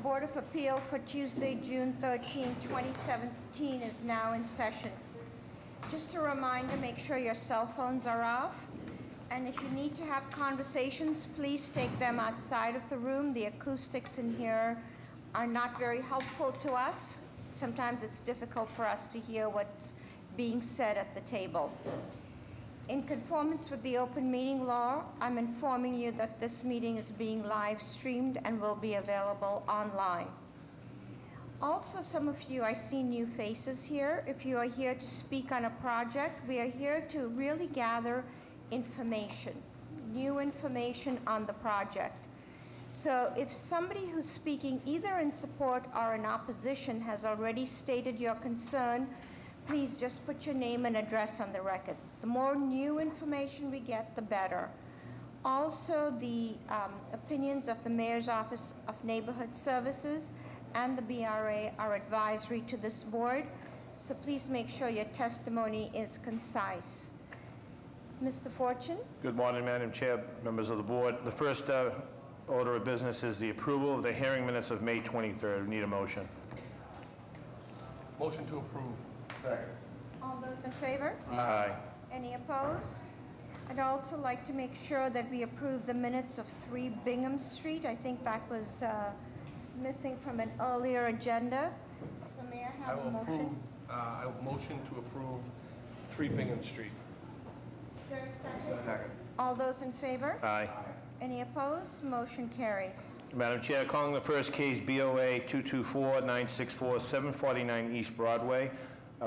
Board of Appeal for Tuesday, June 13, 2017 is now in session. Just a reminder, make sure your cell phones are off. And if you need to have conversations, please take them outside of the room. The acoustics in here are not very helpful to us. Sometimes it's difficult for us to hear what's being said at the table. In conformance with the open meeting law, I'm informing you that this meeting is being live streamed and will be available online. Also, some of you, I see new faces here. If you are here to speak on a project, we are here to really gather information, new information on the project. So if somebody who's speaking either in support or in opposition has already stated your concern, please just put your name and address on the record. The more new information we get, the better. Also, the opinions of the Mayor's Office of Neighborhood Services and the BRA are advisory to this board, so please make sure your testimony is concise. Mr. Fortune? Good morning, Madam Chair, members of the board. The first order of business is the approval of the hearing minutes of May 23rd. We need a motion. Motion to approve. Second. All those in favor? Aye. Any opposed? I'd also like to make sure that we approve the minutes of 3 Bingham Street. I think that was missing from an earlier agenda. So may I have a motion? I will motion to approve 3 Bingham Street. Is there a second? Second. All those in favor? Aye. Any opposed? Motion carries. Madam Chair, calling the first case, BOA 224-964, 749 East Broadway.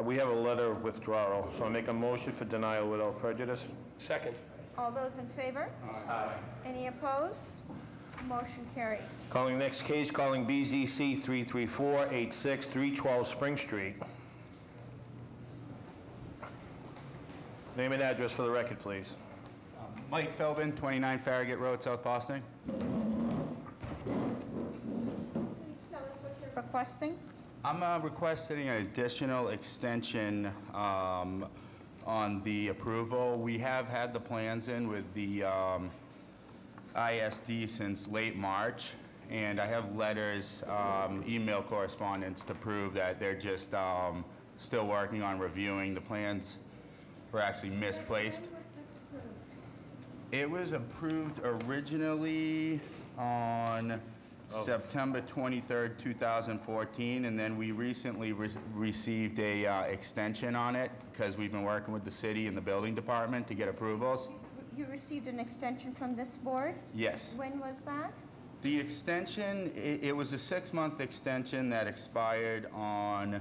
We have a letter of withdrawal, so I'll make a motion for denial without prejudice. Second. All those in favor? Aye. Any opposed? Motion carries. Calling next case, calling BZC 33486, 312 Spring Street. Name and address for the record, please. Mike Philbin, 29 Farragut Road, South Boston. Please tell us what you're requesting. I'm requesting an additional extension on the approval. We have had the plans in with the ISD since late March, and I have letters, email correspondence to prove that they're just still working on reviewing. The plans were actually misplaced. When was this approved? It was approved originally on September 23rd, 2014, and then we recently received a extension on it because we've been working with the city and the building department to get approvals. You received an extension from this board? Yes. When was that? The extension, it was a 6-month extension that expired on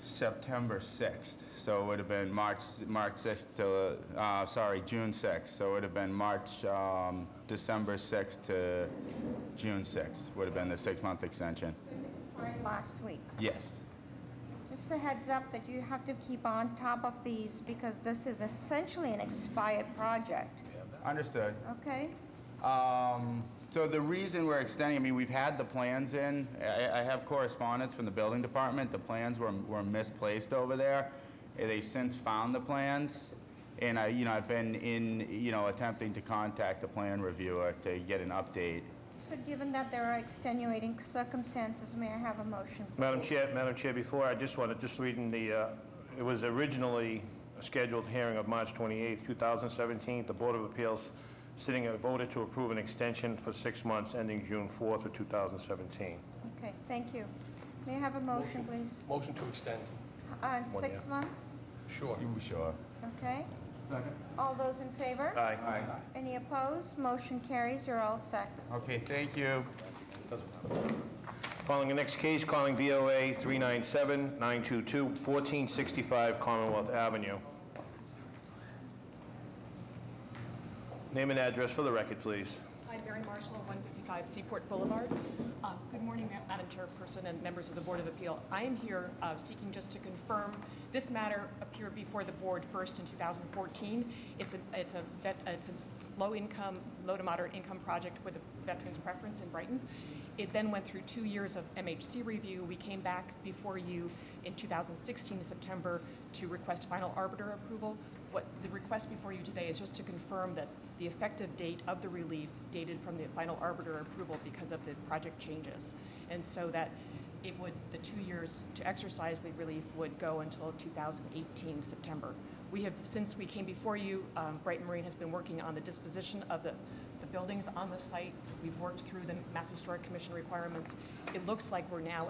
September 6th. So it would have been March 6th to, June 6th. So it would have been December 6th to June 6th would have been the 6-month extension. So it expired last week. Yes. Just a heads up that you have to keep on top of these because this is essentially an expired project. Understood. Okay? So the reason we're extending, I mean, we've had the plans in. I have correspondence from the building department. The plans were misplaced over there. They've since found the plans, and I've been attempting to contact the plan reviewer to get an update. So given that there are extenuating circumstances, may I have a motion? Madam Chair, before I just reading the, it was originally a scheduled hearing of March 28th, 2017. The Board of Appeals voted to approve an extension for 6 months ending June 4th of 2017. Okay, thank you. May I have a motion, please? Motion to extend. 6 months? Sure. Sure. Okay. Second. All those in favor? Aye. Aye. Any opposed? Motion carries. You're all set. Okay, thank you. Calling the next case, calling BOA 397-922, 1465 Commonwealth Avenue. Name and address for the record, please. Hi, Mary Marshall, 155 Seaport Boulevard. Good morning, Madam Chairperson and members of the Board of Appeal. I am here seeking just to confirm this matter appeared before the board first in 2014. It's a low to moderate income project with a veteran's preference in Brighton. It then went through 2 years of MHC review. We came back before you in 2016 in September to request final arbiter approval. What the request before you today is just to confirm that the effective date of the relief dated from the final arbiter approval because of the project changes. And so that it would, the 2 years to exercise the relief would go until 2018 September. We have, since we came before you, Brighton Marine has been working on the disposition of the buildings on the site. We've worked through the Mass Historic Commission requirements. It looks like we're now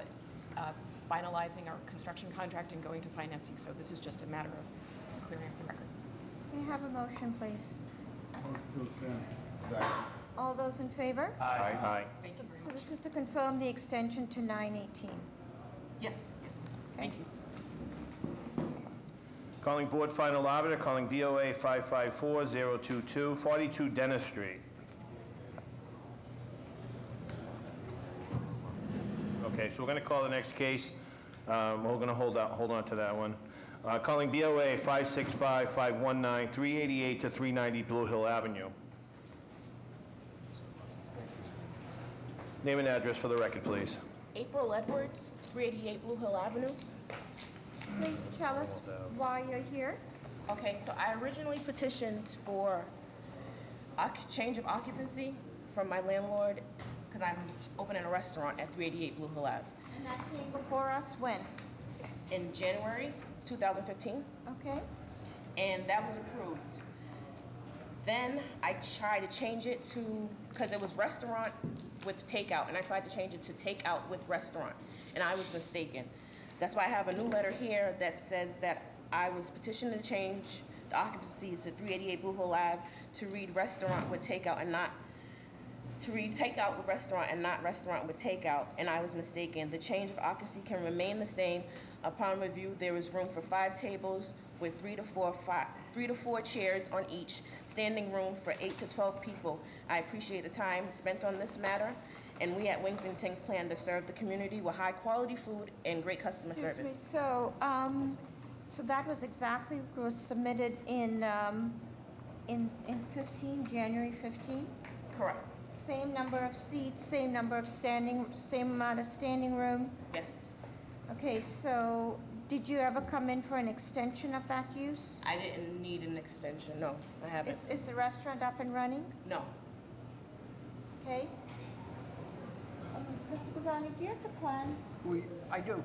finalizing our construction contract and going to financing, so this is just a matter of clearing up the record. May I have a motion, please? Second. All those in favor? Aye. Thank you very So much. this is to confirm the extension to 9/18. Yes, yes, thank you. Calling Board Final Arbiter, calling BOA 554022, 42 Dennis Street. Okay, so we're going to call the next case. We're going to hold on to that one. Calling BOA 565519, 388 to 390 Blue Hill Avenue. Name and address for the record, please. April Edwards, 388 Blue Hill Avenue. Please tell us why you're here. Okay, so I originally petitioned for change of occupancy from my landlord because I'm opening a restaurant at 388 Blue Hill Ave. And that came before us when? In January 2015, Okay? and that was approved. Then I tried to change it to, because it was restaurant with takeout, and I tried to change it to takeout with restaurant, and I was mistaken. That's why I have a new letter here that says that I was petitioning to change the occupancy to 388 Blue Hill Ave to read restaurant with takeout and not, to read takeout with restaurant and not restaurant with takeout, and I was mistaken. The change of occupancy can remain the same. Upon review, there is room for 5 tables with 3 to 4 chairs on each, standing room for 8 to 12 people. I appreciate the time spent on this matter, and we at Wings and Tings plan to serve the community with high-quality food and great customer Excuse me, service. so that was exactly what was submitted in 15, January 15? Correct. Same number of seats, same number of same amount of standing room? Yes. Okay, so did you ever come in for an extension of that use? I didn't need an extension. No, I haven't. Is the restaurant up and running? No. Okay? Mr. Bazzani, do you have the plans? I do.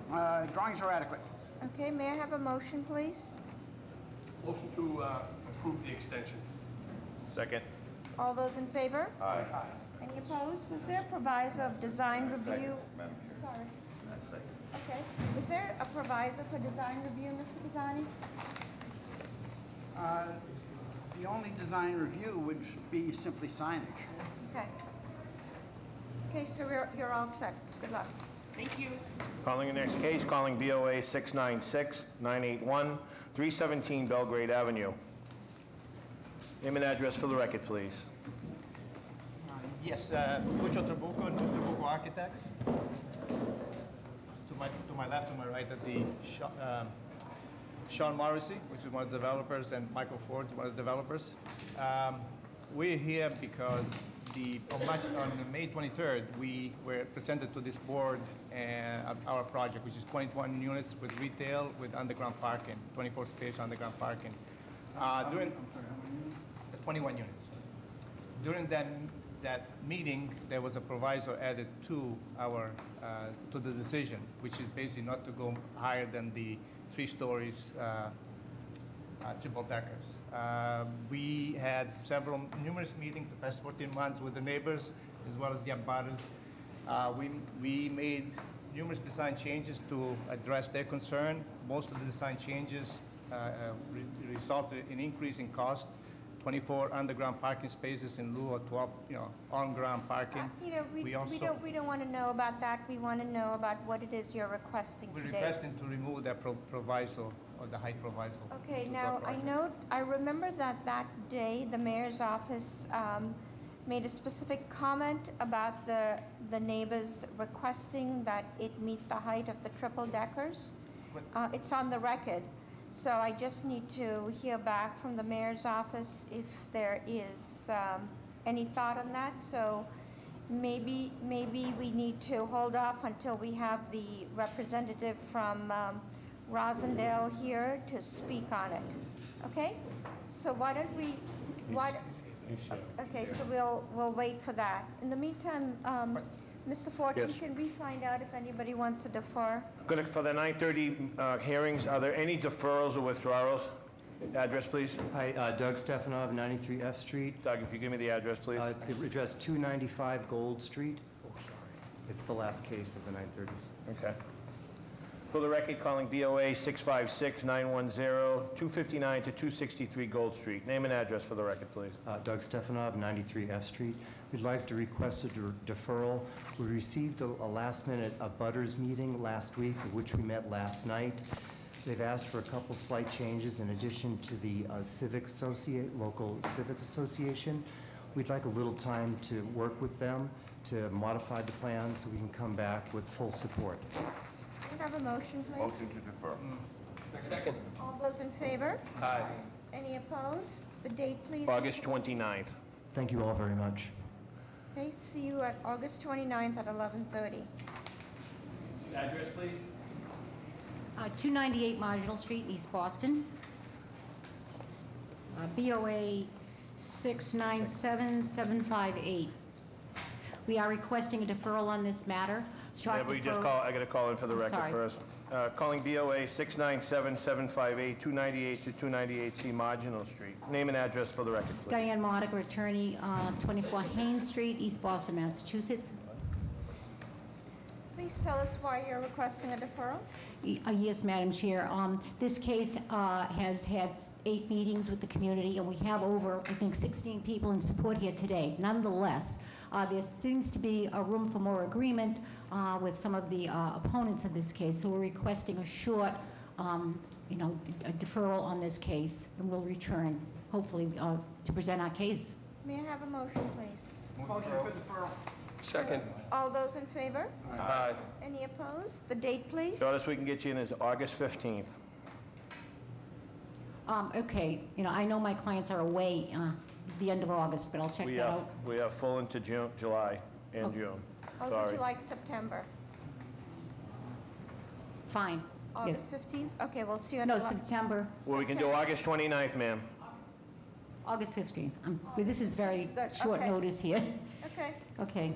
Drawings are adequate. Okay, may I have a motion, please? Motion to approve the extension. Second. All those in favor? Aye. Any opposed? Was there a proviso of design review? Sorry. Okay. Was there a proviso for design review, Mr. Bazzani? The only design review would be simply signage. Okay. Okay, so you're all set. Good luck. Thank you. Calling the next case, calling BOA 696981, 317 Belgrade Avenue. Name and address for the record, please. Yes, Pucho Trabuco, New Trabuco Architects. To my left, to my right, at the Sean Morrissey, which is one of the developers, and Michael Ford is one of the developers. We're here because on May 23rd, we were presented to this board our project, which is 21 units with retail with underground parking, 24 space underground parking. During 21 units. During that meeting, there was a proviso added to our to the decision, which is basically not to go higher than the 3 stories triple deckers. We had numerous meetings the past 14 months with the neighbors as well as the abutters. We made numerous design changes to address their concern. Most of the design changes resulted in increase in cost. 24 underground parking spaces in lieu of 12, on-ground parking. We don't want to know about that. We want to know about what it is you're requesting We're today. requesting to remove that proviso, or the height proviso. Okay, to now, the project. I remember that day, the mayor's office made a specific comment about the neighbors requesting that it meet the height of the triple deckers. It's on the record. So I just need to hear back from the mayor's office if there is any thought on that. So maybe we need to hold off until we have the representative from Rosendale here to speak on it. Okay? So why don't we, Okay, so we'll wait for that. In the meantime, Mr. Fortune, Yes. can we find out if anybody wants to defer? Good, for the 9:30 hearings, are there any deferrals or withdrawals? Address, please. Hi, Doug Stefanov, 93 F Street. Doug, if you give me the address, please. The address 295 Gold Street. It's the last case of the 930s. Okay. For the record, calling BOA 656-910, 259 to 263 Gold Street. Name and address for the record, please. Doug Stefanov, 93 F Street. We'd like to request a deferral. We received a last-minute butters meeting last week, of which we met last night. They've asked for a couple slight changes in addition to the local civic association. We'd like a little time to work with them to modify the plan so we can come back with full support. Can I have a motion, please? Motion to defer. Second. All those in favor? Aye. Any opposed? The date, please. August 29th. Thank you all very much. Okay, see you at August 29th at 11:30. Address, please. 298 Marginal Street, East Boston. BOA 697-758. We are requesting a deferral on this matter. Short Yeah, we just deferral- call, I got to call in for the I'm record sorry. first. Calling BOA 697-758, 298 to 298C Marginal Street. Name and address for the record, please. Diane Modica, attorney, 24 Haynes Street, East Boston, Massachusetts. Please tell us why you're requesting a deferral. Yes, Madam Chair. This case has had 8 meetings with the community, and we have over, I think, 16 people in support here today. Nonetheless, there seems to be a room for more agreement with some of the opponents of this case, so we're requesting a short, a deferral on this case, and we'll return, hopefully, to present our case. May I have a motion, please? Motion for deferral. Second. All those in favor? Aye. Any opposed? The date, please. Shortest we can get you in is August 15th. Okay, I know my clients are away the end of August, but I'll check that out. We are full into June, July and Oh. June. Or would Sorry. you like September? Fine. August Yes. 15th? Okay, we'll see you on No, the... September, Well, we can do August 29th, ma'am. August 15th. This is very Good, short okay. notice here. Okay. Okay,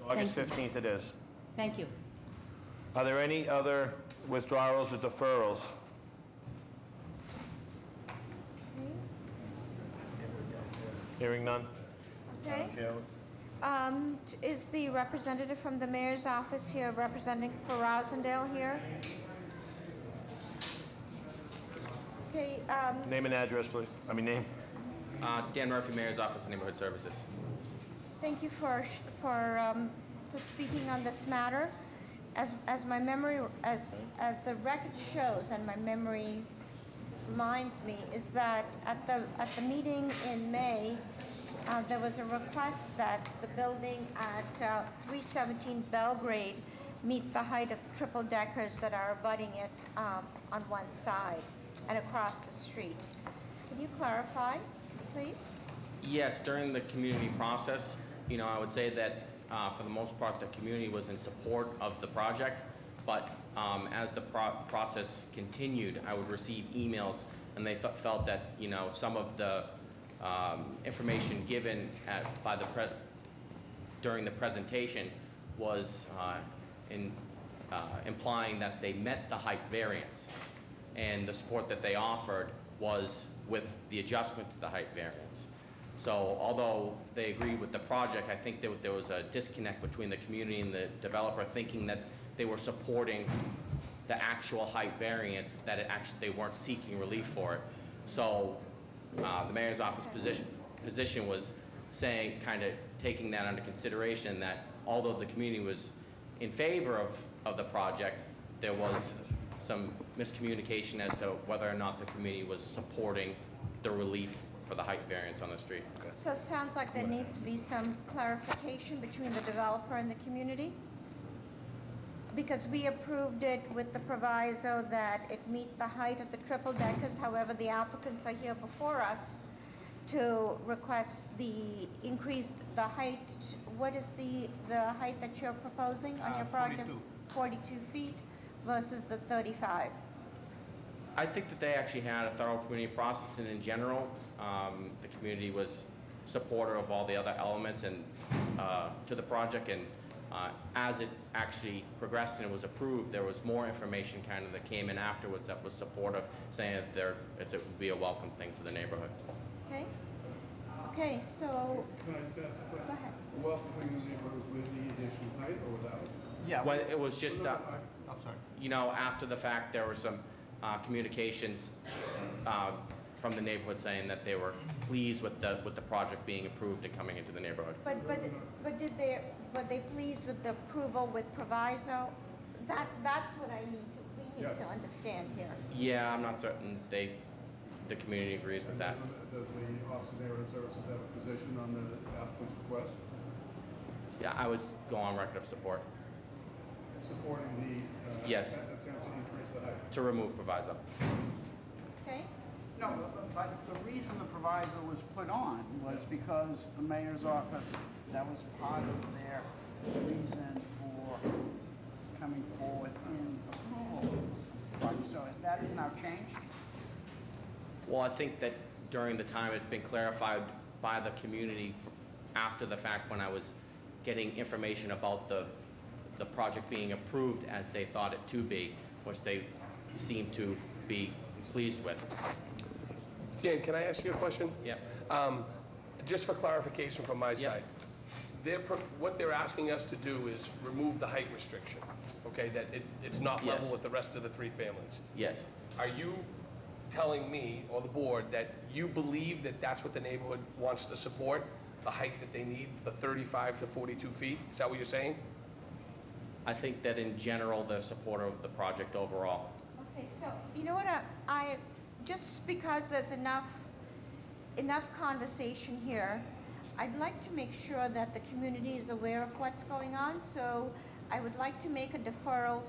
August Thank 15th it is. thank you. Are there any other withdrawals or deferrals? Hearing none? Okay. Chair. Is the representative from the mayor's office here representing for Rosendale here? Okay, Name and address, please. Name. Dan Murphy, Mayor's Office of Neighborhood Services. thank you for speaking on this matter. As my memory, as the record shows, and my memory reminds me, is that at the meeting in May, there was a request that the building at 317 Belgrade meet the height of the triple deckers that are abutting it on one side and across the street. Can you clarify, please? Yes, during the community process, I would say that for the most part, the community was in support of the project, but as the process continued, I would receive emails, and they felt that, some of the information given during the presentation was implying that they met the height variance, and the support that they offered was with the adjustment to the height variance. So although they agreed with the project, I think there was a disconnect between the community and the developer, thinking that they were supporting the actual height variance, that they weren't seeking relief for it. So the mayor's office position was saying, kind of taking that under consideration, that although the community was in favor of the project, there was some miscommunication as to whether or not the community was supporting the relief for the height variance on the street. So it sounds like there needs to be some clarification between the developer and the community? Because we approved it with the proviso that it meet the height of the triple deckers. However, the applicants are here before us to request increase the height. What is the height that you're proposing on your project? 42 feet versus the 35. I think that they actually had a thorough community process, and in general, the community was supporter of all the other elements and to the project. And as it actually progressed and it was approved, there was more information kind of that came in afterwards that was supportive, saying that it would be a welcome thing to the neighborhood. Okay? Okay, so, Can I just ask a question? go ahead. Welcoming the neighborhood with the additional height or without? Yeah. Well, it was just, I'm sorry. you know, after the fact, there were some communications from the neighborhood saying that they were pleased with the project being approved and coming into the neighborhood. But were they pleased with the approval with proviso? That's what we need to understand here. Yeah, I'm not certain the community agrees with that. Does the Office of Neighborhood Services have a position on the applicant's request? Yeah, I would go on record of support Supporting the Yes. attempt to increase the height? to remove proviso. Okay? No, but the reason the proviso was put on was because the mayor's office, that was part of their reason for coming forward in approval. So that has now changed? Well, I think that during the time it's been clarified by the community after the fact when I was getting information about the project being approved as they thought it to be, which they seemed to be pleased with. Dan, can I ask you a question? Yeah. Just for clarification from my side. What they're asking us to do is remove the height restriction, okay? That it's not level Yes. with the rest of the three families. Yes. Are you telling me or the board that you believe that that's what the neighborhood wants to support, the height that they need, the 35 to 42 feet? Is that what you're saying? I think that in general, they're supportive of the project overall. Okay, so, you know what, I just because there's enough conversation here, I'd like to make sure that the community is aware of what's going on, so I would like to make a deferral,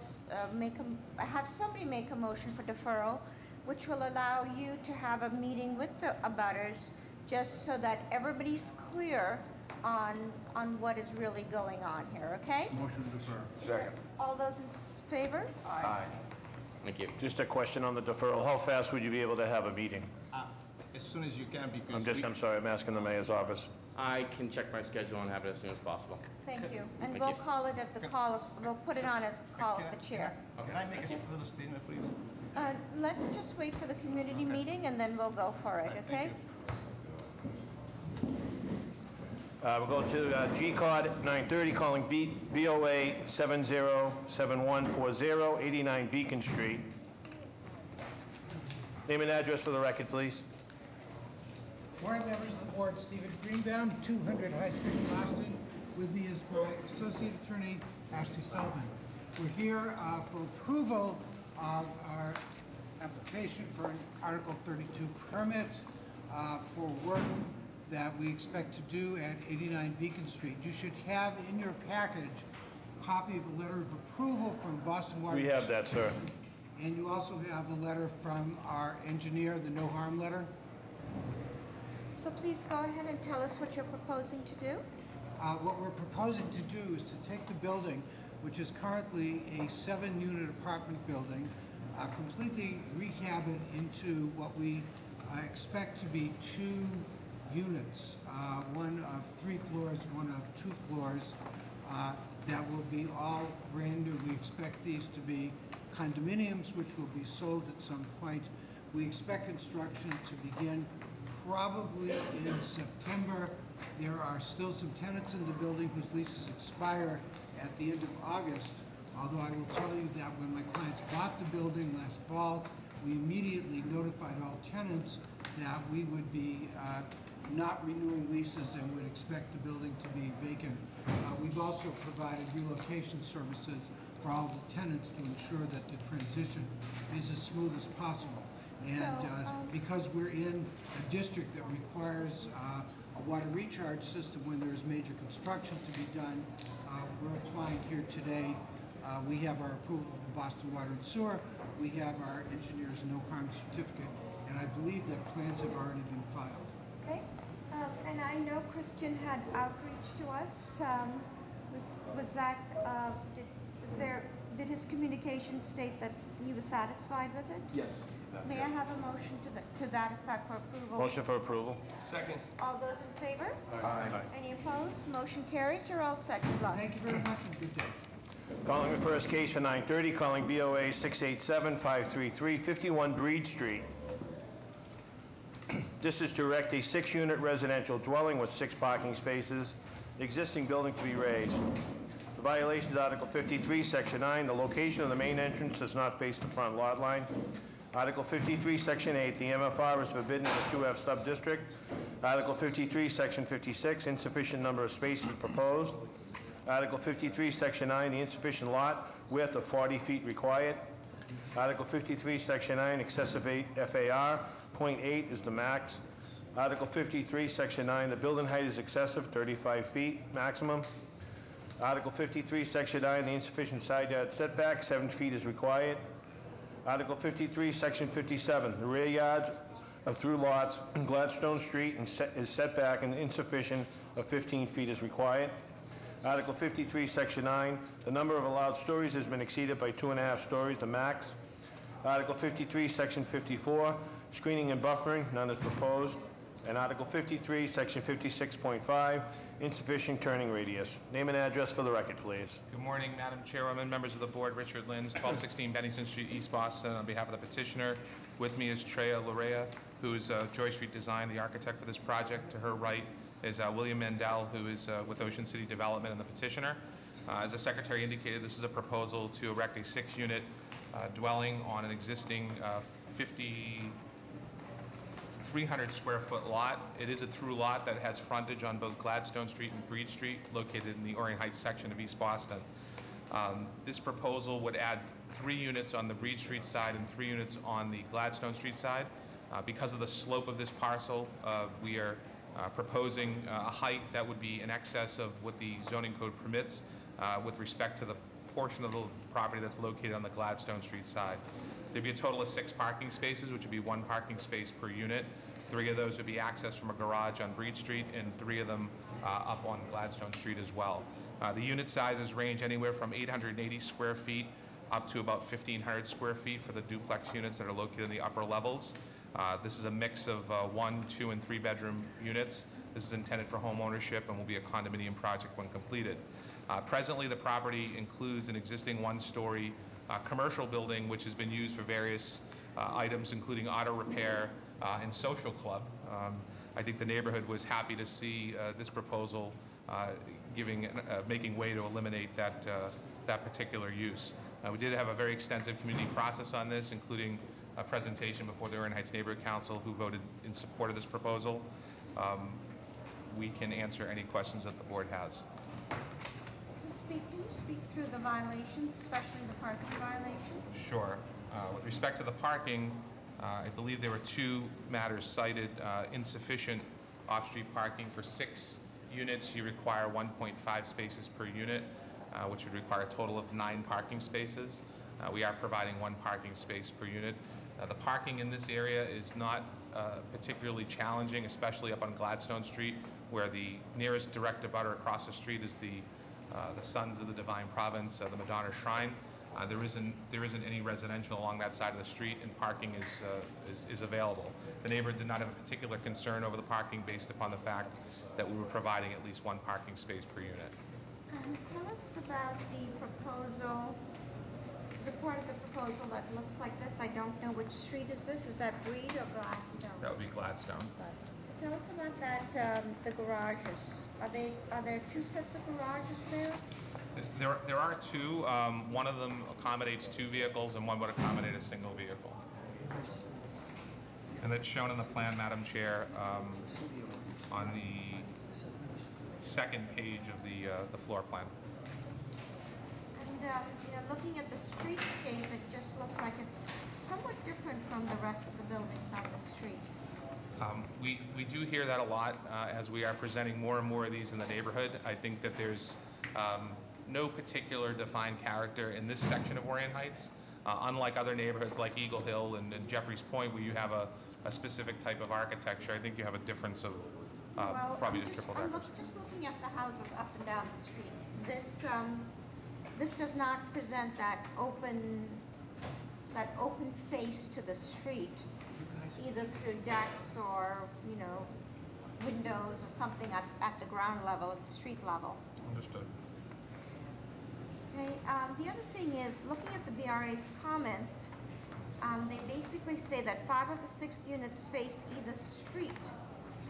have somebody make a motion for deferral, which will allow you to have a meeting with the abutters, just so that everybody's clear on what is really going on here, okay? Motion to defer. Second. All those in favor? Aye. Thank you. Just a question on the deferral. How fast would you be able to have a meeting? As soon as you can, because I'm sorry, I'm asking the mayor's office. I can check my schedule and have it as soon as possible. Thank you. And Thank we'll you. call it at the we'll put it on as a call of the chair. Can I make a little statement, please? Let's just wait for the community meeting and then we'll go for it, okay? We'll go to G-Card 930, calling BOA 707140, 89 Beacon Street. Name and address for the record, please. Morning, members of the board. Stephen Greenbaum, 200 High Street, Boston. With me is my associate attorney, Ashley Feldman. We're here for approval of our application for an Article 32 permit for work that we expect to do at 89 Beacon Street. You should have in your package a copy of a letter of approval from Boston Water. We have that, sir. And you also have a letter from our engineer, the no harm letter. So please go ahead and tell us what you're proposing to do. What we're proposing to do is to take the building, which is currently a 7-unit apartment building, completely rehab it into what we expect to be 2 units, one of 3 floors, one of 2 floors, that will be all brand new. We expect these to be condominiums, which will be sold at some point. We expect construction to begin probably in September. There are still some tenants in the building whose leases expire at the end of August, although I will tell you that when my clients bought the building last fall, we immediately notified all tenants that we would be not renewing leases and would expect the building to be vacant. We've also provided relocation services for all the tenants to ensure that the transition is as smooth as possible. And because we're in a district that requires a water recharge system when there's major construction to be done, we're applying here today. We have our approval from Boston Water and Sewer. We have our engineer's no harm certificate, and I believe that plans have already been filed. Okay. And I know Christian had outreach to us. Was did his communication state that he was satisfied with it? Yes. May I have a motion to that effect for approval? Motion for approval. Second. All those in favor? Aye. Any opposed? Motion carries. You're all set. Good luck. Thank you very much and good day. Calling the first case for 9:30, calling BOA 687-533, 51 Breed Street. This is to erect a 6-unit residential dwelling with 6 parking spaces, the existing building to be raised. The violation is Article 53, Section 9, the location of the main entrance does not face the front lot line. Article 53, Section 8, the MFR is forbidden in the 2F sub-district. Article 53, Section 56, insufficient number of spaces proposed. Article 53, Section 9, the insufficient lot width of 40 feet required. Article 53, Section 9, excessive FAR, 0.8 is the max. Article 53, Section 9, the building height is excessive, 35 feet maximum. Article 53, Section 9, the insufficient side yard setback, 7 feet is required. Article 53, Section 57, the rear yards of through lots in Gladstone Street is set back and insufficient of 15 feet is required. Article 53, Section 9, the number of allowed stories has been exceeded by 2.5 stories, the max. Article 53, Section 54, screening and buffering, none is proposed. And Article 53, Section 56.5, insufficient turning radius. Name and address for the record, please. Good morning, Madam Chairwoman, members of the board. Richard Lins, 1216 Bennington Street, East Boston. On behalf of the petitioner, with me is Treya Lorea, who is Joy Street Design, the architect for this project. To her right is William Mandel, who is with Ocean City Development, and the petitioner. As the secretary indicated, this is a proposal to erect a 6-unit dwelling on an existing 300 square foot lot. It is a through lot that has frontage on both Gladstone Street and Breed Street, located in the Orient Heights section of East Boston. This proposal would add 3 units on the Breed Street side and 3 units on the Gladstone Street side. Because of the slope of this parcel, we are proposing a height that would be in excess of what the zoning code permits with respect to the portion of the property that's located on the Gladstone Street side. There'd be a total of 6 parking spaces, which would be 1 parking space per unit. 3 of those would be accessed from a garage on Breed Street, and 3 of them up on Gladstone Street as well. The unit sizes range anywhere from 880 square feet up to about 1,500 square feet for the duplex units that are located in the upper levels. This is a mix of 1, 2, and 3 bedroom units. This is intended for home ownership and will be a condominium project when completed. Presently, the property includes an existing 1-story commercial building which has been used for various items, including auto repair and social club. I think the neighborhood was happy to see this proposal making way to eliminate that particular use. We did have a very extensive community process on this, including a presentation before the Orient Heights Neighborhood Council, who voted in support of this proposal. We can answer any questions that the board has. Can you speak through the violations, especially the parking violation? Sure. With respect to the parking, I believe there were 2 matters cited. Insufficient off-street parking. For 6 units, you require 1.5 spaces per unit, which would require a total of 9 parking spaces. We are providing 1 parking space per unit. The parking in this area is not particularly challenging, especially up on Gladstone Street, where the nearest direct abutter across the street is the Sons of the Divine Province, the Madonna Shrine. There isn't any residential along that side of the street, and parking is available. The neighborhood did not have a particular concern over the parking based upon the fact that we were providing at least 1 parking space per unit. Tell us about the proposal, the part of the proposal that looks like this. I don't know which street is this. Is that Breed or Gladstone? That would be Gladstone. So tell us about that, the garages. Are there 2 sets of garages there? There are 2. One of them accommodates 2 vehicles, and one would accommodate a single vehicle. And that's shown in the plan, Madam Chair, on the 2nd page of the floor plan. And looking at the streetscape, it just looks like it's somewhat different from the rest of the buildings on the street. We do hear that a lot as we are presenting more and more of these in the neighborhood. I think that there's no particular defined character in this section of Orient Heights, unlike other neighborhoods like Eagle Hill and Jeffries Point, where you have a specific type of architecture. I think you have a difference of probably just triple deckers. Just looking at the houses up and down the street. This This does not present that open face to the street, either through decks or, you know, windows or something at the ground level, at the street level. Understood. Okay, the other thing is, looking at the BRA's comments, they basically say that 5 of the 6 units face either street.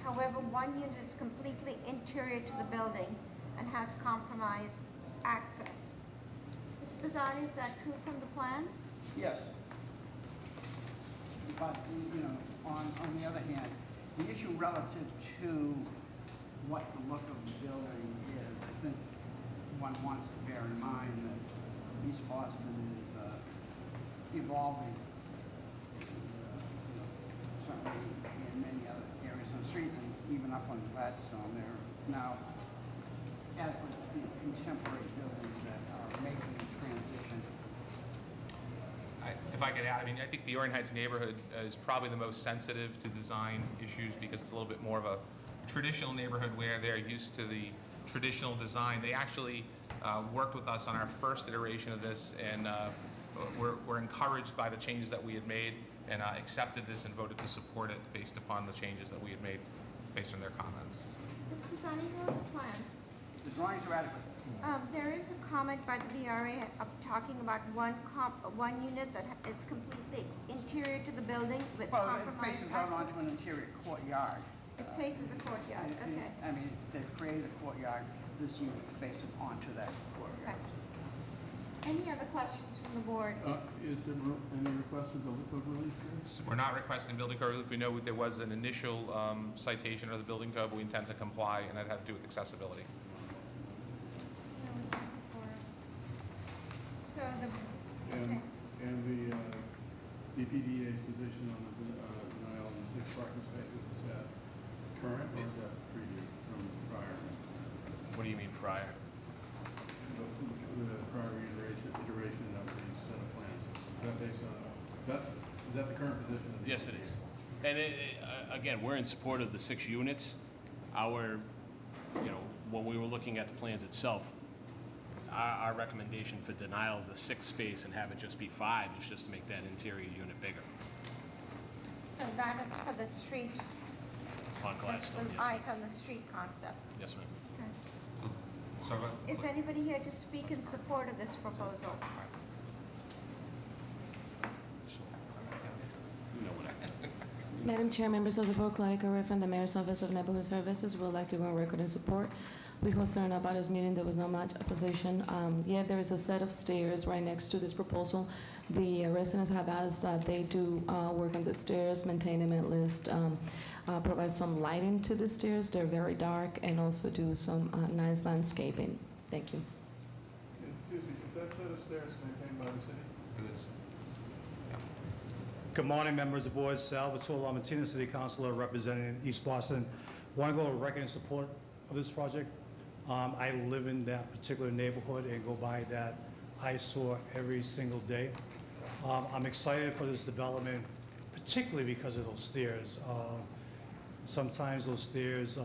However, 1 unit is completely interior to the building and has compromised access. Ms. Bizzardi, is that true from the plans? Yes. But, you know, on the other hand, the issue relative to what the look of the building is, I think one wants to bear in mind that East Boston is evolving, certainly in many other areas on the street, and even up on Gladstone, there are now adequate, contemporary buildings that are making the transition. If I could add, I mean, I think the Orion Heights neighborhood is probably the most sensitive to design issues because it's a little bit more of a traditional neighborhood where they're used to the traditional design. They actually worked with us on our first iteration of this, and we're encouraged by the changes that we had made, and accepted this and voted to support it based upon the changes that we had made based on their comments. Ms. Bizzardi, here are the plans. The drawings are adequate. There is a comment by the BRA talking about one unit that is completely interior to the building with Well, compromised it faces out access. onto an interior courtyard. It faces a courtyard, okay. I mean, they've created a courtyard, this unit faces onto that courtyard. Okay. Any other questions from the board? Is there any request for building code relief here? We're not requesting building code relief. We know there was an initial citation of the building code, but we intend to comply, and that had to do with accessibility. That was not before us. So the, okay. And the BPDA's position on the denial of the 6 parking spaces, is that current or is that previous from prior? What do you mean prior? The prior iteration of the set of plans. Is that based on, is that the current position? Of the Yes, it is. And again, we're in support of the 6 units. Our, when we were looking at the plans itself, our recommendation for denial of the 6th space and have it just be 5 is just to make that interior unit bigger So that is for the street, on Gladstone. the eyes on the street concept. Yes, ma'am. Okay. So, Is anybody here to speak in support of this proposal? Madam Chair, members of the board, Claudia Correa from the Mayor's Office of Neighborhood Services would like to go on record in support. We hosted an abutters meeting. There was no much opposition. Yet there is a set of stairs right next to this proposal. The residents have asked that they do work on the stairs, maintain a mint list, provide some lighting to the stairs. They're very dark, and also do some nice landscaping. Thank you. Excuse me, is that set of stairs maintained by the city? it is. Good morning, members of the board. Salvatore Lamontina, City Councilor representing East Boston. Want to go on record in support of this project. I live in that particular neighborhood and go by that eyesore every single day. I'm excited for this development, particularly because of those stairs. Sometimes those stairs,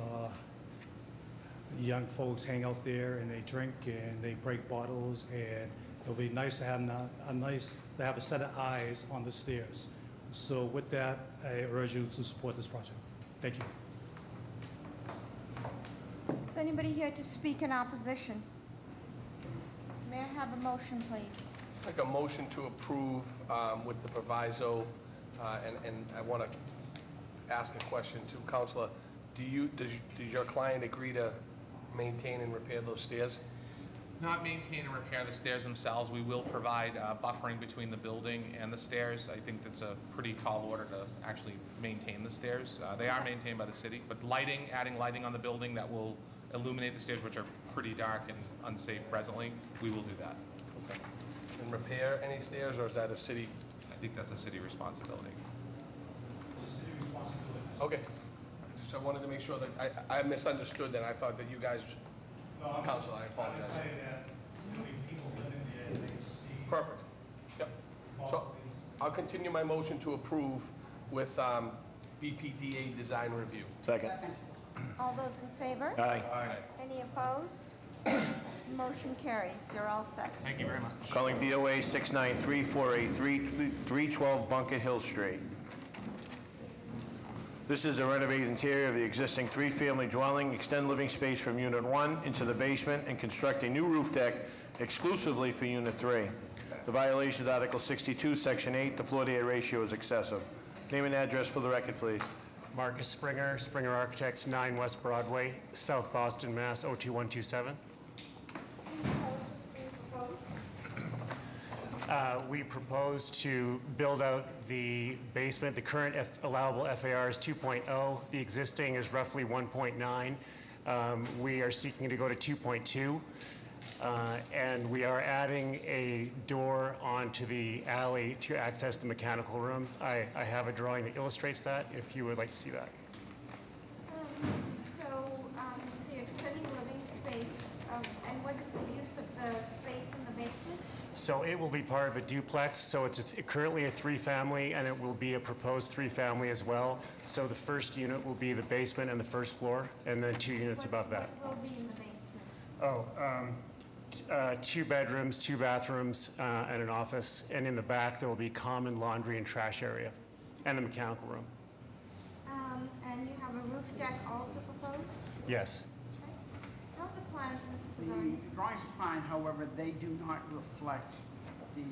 young folks hang out there and they drink and they break bottles, and it'll be nice to have a set of eyes on the stairs. So with that, I urge you to support this project. Thank you. Is anybody here to speak in opposition? May I have a motion, please? Like a motion to approve with the proviso, and I want to ask a question to Councilor. Does your client agree to maintain and repair those stairs? Not maintain and repair the stairs themselves. We will provide buffering between the building and the stairs. I think that's a pretty tall order to actually maintain the stairs. They are maintained by the city, but adding lighting on the building that will illuminate the stairs, which are pretty dark and unsafe presently, we will do that. Okay. And repair any stairs, or is that a city? I think that's a city responsibility. Okay. Just I wanted to make sure that I misunderstood that. I thought that you guys, Council, I apologize. Perfect. Yep. So I'll continue my motion to approve with BPDA design review. Second. All those in favor? Aye. Aye. Any opposed? Motion carries. You're all set. Thank you very much. Calling BOA 693-483, 312 Bunker Hill Street. This is the renovated interior of the existing three-family dwelling, extend living space from Unit 1 into the basement, and construct a new roof deck exclusively for Unit 3. The violation is Article 62, Section 8. The floor-to-area ratio is excessive. Name and address for the record, please. Marcus Springer, Springer Architects, 9 West Broadway, South Boston, Mass. 02127. We propose to build out the basement. The current allowable FAR is 2.0. The existing is roughly 1.9. We are seeking to go to 2.2. And we are adding a door onto the alley to access the mechanical room. I have a drawing that illustrates that, if you would like to see that. So you're extending living space, and what is the use of the space in the basement? So it will be part of a duplex. So it's currently a 3-family, and it will be a proposed 3-family as well. So the first unit will be the basement and the first floor, and then 2 units above that. What will be in the basement? 2 bedrooms, 2 bathrooms, and an office. And in the back, there will be common laundry and trash area, and a mechanical room. And you have a roof deck also proposed? Yes. Okay. How are the plans, Mr. The Pizzani? drawings are fine, however, they do not reflect the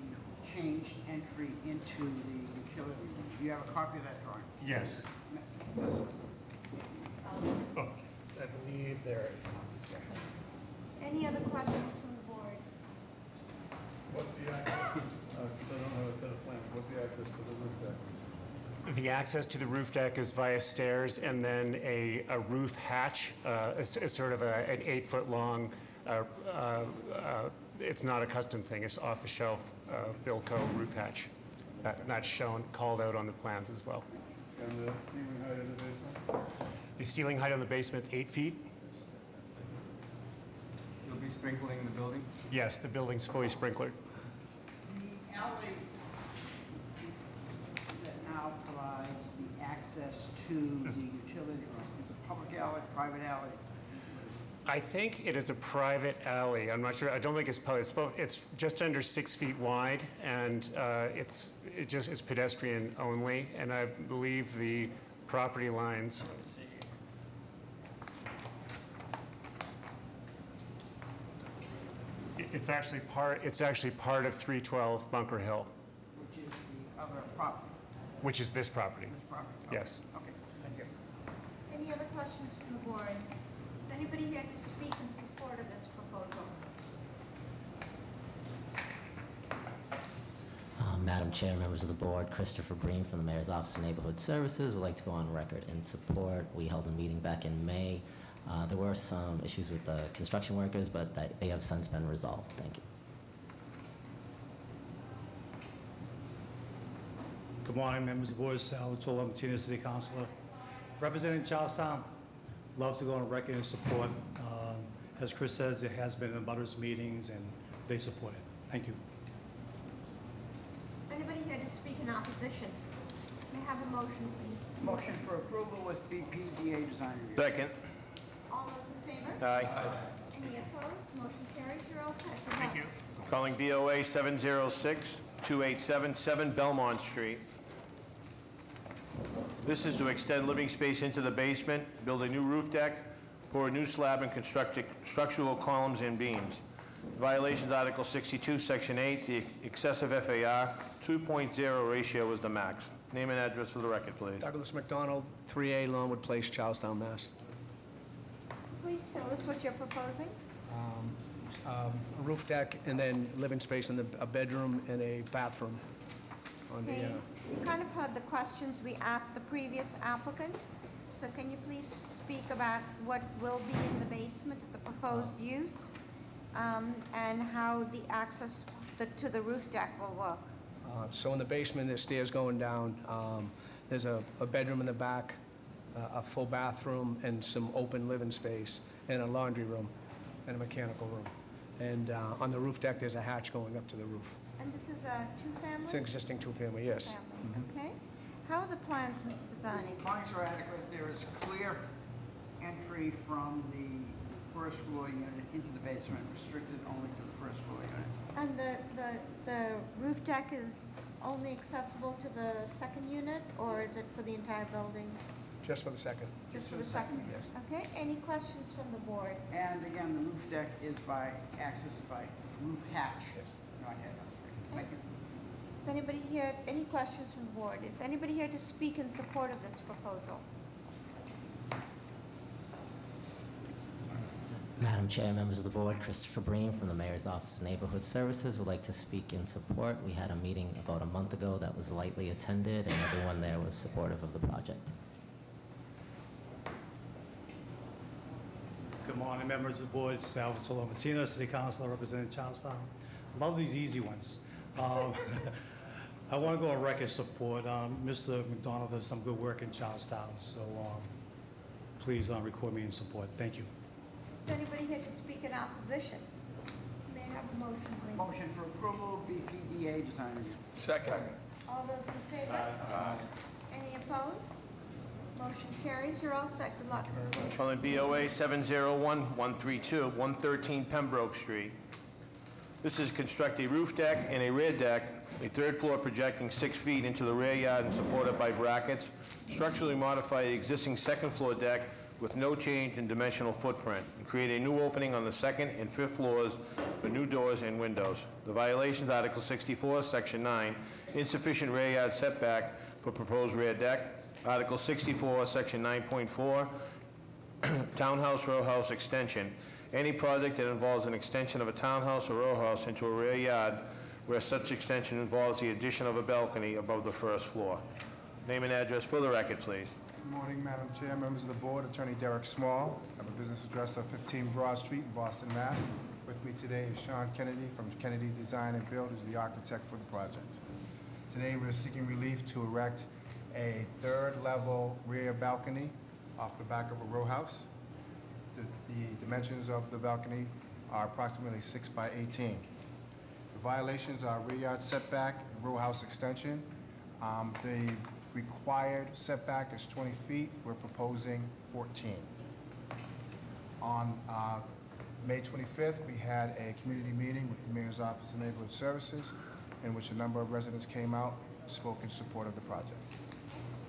changed entry into the utility room. Do you have a copy of that drawing? Yes. Yes. Oh, I believe there are copies there. Any other questions from the board? What's the access? I don't know a set of plans. What's the access to the roof deck? The access to the roof deck is via stairs and then a roof hatch, it's sort of an 8-foot long, it's not a custom thing, it's off-the-shelf Bilco roof hatch. That's shown, called out on the plans as well. And the ceiling height of the basement? The ceiling height on the basement's 8 feet. You'll be sprinkling the building? Yes, the building's fully sprinklered. The alley that now provides the access to the utility room is a public alley, private alley? I think it is a private alley. I'm not sure. I don't think it's public. It's just under 6 feet wide, and it's pedestrian only. And I believe the property lines. Let me see. It's actually part of 312 Bunker Hill, Which is the other property? which is this property. This property? Yes. Okay, thank you. Any other questions from the board? Is anybody here to speak in support of this proposal? Madam Chair, members of the board, Christopher Breen from the Mayor's Office of Neighborhood Services would like to go on record in support. We held a meeting back in May. There were some issues with the construction workers, but they have since been resolved. Thank you. Good morning, members of the board. Salvatore Martinez, City Councilor. Representing Charlestown, love to go on record in support. As Chris says, there has been abutters meetings, and they support it. Thank you. Is anybody here to speak in opposition? May I have a motion, please? Motion for approval with BPDA design review. Second. All those in favor? Aye. Any opposed? Motion carries. You're all set. Thank you. Calling BOA 706-287, 7 Belmont Street. This is to extend living space into the basement, build a new roof deck, pour a new slab, and construct structural columns and beams. Violations Article 62, Section 8. The excessive FAR 2.0 ratio is the max. Name and address for the record, please. Douglas McDonald, 3A Longwood Place, Charlestown, Mass. So please tell us what you're proposing. A roof deck and then living space in a bedroom and a bathroom on the, Okay. You kind of heard the questions we asked the previous applicant. So can you please speak about what will be in the basement, the proposed use, and how the access to the roof deck will work? So in the basement, there's stairs going down. There's a bedroom in the back, a full bathroom, and some open living space, and a laundry room, and a mechanical room. And on the roof deck, there's a hatch going up to the roof. And this is a two-family? It's an existing two-family, yes. Two-family, okay. How are the plans, Mr. Pisani? Plans are adequate. There is clear entry from the first floor unit into the basement, restricted only to the first floor unit. And the roof deck is only accessible to the second unit, or is it for the entire building? Just for the second. Just for the second? Yes. Okay, any questions from the board? And again, the roof deck is accessed by roof hatch, not head house. Thank you. Is anybody here, any questions from the board? Is anybody here to speak in support of this proposal? Madam Chair, members of the board, Christopher Breen from the Mayor's Office of Neighborhood Services would like to speak in support. We had a meeting about a month ago that was lightly attended, and everyone there was supportive of the project. Good morning, members of the board. Salvatore Martino, City Councilor representing Charlestown. I love these easy ones. I want to go on record support. Mr. McDonald does some good work in Charlestown, so please record me in support. Thank you. Is anybody here to speak in opposition? May I have a motion, please? Motion for approval, BPDA design review. Second. All those in favor? Any opposed? Motion carries. You're all set. Good luck. Calling BOA 701-132, 113 Pembroke Street. This is construct a roof deck and a rear deck, a third floor projecting 6 feet into the rear yard and supported by brackets. Structurally modify the existing second floor deck with no change in dimensional footprint, and create a new opening on the second and fifth floors for new doors and windows. The violations, Article 64, Section 9, insufficient rear yard setback for proposed rear deck. Article 64, Section 9.4, townhouse row house extension. Any project that involves an extension of a townhouse or row house into a rear yard where such extension involves the addition of a balcony above the first floor. Name and address for the record, please. Good morning, Madam Chair, members of the board, Attorney Derek Small. I have a business address of 15 Broad Street in Boston, Mass. With me today is Sean Kennedy from Kennedy Design and Build, who's the architect for the project. Today we're seeking relief to erect a third-level rear balcony off the back of a row house. The dimensions of the balcony are approximately 6 by 18. The violations are rear yard setback and row house extension. The required setback is 20 feet. We're proposing 14. On May 25th, we had a community meeting with the Mayor's Office of Neighborhood Services in which a number of residents came out, spoke in support of the project.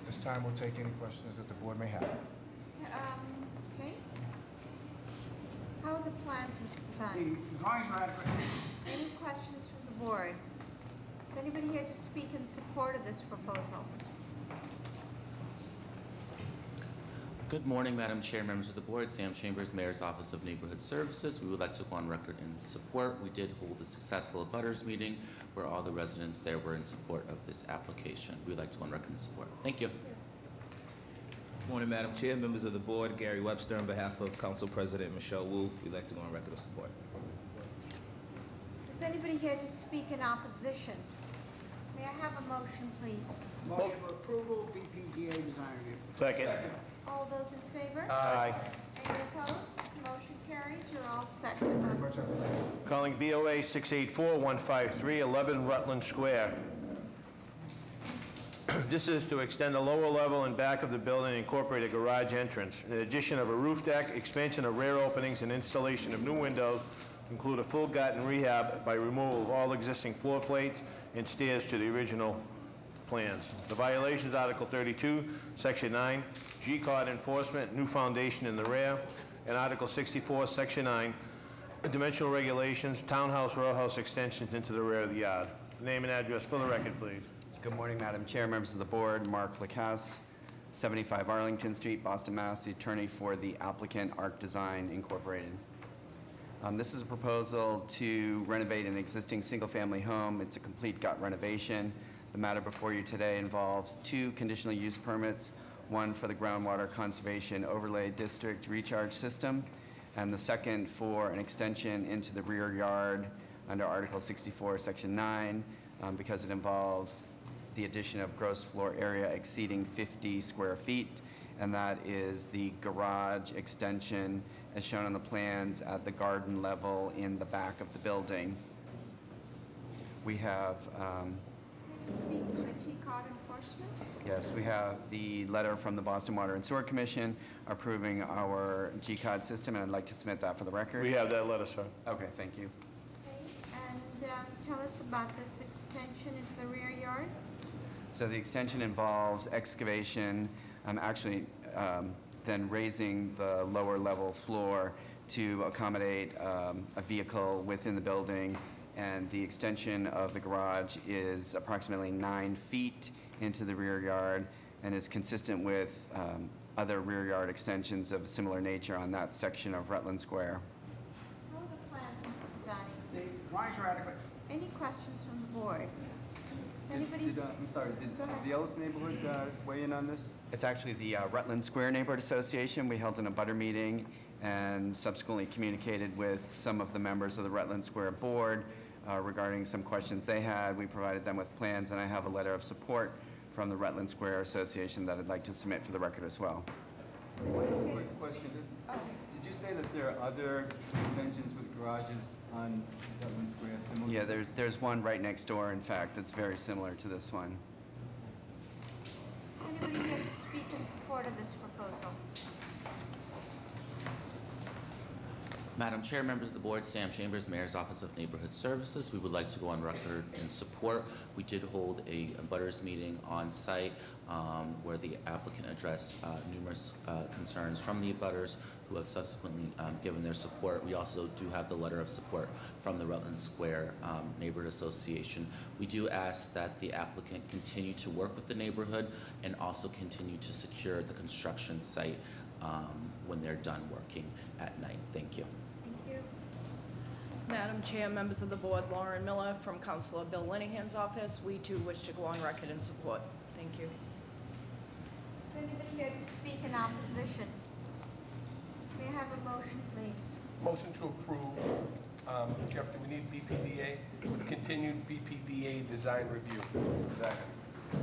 This time, we'll take any questions that the board may have. Okay. How are the plans, Mr. Pisani? The drawings are adequate. Any questions from the board? Is anybody here to speak in support of this proposal? Good morning, Madam Chair, members of the board. Sam Chambers, Mayor's Office of Neighborhood Services. We would like to go on record in support. We did hold a successful abutters meeting where all the residents there were in support of this application. We would like to go on record in support. Thank you. Good morning, Madam Chair, members of the board. Gary Webster on behalf of Council President Michelle Wu. We'd like to go on record of support. Is anybody here to speak in opposition? May I have a motion, please? Motion for approval, BPDA design review. Second. All those in favor? Aye. Any opposed? Motion carries. You're all set. Good luck. Calling BOA 684-153, 11 Rutland Square. This is to extend the lower level and back of the building and incorporate a garage entrance. In addition of a roof deck, expansion of rear openings, and installation of new windows, include a full garden rehab by removal of all existing floor plates and stairs to the original plans. The violations, Article 32, Section 9, G-card enforcement, new foundation in the rear, and Article 64, Section 9, dimensional regulations, townhouse row house extensions into the rear of the yard. Name and address for the record, please. Good morning, Madam Chair, members of the board. Mark Lacasse, 75 Arlington Street, Boston, Mass., the attorney for the applicant Arc Design Incorporated. This is a proposal to renovate an existing single-family home. It's a complete gut renovation. The matter before you today involves 2 conditional use permits, one for the groundwater conservation overlay district recharge system, and the second for an extension into the rear yard under Article 64, Section 9, because it involves the addition of gross floor area exceeding 50 square feet, and that is the garage extension as shown on the plans at the garden level in the back of the building. We have speak to the G-card enforcement? Yes, we have the letter from the Boston Water and Sewer Commission approving our G-cod system, and I'd like to submit that for the record. We have that letter, sir. Okay, thank you. Okay, and tell us about this extension into the rear yard. So the extension involves excavation, then raising the lower level floor to accommodate a vehicle within the building. And the extension of the garage is approximately 9 feet into the rear yard and is consistent with other rear yard extensions of a similar nature on that section of Rutland Square. How are the plans, Mr. Pisani? The drawings are adequate. Any questions from the board? Does anybody? I'm sorry, did Go ahead. the Ellis neighborhood weigh in on this? It's actually the Rutland Square Neighborhood Association. We held an abutter meeting and subsequently communicated with some of the members of the Rutland Square Board regarding some questions they had. We provided them with plans, and I have a letter of support from the Rutland Square Association that I'd like to submit for the record as well. Quick question. Did you say that there are other extensions with garages on Rutland Square similar Yeah, to this? there's one right next door, in fact, that's very similar to this one. Is anybody here to speak in support of this proposal? Madam Chair, members of the board, Sam Chambers, Mayor's Office of Neighborhood Services. We would like to go on record in support. We did hold a butters meeting on site where the applicant addressed numerous concerns from the abutters who have subsequently given their support. We also do have the letter of support from the Rutland Square Neighborhood Association. We do ask that the applicant continue to work with the neighborhood and also continue to secure the construction site when they're done working at night. Thank you. Thank you. Madam Chair, members of the board, Lauren Miller from Councilor Bill Linehan's office. We too wish to go on record in support. Thank you. Is anybody here to speak in opposition? May I have a motion, please? Motion to approve. Jeff, do we need BPDA? With continued BPDA design review. Second.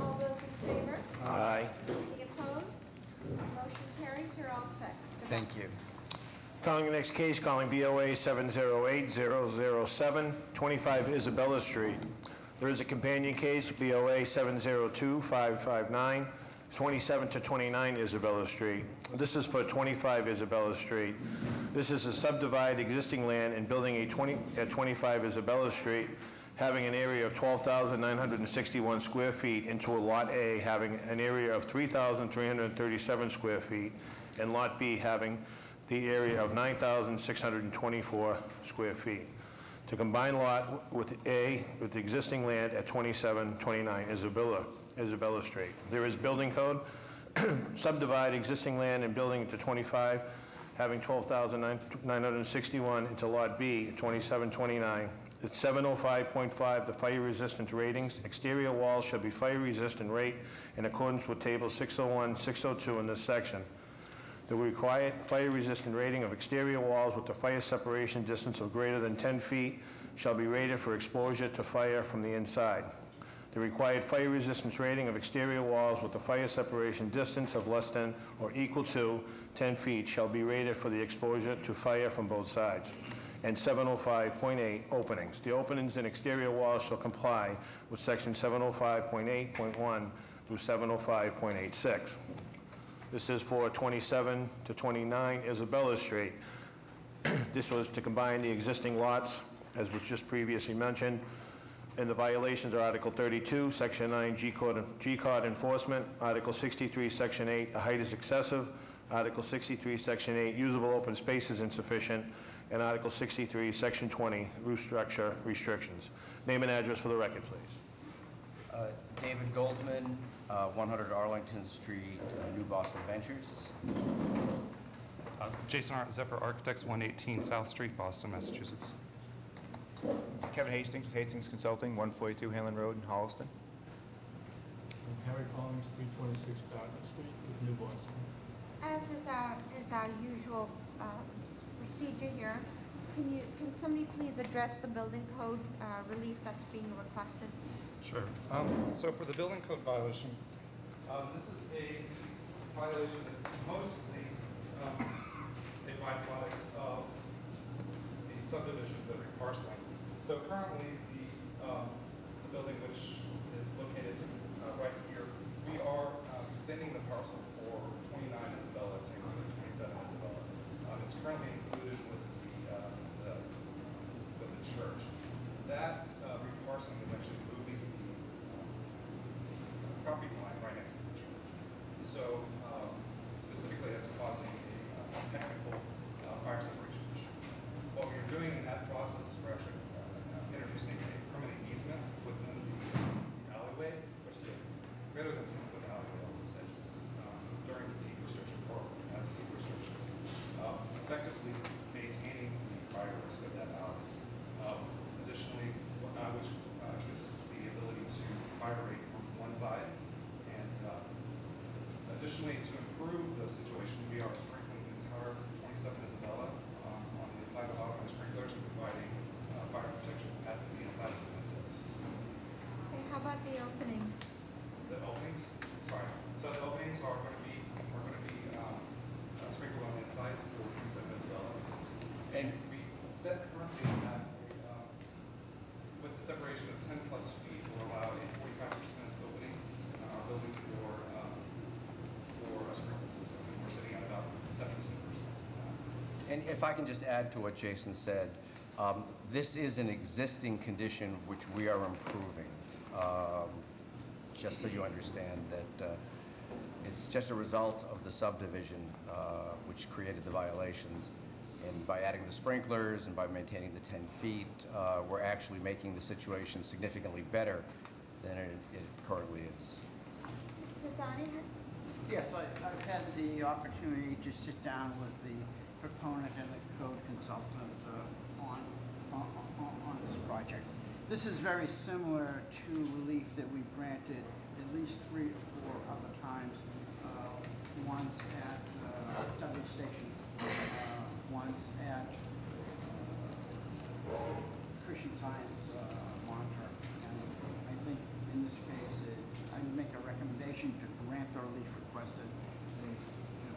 All those in favor? Aye. Any opposed? Motion carries. You're all set. Thank you. Calling the next case, calling BOA 708-007, 25 Isabella Street. There is a companion case, BOA 702-559, 27 to 29 Isabella Street. This is for 25 Isabella Street. This is a subdivided existing land and building at 25 Isabella Street, having an area of 12,961 square feet into a Lot A having an area of 3,337 square feet, and Lot B having the area of 9,624 square feet. To combine lot with A with the existing land at 2729 Isabella Street. There is building code, subdivide existing land and building to 25, having 12,961 into Lot B at 2729. It's 705.5, the fire resistance ratings. Exterior walls shall be fire resistant rate in accordance with Table 601, 602 in this section. The required fire resistant rating of exterior walls with the fire separation distance of greater than 10 feet shall be rated for exposure to fire from the inside. The required fire resistance rating of exterior walls with the fire separation distance of less than or equal to 10 feet shall be rated for the exposure to fire from both sides. And 705.8, openings. The openings in exterior walls shall comply with section 705.8.1 through 705.86. This is for 27 to 29 Isabella Street. This was to combine the existing lots, as was just previously mentioned. And the violations are Article 32, Section 9, G-card enforcement. Article 63, Section 8, the height is excessive. Article 63, Section 8, usable open space is insufficient. And Article 63, Section 20, roof structure restrictions. Name and address for the record, please. David Goldman, 100 Arlington Street, New Boston Ventures. Jason Zephyr Architects, 118 South Street, Boston, Massachusetts. Kevin Hastings with Hastings Consulting, 142 Hanlon Road in Holliston. Harry Collins, 326 Dartmouth Street, with New Boston. As is our usual procedure here, can somebody please address the building code relief that's being requested? Sure. So for the building code violation, this is a violation that's mostly a byproduct of the subdivisions that are parceling. So currently, the building which is located property line right next to the church. So specifically, it's causing a technical fire separation issue. What we're doing in that process is we're actually introducing a permanent easement within the alleyway, which is a greater than 10-foot alleyway, I would say, during the deed restriction program. That's a deed restriction. Effectively maintaining the fire risk of that alley. Additionally, which gives us the ability to fire rate from one side. And additionally, to improve the situation, we are sprinkling the entire 27 Isabella on the inside of automatic sprinklers, providing fire protection at the inside of the windows. Okay, how about the openings? The openings, sorry. So the openings are going to be sprinkled on the inside for 27 Isabella. And we set currently at with the separation of 10 plus feet, will allow a 45% opening in our building for a sprinkler system. We're sitting at about 17%. And if I can just add to what Jason said, this is an existing condition which we are improving. Just so you understand that it's just a result of the subdivision which created the violations. And by adding the sprinklers and by maintaining the 10 feet, we're actually making the situation significantly better than it currently is. Mr. Pisani? Yes, I've had the opportunity to sit down with the proponent and the code consultant on this project. This is very similar to relief that we've granted at least 3 or 4 other times, once at W Station, once at Christian Science Monitor. And I think in this case, I make a recommendation to grant the relief requested. They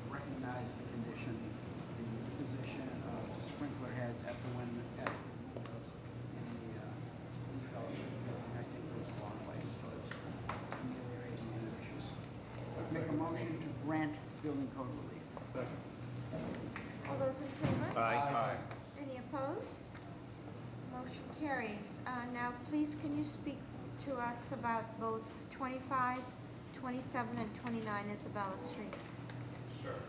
recognize the condition, the position of sprinkler heads at the windows in the fellowship building. I think goes a long way towards ameliorating any issues. Make a motion to grant building code relief. All those in favor? Aye. Any opposed? Motion carries. Now, please, can you speak to us about both 25, 27, and 29 Isabella Street? Sure.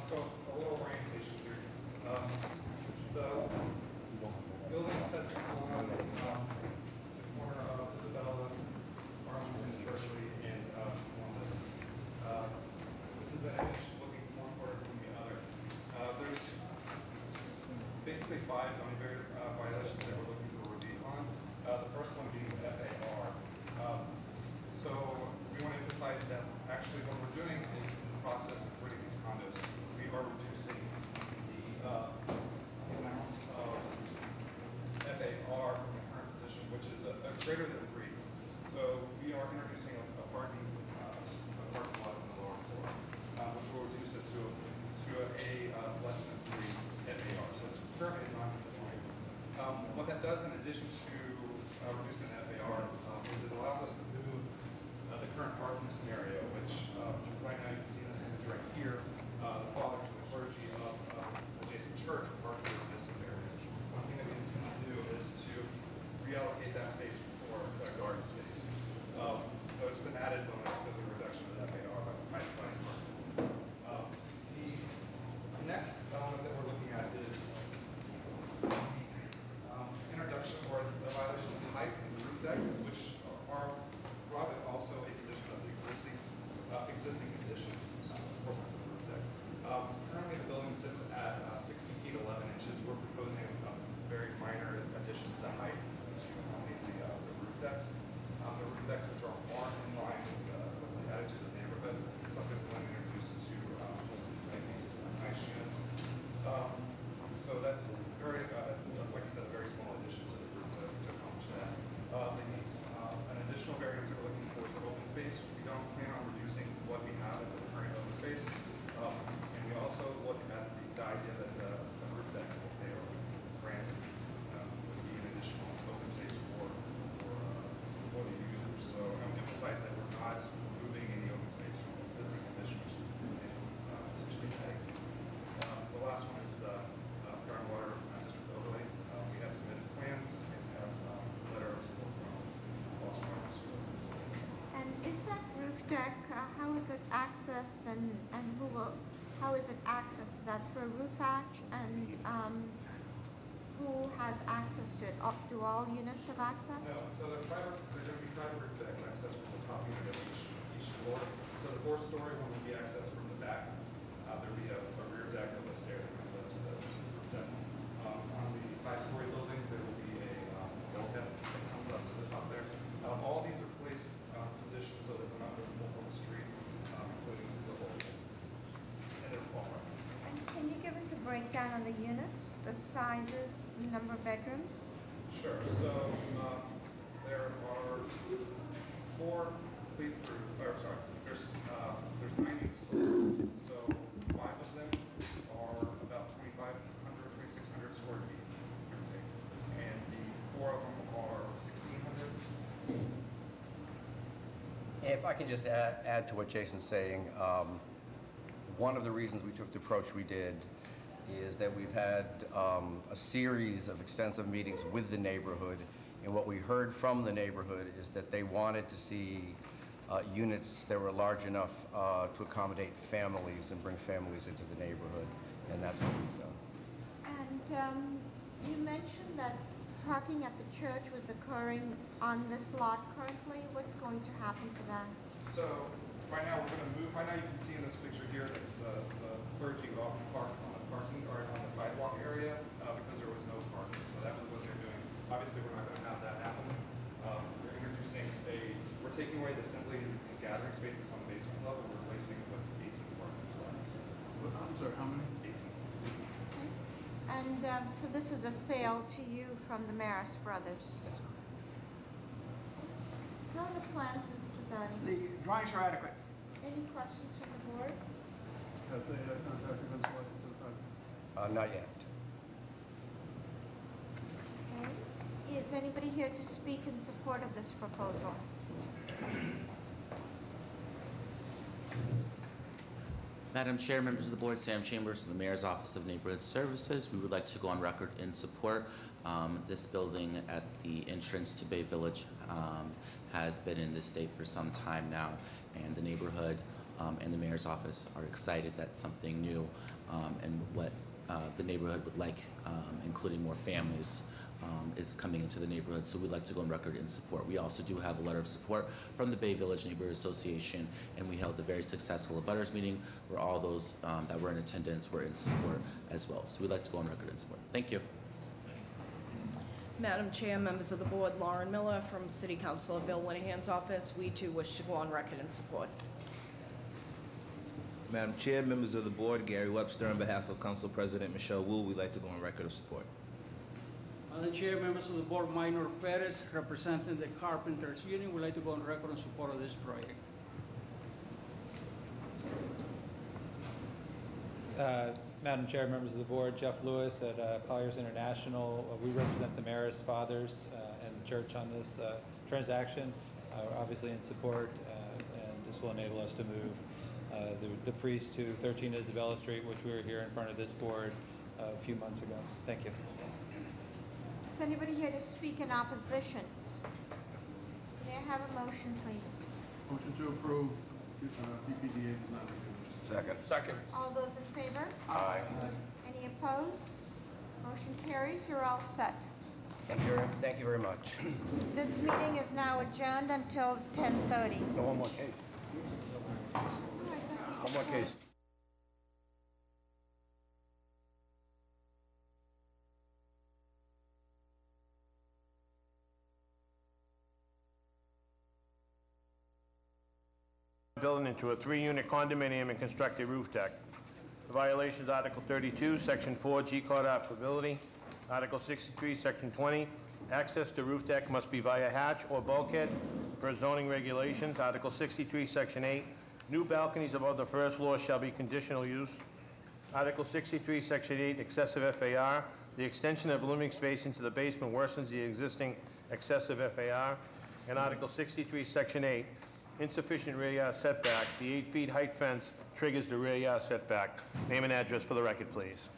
So a little orientation here. The building sits on the corner of Isabella, Arlington, Berkeley, and Columbus. This is an image looking one corner from the other. There's basically 5 zoning violations that we're looking for review on. The first one being FAR. So we want to emphasize that actually what we're doing is in the process of creating these condos, we are reducing the amount of FAR from the current position, which is greater than 3. So we are introducing a parking lot on the lower floor, which will reduce it to a less than 3 FAR. So it's currently non-conforming. What that does in addition to reducing FAR is it allows us to move the current parking scenario, which right now you can see this image right here. The father and the clergy of adjacent church park here in this area. One thing that we intend to do is to reallocate that space for a garden space. So it's an added bonus to the reduction of FAR by parking. The next element that we're looking at is the introduction or the violation of height in the roof deck, which are rather also a condition of the existing condition for the roof deck. Currently, the building sits at 60 feet 11 inches. We're proposing a very minor addition to the height to accommodate the roof decks. The roof decks, which are in line with the that roof deck, how is it accessed and how is it accessed? Is that through a roof hatch? And who has access to it? Do all units have access? No, so they're going to be private roof decks accessed from the top unit of each floor. So the fourth story one will be accessed from the back. There'll be a rear deck with a stair that comes up to the roof deck. On the 5-story building, there will be a bulkhead that comes up to the top there. All these are placed positioned so that they're not visible from the street, including the bulkhead. And they're all right. And can you give us a breakdown on the units, the sizes, the number of bedrooms? Sure. So there are 4 complete roof. There's 9 units total. So 5 of them are about 2,600 square feet, give or take, and the 4 of them are 1,600. If I can just add to what Jason's saying, one of the reasons we took the approach we did is that we've had a series of extensive meetings with the neighborhood, and what we heard from the neighborhood is that they wanted to see units that were large enough to accommodate families and bring families into the neighborhood, and that's what we've done. And you mentioned that parking at the church was occurring on this lot currently. What's going to happen to that? So right now we're going to move. Right now you can see in this picture here that the clergy would often park on the parking or on the sidewalk area because there was no parking. So that was what they're doing. Obviously, we're not going to have that happen. We're introducing we're taking away the assembly and gathering spaces on the basement level, replacing it with 18 parking slots. I'm sorry, how many? 18. And so this is a sale to you from the Maris brothers? That's correct. How are the plans, Mr. Pisani? The drawings are adequate. Any questions from the board? Has a contractor been selected to the project? Not yet. Okay. Is anybody here to speak in support of this proposal? Madam Chair, members of the board, Sam Chambers from the Mayor's Office of Neighborhood Services. We would like to go on record in support. This building at the entrance to Bay Village has been in this state for some time now, and the neighborhood and the Mayor's Office are excited that something new and what the neighborhood would like, including more families, is coming into the neighborhood, so we'd like to go on record in support. We also do have a letter of support from the Bay Village Neighborhood Association, and we held a very successful abutters meeting where all those that were in attendance were in support as well. So we'd like to go on record in support. Thank you. Madam Chair, members of the board, Lauren Miller from City Councilor Bill Linehan's office. We too wish to go on record in support. Madam Chair, members of the board, Gary Webster, on behalf of Council President Michelle Wu, we'd like to go on record of support. Madam Chair, members of the board, Minor Perez, representing the Carpenters Union, would like to go on record in support of this project. Madam Chair, members of the board, Jeff Lewis at Colliers International. We represent the Maris Fathers and the church on this transaction. We're obviously in support, and this will enable us to move the priest to 13 Isabella Street, which we were here in front of this board a few months ago. Thank you. Is anybody here to speak in opposition? May I have a motion, please? Motion to approve PPDA design review. Second. Second. All those in favor? Aye. Any opposed? Motion carries. You're all set. Thank you very much. This meeting is now adjourned until 10:30. No, one more case. One more case. Building into a 3-unit condominium and construct a roof deck. The violations, Article 32, Section 4, G-code applicability. Article 63, Section 20, access to roof deck must be via hatch or bulkhead per zoning regulations. Article 63, Section 8, new balconies above the first floor shall be conditional use. Article 63, Section 8, excessive FAR. The extension of living space into the basement worsens the existing excessive FAR. And Article 63, Section 8, insufficient rear yard setback. The 8 feet height fence triggers the rear yard setback. Name and address for the record, please.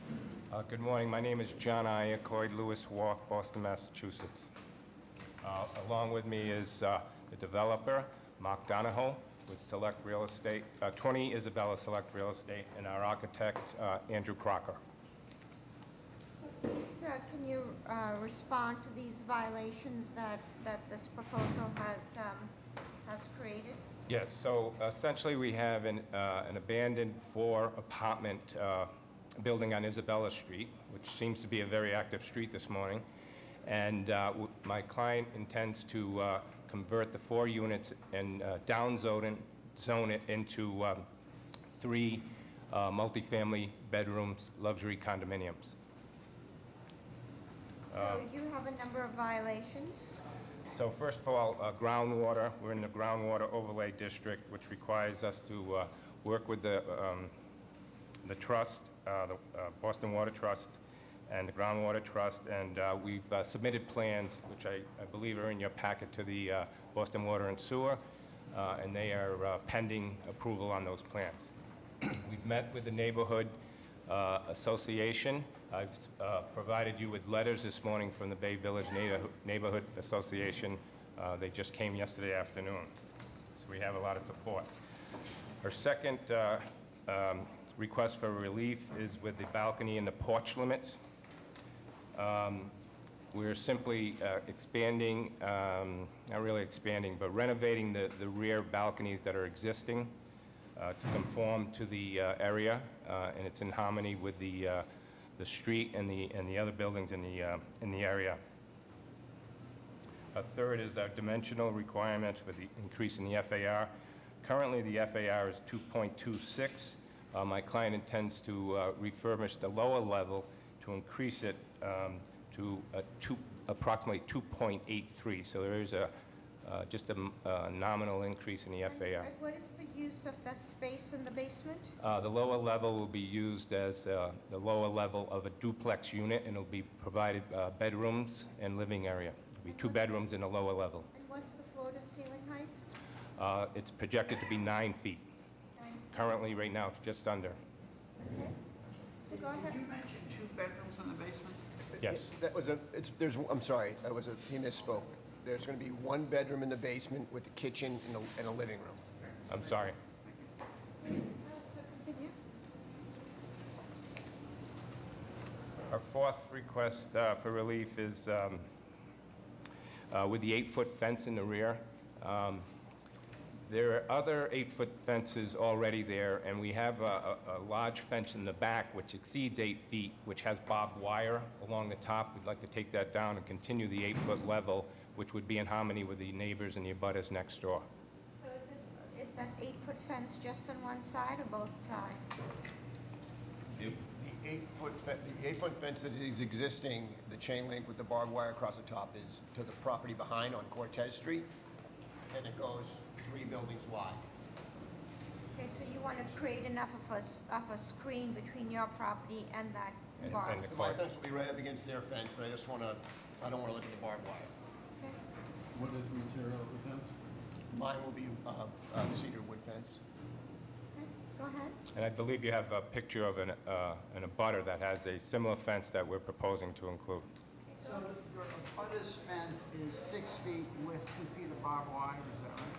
Good morning. My name is John Iacoid, Lewis Wharf, Boston, Massachusetts. Along with me is the developer, Mark Donahoe with Select Real Estate, 20 Isabella Select Real Estate, and our architect, Andrew Crocker. Please, can you respond to these violations that this proposal has created? Yes, so essentially we have an abandoned apartment building on Isabella Street, which seems to be a very active street this morning. And my client intends to convert the 4 units and zone it into 3 multifamily bedrooms, luxury condominiums. So you have a number of violations? So first of all, groundwater. We're in the groundwater overlay district, which requires us to work with the trust, the Boston Water Trust, and the Groundwater Trust, and we've submitted plans, which I believe are in your packet, to the Boston Water and Sewer, and they are pending approval on those plans. We've met with the neighborhood association. I've provided you with letters this morning from the Bay Village Neighborhood Association. They just came yesterday afternoon, so we have a lot of support. Our second request for relief is with the balcony and the porch limits. We're simply expanding, not really expanding, but renovating the rear balconies that are existing to conform to the area, and it's in harmony with the street and the other buildings in the area. A third is our dimensional requirements for the increase in the FAR. Currently, the FAR is 2.26. My client intends to refurbish the lower level to increase it to approximately 2.83. So there is just a nominal increase in the FAR. And what is the use of the space in the basement? The lower level will be used as the lower level of a duplex unit, and it'll be provided bedrooms and living area. There'll be 2 bedrooms in the lower level. And what's the floor-to-ceiling height? It's projected to be 9 feet. Currently, right now, it's just under. Okay. So go ahead. Did you mention 2 bedrooms in the basement? Yes. I'm sorry, he misspoke. There's going to be 1 bedroom in the basement with a kitchen and a living room. I'm sorry. So continue. Our fourth request for relief is with the 8-foot fence in the rear. There are other 8-foot fences already there, and we have a large fence in the back which exceeds 8 feet, which has barbed wire along the top. We'd like to take that down and continue the 8-foot level, which would be in harmony with the neighbors and the abutters next door. So is that 8-foot fence just on one side or both sides? The 8-foot fence that is existing, the chain link with the barbed wire across the top, is to the property behind on Cortez Street, and it goes 3 buildings wide. Okay, so you want to create enough of a screen between your property and that bar? So my fence will be right up against their fence, but I don't want to look at the barbed wire. Okay. What is the material of the fence? Mine will be a cedar wood fence. Okay, go ahead. And I believe you have a picture of an abutter that has a similar fence that we're proposing to include. So your abutter's fence is 6 feet with 2 feet of barbed wire, is that right?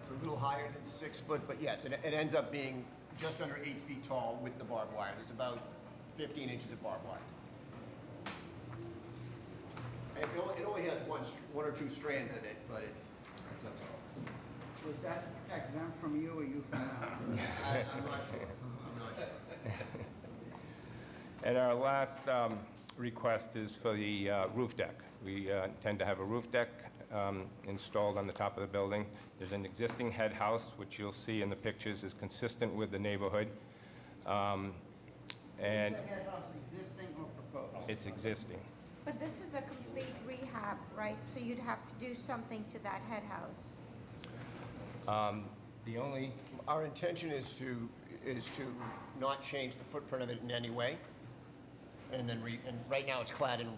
It's a little higher than 6 foot, but yes, it ends up being just under 8 feet tall with the barbed wire. There's about 15 inches of barbed wire. And it only has one or 2 strands in it, but it's not tall. Was that to protect them from you or you from them? I'm not sure. I'm not sure. And our last request is for the roof deck. We intend to have a roof deck installed on the top of the building. There's an existing head house, which you'll see in the pictures is consistent with the neighborhood. And is the head house existing or proposed? It's existing. But this is a complete rehab, right? So you'd have to do something to that head house. Our intention is to not change the footprint of it in any way. And right now it's clad in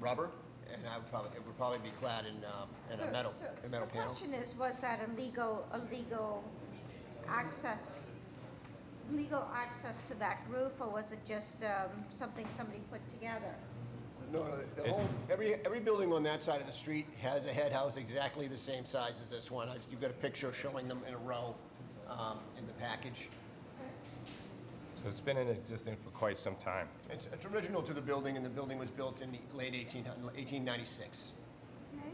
rubber, and it would probably be clad in a metal panel. The question is, was that a legal access to that roof, or was it just something somebody put together? No, the whole, every building on that side of the street has a head house exactly the same size as this one. You've got a picture showing them in a row in the package. So it's been in existence for quite some time. It's original to the building, and the building was built in the late 1896. Okay.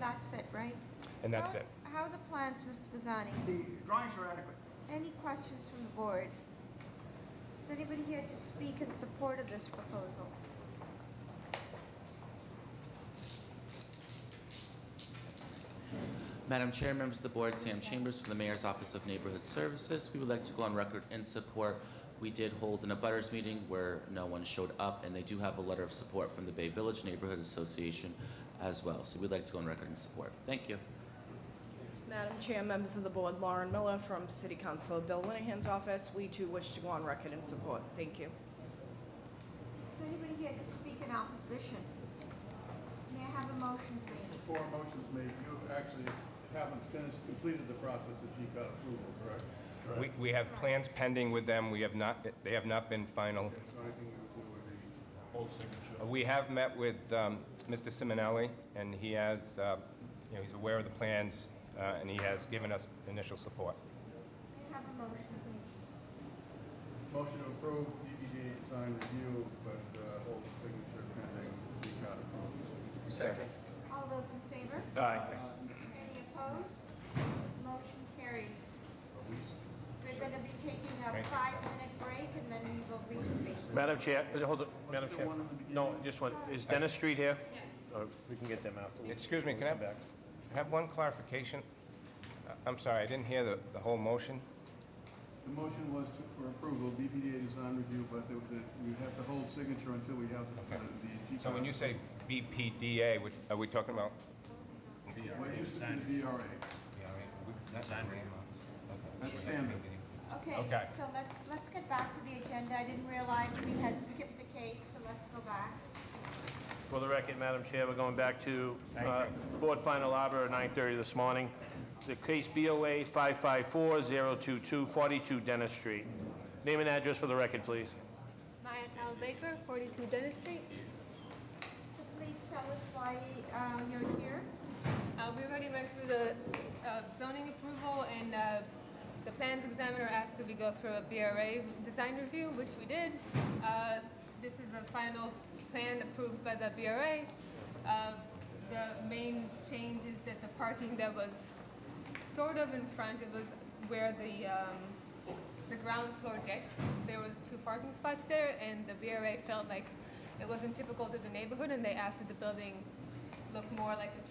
That's it, right? And that's it. How are the plans, Mr. Bazzani? The drawings are adequate. Any questions from the board? Is anybody here to speak in support of this proposal? Madam Chair, members of the board, Sam Chambers from the Mayor's Office of Neighborhood Services. We would like to go on record in support. We did hold an abutters meeting where no one showed up, and they do have a letter of support from the Bay Village Neighborhood Association as well. So we'd like to go on record in support. Thank you. Madam Chair, members of the board, Lauren Miller from City Councilor Bill Linehan's office. We too wish to go on record in support. Thank you. Is anybody here to speak in opposition? May I have a motion, please? Before a motion is made, you actually haven't completed the process of GCOT approval, correct? We have plans pending with them. We have not, they have not been final. Is there anything you would do with the whole signature? We have met with Mr. Simonelli, and he has, he's aware of the plans, and he has given us initial support. May I have a motion, please? Motion to approve DPD design review, but hold the signature pending GCOT approval. Second. All those in favor? Aye. Any opposed? Motion carries. We're going to be taking a 5-minute break, and then we will reconvene. Madam Chair, hold on, Madam Chair. No, just one. Is Dennis Street here? Yes. Or we can get them after. Excuse me, can I have one clarification? I'm sorry, I didn't hear the whole motion. The motion was for approval, BPDA design review, but you have to hold signature until we have the GCOT. So when you say BPDA, are we talking about? What used to be VRA. That's standard. Okay, so let's get back to the agenda. I didn't realize we had skipped a case, so let's go back. For the record, Madam Chair, we're going back to Board Final Arbor at 9:30 this morning. The case BOA 554-022, 42 Dennis Street. Name and address for the record, please. Maya Tal Baker, 42 Dennis Street. So please tell us why you're here. We already went through the zoning approval, and the plans examiner asked that we go through a BRA design review, which we did. This is a final plan approved by the BRA. The main change is that the parking that was sort of in front, it was where the ground floor deck, there was 2 parking spots there, and the BRA felt like it wasn't typical to the neighborhood, and they asked that the building look more like a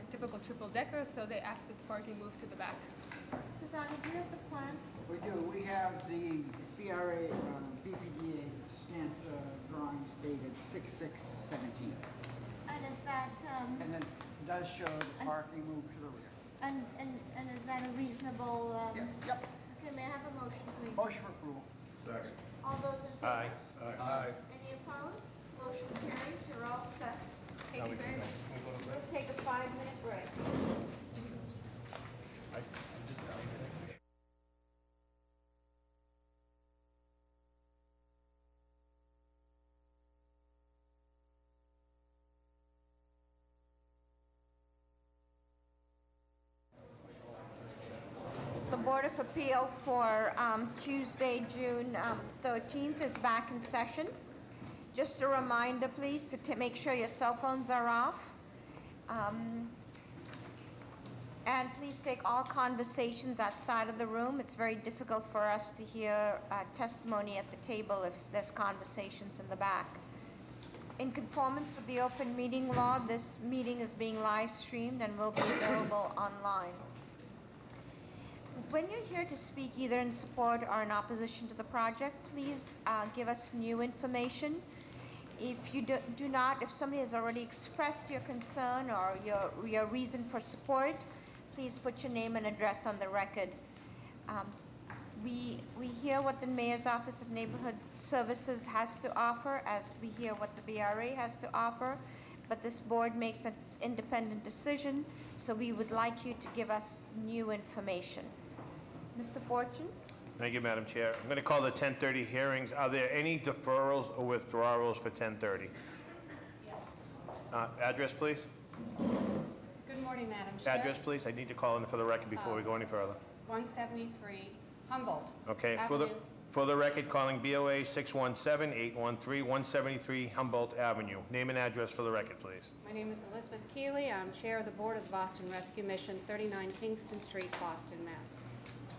typical triple decker, so they asked that the parking move to the back. Mr. Bazzani, do you have the plans? We do. We have the BRA, BPDA stamped drawings dated 6/6/17. And is that, And then it does show the parking move to the rear. and is that a reasonable? Yes. Yep. Okay, may I have a motion, please? Motion for approval. Second. All those in favor? Aye. Aye. Any opposed? Motion carries. You're all set. Thank you very much. We'll take a 5-minute break. The Board of Appeal for Tuesday, June 13th is back in session. Just a reminder, please, to make sure your cell phones are off. And please take all conversations outside of the room. It's very difficult for us to hear testimony at the table if there's conversations in the back. In conformance with the open meeting law, this meeting is being live streamed and will be available online. When you're here to speak either in support or in opposition to the project, please give us new information. If you do not, if somebody has already expressed your concern or your reason for support, please put your name and address on the record. We hear what the Mayor's Office of Neighborhood Services has to offer, as we hear what the BRA has to offer, but this board makes an independent decision, so we would like you to give us new information. Mr. Fortune? Thank you, Madam Chair. I'm going to call the 10:30 hearings. Are there any deferrals or withdrawals for 10:30? Address, please. Good morning, Madam Chair. Address, please. I need to call in for the record before we go any further. 173 Humboldt. Okay, Avenue. for the record, calling BOA 617-813-173 Humboldt Avenue. Name and address for the record, please. My name is Elizabeth Keeley. I'm Chair of the Board of the Boston Rescue Mission, 39 Kingston Street, Boston, Mass.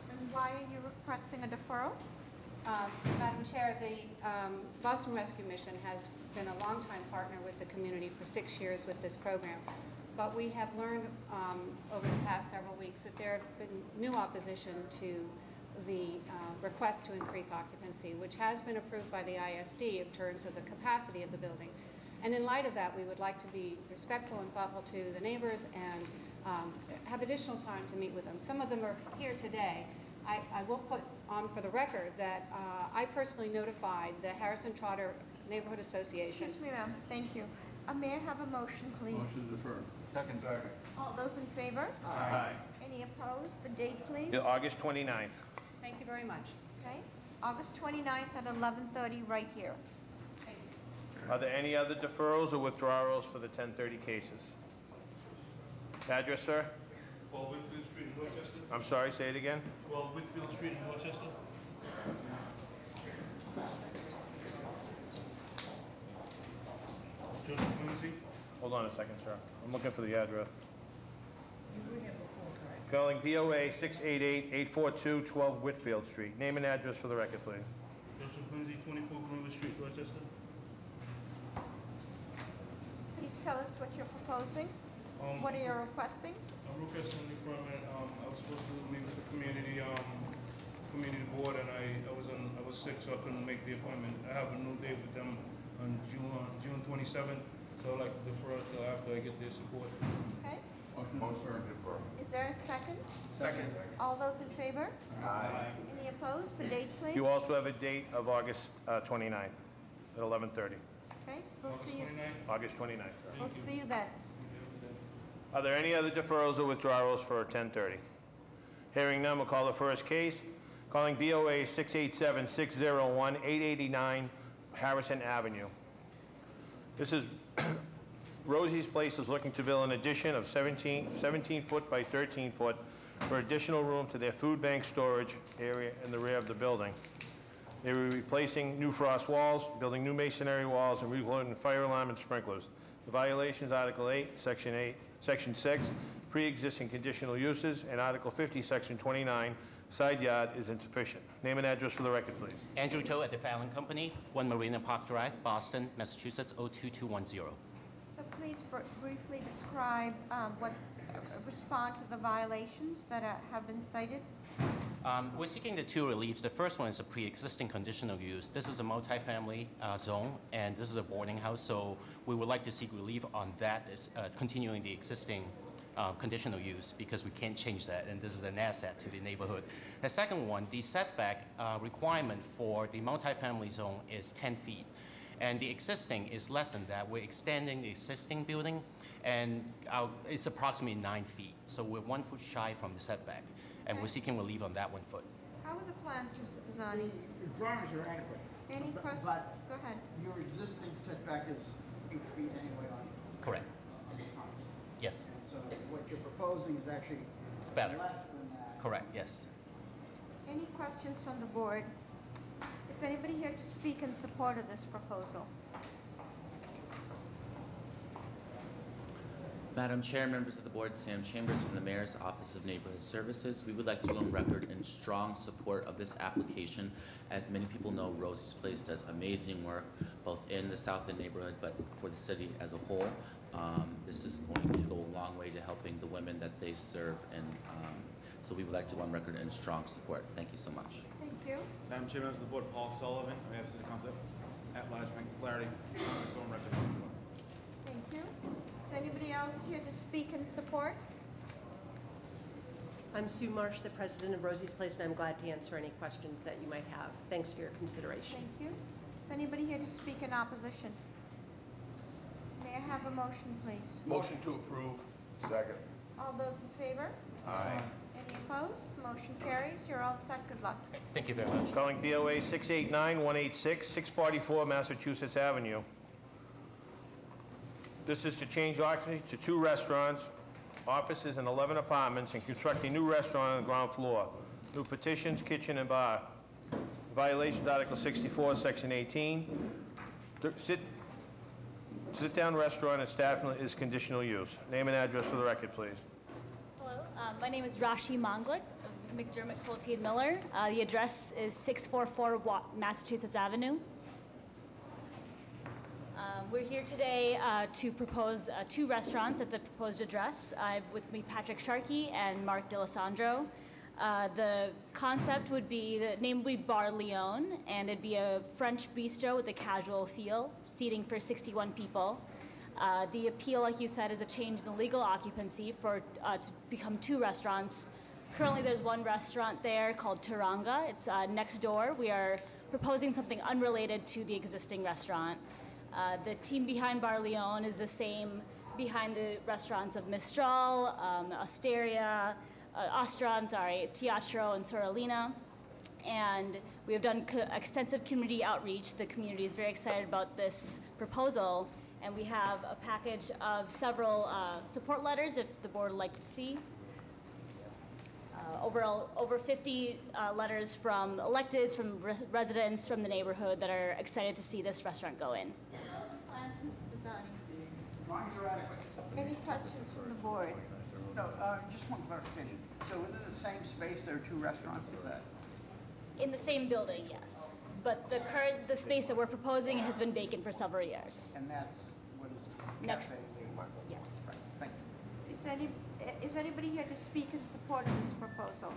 And why are you requesting a deferral? Madam Chair, the Boston Rescue Mission has been a longtime partner with the community for 6 years with this program. But we have learned over the past several weeks that there have been new opposition to the request to increase occupancy, which has been approved by the ISD in terms of the capacity of the building. And in light of that, we would like to be respectful and thoughtful to the neighbors and have additional time to meet with them. Some of them are here today. I will put on for the record that I personally notified the Harrison Trotter Neighborhood Association. Excuse me, ma'am. Thank you. May I have a motion, please? Motion to defer. Second. All those in favor? Aye. Any opposed? The date, please? Yeah, August 29th. Thank you very much. Okay. August 29th at 11:30, right here. Are there any other deferrals or withdrawals for the 10:30 cases? Address, sir? 12 Whitfield Street in Dorchester. I'm sorry, say it again? 12 Whitfield Street in Dorchester. Joseph Lindsay. Hold on a second, sir. I'm looking for the address. Calling BOA 688-842-12 Whitfield Street. Name and address for the record, please. Joseph Lindsay, 24 Greenwood Street, Dorchester. Please tell us what you're proposing. What are you requesting? I'm requesting deferment. I was supposed to meet with the community board, and I was sick, so I couldn't make the appointment. I have a new date with them on June 27th, so I'd like to defer it till after I get their support. Okay. Motion to defer. Is there a second? Second. All those in favor? Aye. Any opposed? The date, please? You also have a date of August 29th at 11:30. Okay, so we'll see you. August 29th. We'll see you then. Are there any other deferrals or withdrawals for 10:30? Hearing none, we'll call the first case. Calling BOA 687-601-889 Harrison Avenue. This is Rosie's Place is looking to build an addition of 17 foot by 13 foot for additional room to their food bank storage area in the rear of the building. They were replacing new frost walls, building new masonry walls, and reloading fire alarm and sprinklers. The violations, Article 8, Section 6, pre-existing conditional uses, and Article 50, Section 29, side yard is insufficient. Name and address for the record, please. Andrew Toh at the Fallon Company, 1 Marina Park Drive, Boston, Massachusetts, 02210. So please briefly describe respond to the violations that have been cited. We're seeking the two reliefs. The first one is a pre-existing conditional use. This is a multifamily zone, and this is a boarding house, so we would like to seek relief on that, continuing the existing conditional use, because we can't change that, and this is an asset to the neighborhood. The second one, the setback requirement for the multifamily zone is 10 feet, and the existing is less than that. We're extending the existing building, and it's approximately 9 feet, so we're 1 foot shy from the setback, and we're seeking relief on that 1 foot. How are the plans, Mr. Pisani? Your drawings are adequate. Any questions? But Go ahead. your existing setback is 8 feet anyway on Correct. the front. Yes. And so what you're proposing is actually It's better. less than that. Correct, yes. Any questions from the board? Is anybody here to speak in support of this proposal? Madam Chair, members of the board, Sam Chambers from the Mayor's Office of Neighborhood Services. We would like to go on record in strong support of this application. As many people know, Rosie's Place does amazing work, both in the South End neighborhood, but for the city as a whole. This is going to go a long way to helping the women that they serve, and so we would like to go on record in strong support. Thank you so much. Thank you. Madam Chair, members of the board, Paul Sullivan, on behalf of City Council, at large, Mike Clarity, go on record in support. Thank you. Is anybody else here to speak in support? I'm Sue Marsh, the president of Rosie's Place, and I'm glad to answer any questions that you might have. Thanks for your consideration. Thank you. Is anybody here to speak in opposition? May I have a motion, please? Motion to approve. Second. All those in favor? Aye. Any opposed? Motion carries. You're all set. Good luck. Thank you very much. Calling BOA 689-186, 644 Massachusetts Avenue. This is to change occupancy to 2 restaurants, offices, and 11 apartments, and construct a new restaurant on the ground floor. New petitions, kitchen, and bar. Violations, Article 64, Section 18. Sit-down restaurant and staff is conditional use. Name and address for the record, please. Hello, my name is Rashi Monglik of McDermott Colty and Miller. The address is 644 Massachusetts Avenue. We're here today to propose 2 restaurants at the proposed address. I have with me Patrick Sharkey and Mark DeLisandro. The concept would be, the name would be Bar Leon, and it'd be a French bistro with a casual feel, seating for 61 people. The appeal, like you said, is a change in the legal occupancy to become 2 restaurants. Currently, there's 1 restaurant there called Turanga. It's next door. We are proposing something unrelated to the existing restaurant. The team behind Bar Leon is the same behind the restaurants of Mistral, Teatro, and Sorolina. And we have done extensive community outreach. The community is very excited about this proposal, and we have a package of several support letters if the board would like to see. Over 50 letters from electeds, from residents from the neighborhood that are excited to see this restaurant go in. Plans, Mr. Bassani. Drawings are adequate. Any questions from the board? No, just one clarification. So within the same space, there are 2 restaurants, is that? In the same building, yes. But the space that we're proposing has been vacant for several years. And that's, what is it? Next. Cafe? Yes. Right, thank you. Is anybody here to speak in support of this proposal?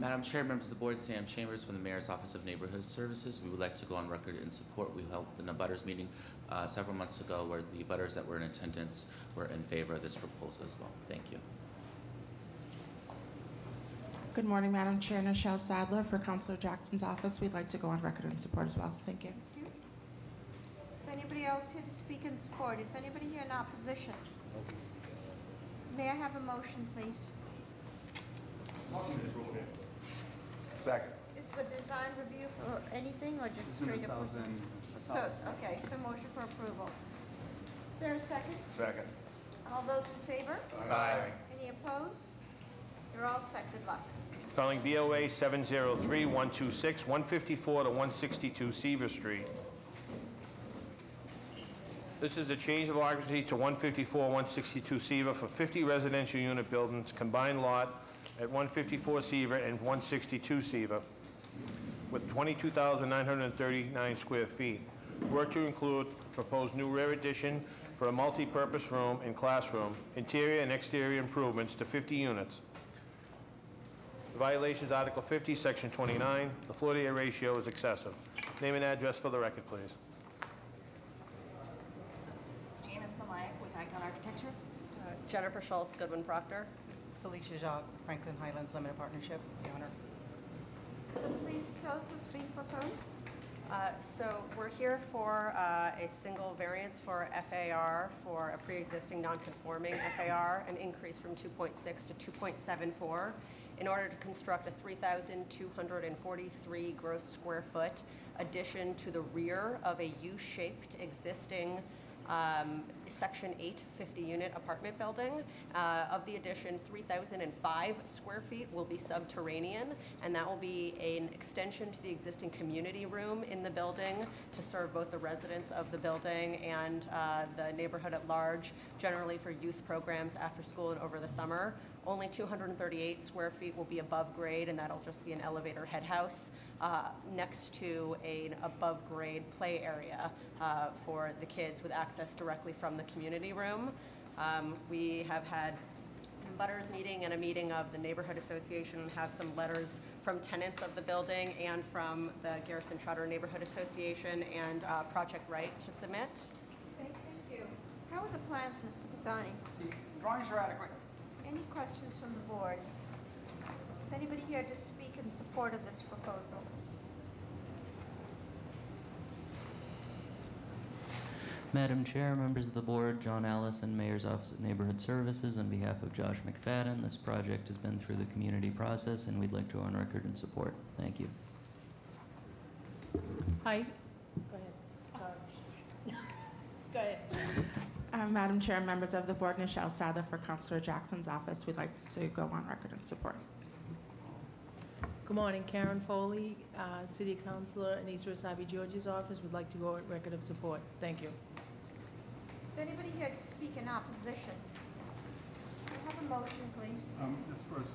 Madam Chair, members of the board, Sam Chambers from the Mayor's Office of Neighborhood Services. We would like to go on record in support. We held an abutters meeting several months ago where the abutters that were in attendance were in favor of this proposal as well. Thank you. Good morning, Madam Chair. Nichelle Sadler for Councilor Jackson's office. We'd like to go on record in support as well. Thank you. Thank you. Is anybody else here to speak in support? Is anybody here in opposition? May I have a motion, please? Second. Is for design review for anything or just straight approval? So, okay, so motion for approval. Is there a second? Second. All those in favor? Aye. Any opposed? You're all set. Good luck. Calling BOA 703-126, 154 to 162 Seaver Street. This is a change of occupancy to 154, 162 Seaver for 50 residential unit buildings, combined lot at 154 Seaver and 162 Seaver, with 22,939 square feet. Work to include proposed new rear addition for a multi-purpose room and classroom, interior and exterior improvements to 50 units. Violations, Article 50, Section 29. The floor-to-area ratio is excessive. Name and address for the record, please. Janice Mamayak with Icon Architecture. Jennifer Schultz, Goodwin Proctor. Felicia Jacques, Franklin Highlands Limited Partnership, the owner. So please tell us what's being proposed. So we're here for a single variance for FAR for a pre-existing non-conforming FAR, an increase from 2.6 to 2.74 in order to construct a 3,243 gross square foot addition to the rear of a U-shaped existing Section 8 50-unit apartment building. Of the addition, 3,005 square feet will be subterranean, and that will be an extension to the existing community room in the building to serve both the residents of the building and the neighborhood at large, generally for youth programs after school and over the summer. Only 238 square feet will be above grade, and that'll just be an elevator head house next to an above grade play area for the kids with access directly from the community room. We have had a butters meeting and a meeting of the neighborhood association and have some letters from tenants of the building and from the Garrison Trotter Neighborhood Association and Project Right to submit. Okay, thank you. How are the plans, Mr. Pisani? The drawings are adequate. Any questions from the board? Is anybody here to speak in support of this proposal? Madam Chair, members of the board, John Allison, Mayor's Office of Neighborhood Services, on behalf of Josh McFadden, this project has been through the community process, and we'd like to go on record in support. Thank you. Hi. Go ahead. Sorry. Go ahead. Madam Chair, members of the board, Nichelle Sadler for Councilor Jackson's office. We'd like to go on record in support. Good morning, Karen Foley, City Councilor in East Wasabi George's office. Would like to go on record of support. Thank you. Is anybody here to speak in opposition? Can I have a motion, please? Just first,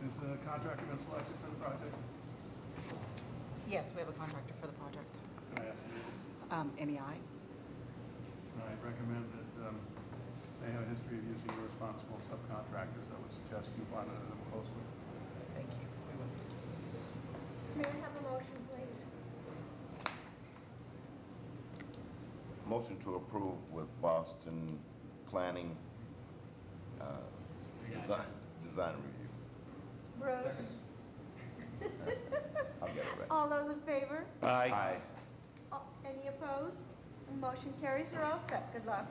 is the contractor been selected for the project? Yes, we have a contractor for the project. Can I ask you? NEI. I recommend that they have a history of using irresponsible subcontractors. I would suggest you monitor them closely. Thank you. May I have a motion, please? Motion to approve with Boston Planning Design Review. Bruce? I'll get it right. All those in favor? Aye. Any opposed? Motion carries. You're all set. Good luck.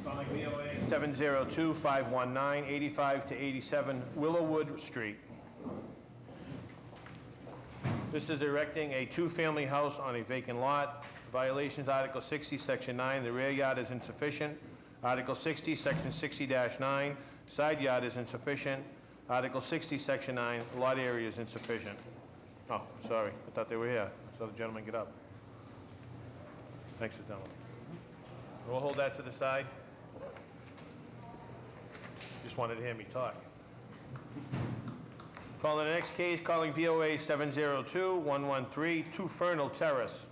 Calling BOA 702-519, 85 to 87 Willowwood Street. This is erecting a two-family house on a vacant lot. Violations, Article 60, Section 9, the rear yard is insufficient. Article 60, Section 60-9, side yard is insufficient. Article 60, Section 9, lot area is insufficient. Oh, sorry, I thought they were here. So the gentleman get up. Thanks, gentlemen. We'll hold that to the side. Just wanted to hear me talk. Calling the next case, calling BOA 702-113, 2 Fernal Terrace.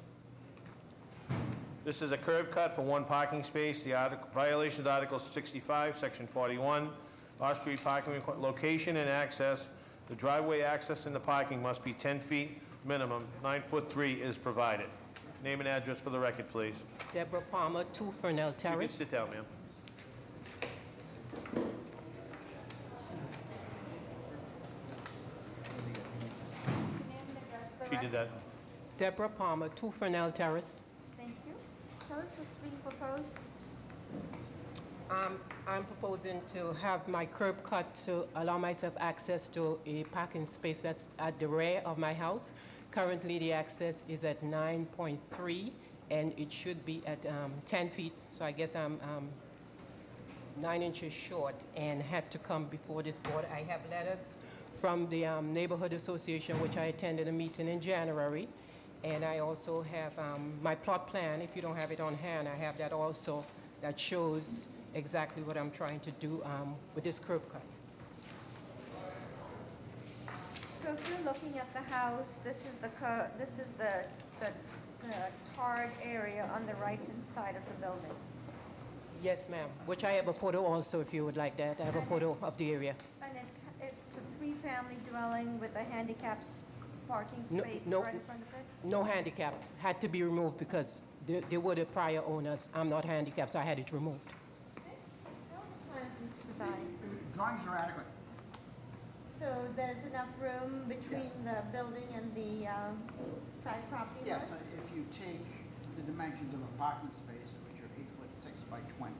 This is a curb cut for 1 parking space. The violation is Article 65, Section 41. Off-street parking location and access. The driveway access and the parking must be 10 feet minimum. 9'3" is provided. Name and address for the record, please. Deborah Palmer, 2 Fernell You can Terrace. sit down, ma'am. She did that. Deborah Palmer, 2 Fernell Terrace. Thank you. Tell us what's being proposed. I'm proposing to have my curb cut to allow myself access to a parking space that's at the rear of my house. Currently, the access is at 9.3, and it should be at 10 feet. So I guess I'm 9 inches short and had to come before this board. I have letters from the Neighborhood Association, which I attended a meeting in January. And I also have my plot plan. If you don't have it on hand, I have that also, that shows exactly what I'm trying to do with this curb cut. So if you're looking at the house, this is the tarred area on the right-hand side of the building. Yes, ma'am, which I have a photo also, if you would like that. I have a photo of the area. And it's a 3-family dwelling with a handicapped parking space right in front of it? No handicap. Had to be removed because they were the prior owners. I'm not handicapped, so I had it removed. Drawings are adequate. So there's enough room between the building and the side property line? Yes, if you take the dimensions of a parking space, which are 8'6" by 20,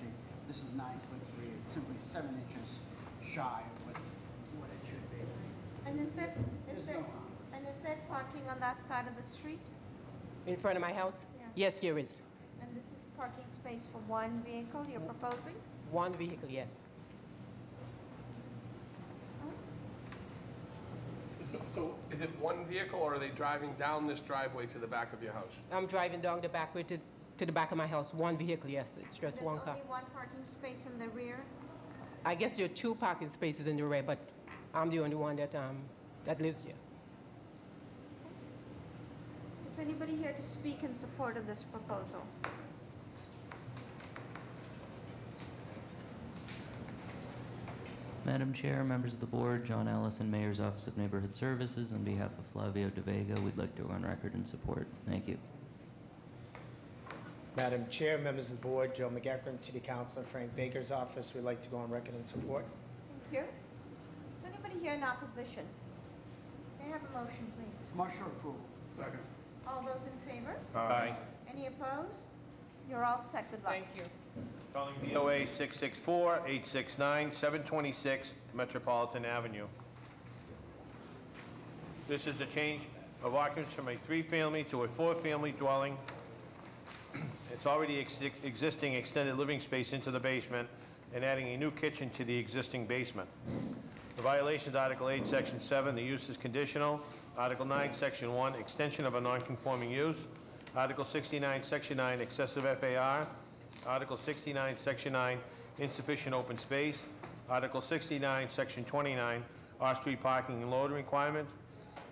this is 9'3". It's simply 7 inches shy of what it should be. And is there parking on that side of the street? In front of my house? Yeah. Yes, there is. And this is parking space for 1 vehicle you're proposing? 1 vehicle, yes. So is it 1 vehicle, or are they driving down this driveway to the back of your house? I'm driving down the back way to the back of my house. 1 vehicle, yes. It's just 1 car. There's only 1 parking space in the rear? I guess there are 2 parking spaces in the rear, but I'm the only one that lives here. Is anybody here to speak in support of this proposal? Madam Chair, members of the board, John Allison, Mayor's Office of Neighborhood Services, on behalf of Flavio De Vega, we'd like to go on record in support. Thank you. Madam Chair, members of the board, Joe McEachran, City Councilor Frank Baker's office, we'd like to go on record in support. Thank you. Is anybody here in opposition? May I have a motion, please? Motion for approval. Second. All those in favor? Aye. Any opposed? You're all set. Good luck. Thank you. Calling BOA 664-869-726 Metropolitan Avenue. This is a change of occupancy from a three-family to a four-family dwelling. It's already existing extended living space into the basement and adding a new kitchen to the existing basement. The violations, Article 8, Section 7, the use is conditional. Article 9, Section 1, extension of a non-conforming use. Article 69, Section 9, excessive FAR. Article 69, Section 9, insufficient open space. Article 69, Section 29, off-street parking and loading requirements.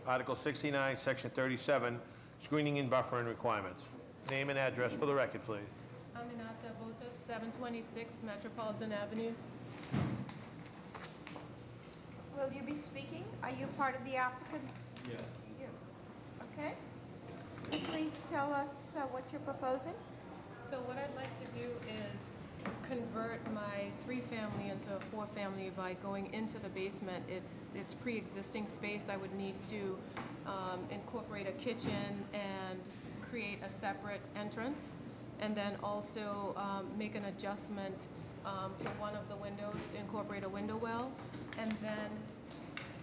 Article 69, Section 37, screening and buffering requirements. Name and address for the record, please. Aminata Botas, 726 Metropolitan Avenue. Will you be speaking? Are you part of the applicant? Yeah. You. Okay. So please tell us what you're proposing. So what I'd like to do is convert my three-family into a four-family by going into the basement. It's pre-existing space. I would need to incorporate a kitchen and create a separate entrance, and then also make an adjustment to one of the windows, incorporate a window well, and then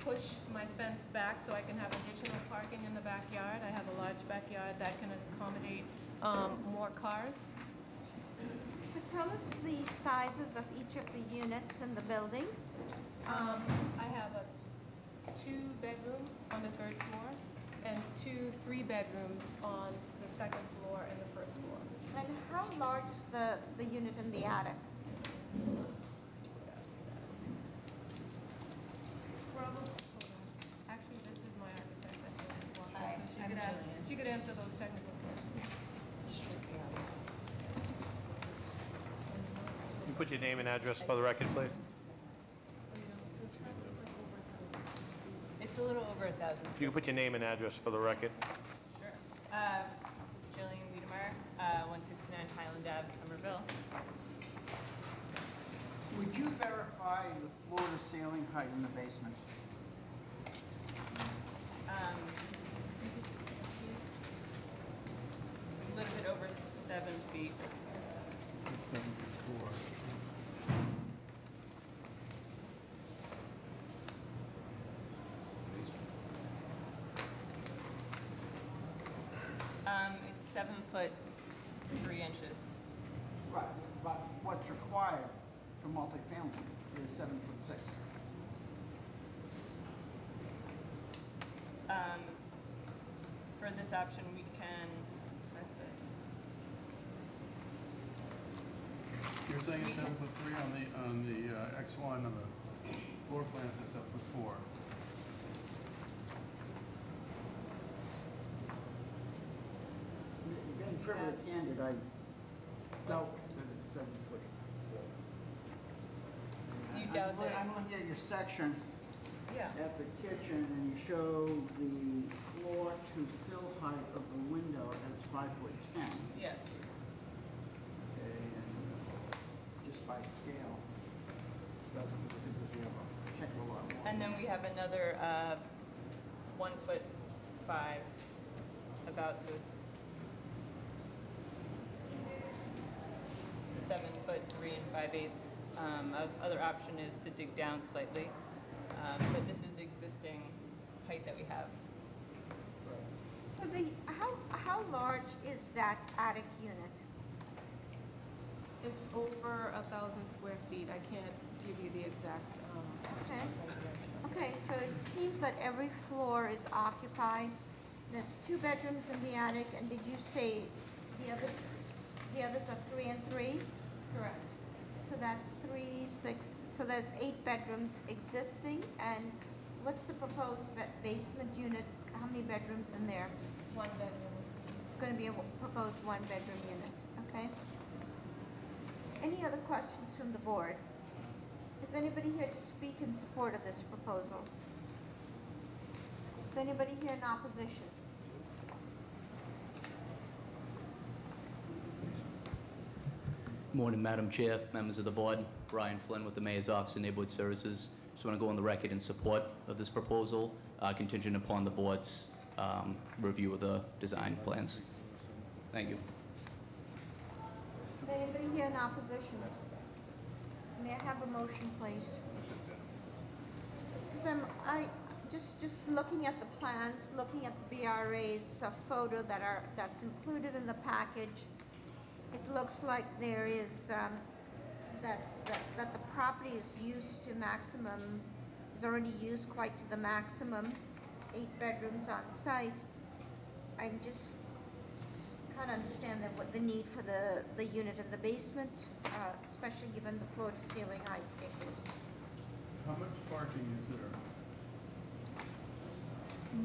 push my fence back so I can have additional parking in the backyard. I have a large backyard that can accommodate more cars. So tell us the sizes of each of the units in the building. I have a 2-bedroom on the 3rd floor and 2 3-bedrooms on the 2nd floor and the 1st floor. And how large is the unit in the attic? Probably, hold on. Actually, this is my architect that just walked in, so she could answer those technical questions. You put your name and address for the record, please. It's a little over 1,000 You square. can put your name and address for the record. Sure. Jillian Wiedemeyer, 169 Highland Ave, Somerville. Would you verify the floor-to-ceiling height in the basement? It's a little bit over 7 feet. It's 7 foot 3 inches. Right, but what's required for multifamily is 7'6". For this option, we can. You're saying it's 7'3" on the X1 of the floor plan says 7'4". Being perfectly candid, I doubt that it's 7 foot. You doubt that I'm looking at your section Yeah. at the kitchen, and you show the floor-to-sill height of the window as 5'10". Yes. Okay, and just by scale, doesn't look as if you have a heck of a lot more. And then we have another 1'5" about, so it's 7'3" and 5/8". Other option is to dig down slightly, but this is the existing height that we have. So how large is that attic unit? It's over 1,000 square feet. I can't give you the exact. Okay. Okay, so it seems that every floor is occupied. There's 2 bedrooms in the attic, and did you say the others are 3 and 3? Correct. So that's 3, 6, so there's 8 bedrooms existing, and what's the proposed basement unit? How many bedrooms in there? 1 bedroom. It's going to be a proposed 1-bedroom unit, okay? Any other questions from the board? Is anybody here to speak in support of this proposal? Is anybody here in opposition? Morning, Madam Chair, members of the board. Brian Flynn with the Mayor's Office of Neighborhood Services. Just want to go on the record in support of this proposal, contingent upon the board's review of the design plans. Thank you. Anybody here in opposition? May I have a motion, please? Because just looking at the plans, looking at the BRA's photo that's included in the package, it looks like there is, that the property is used to maximum, is already used quite to the maximum, 8 bedrooms on site. I'm just can't understand what the need for the unit in the basement, especially given the floor to ceiling height issues. How much parking is there?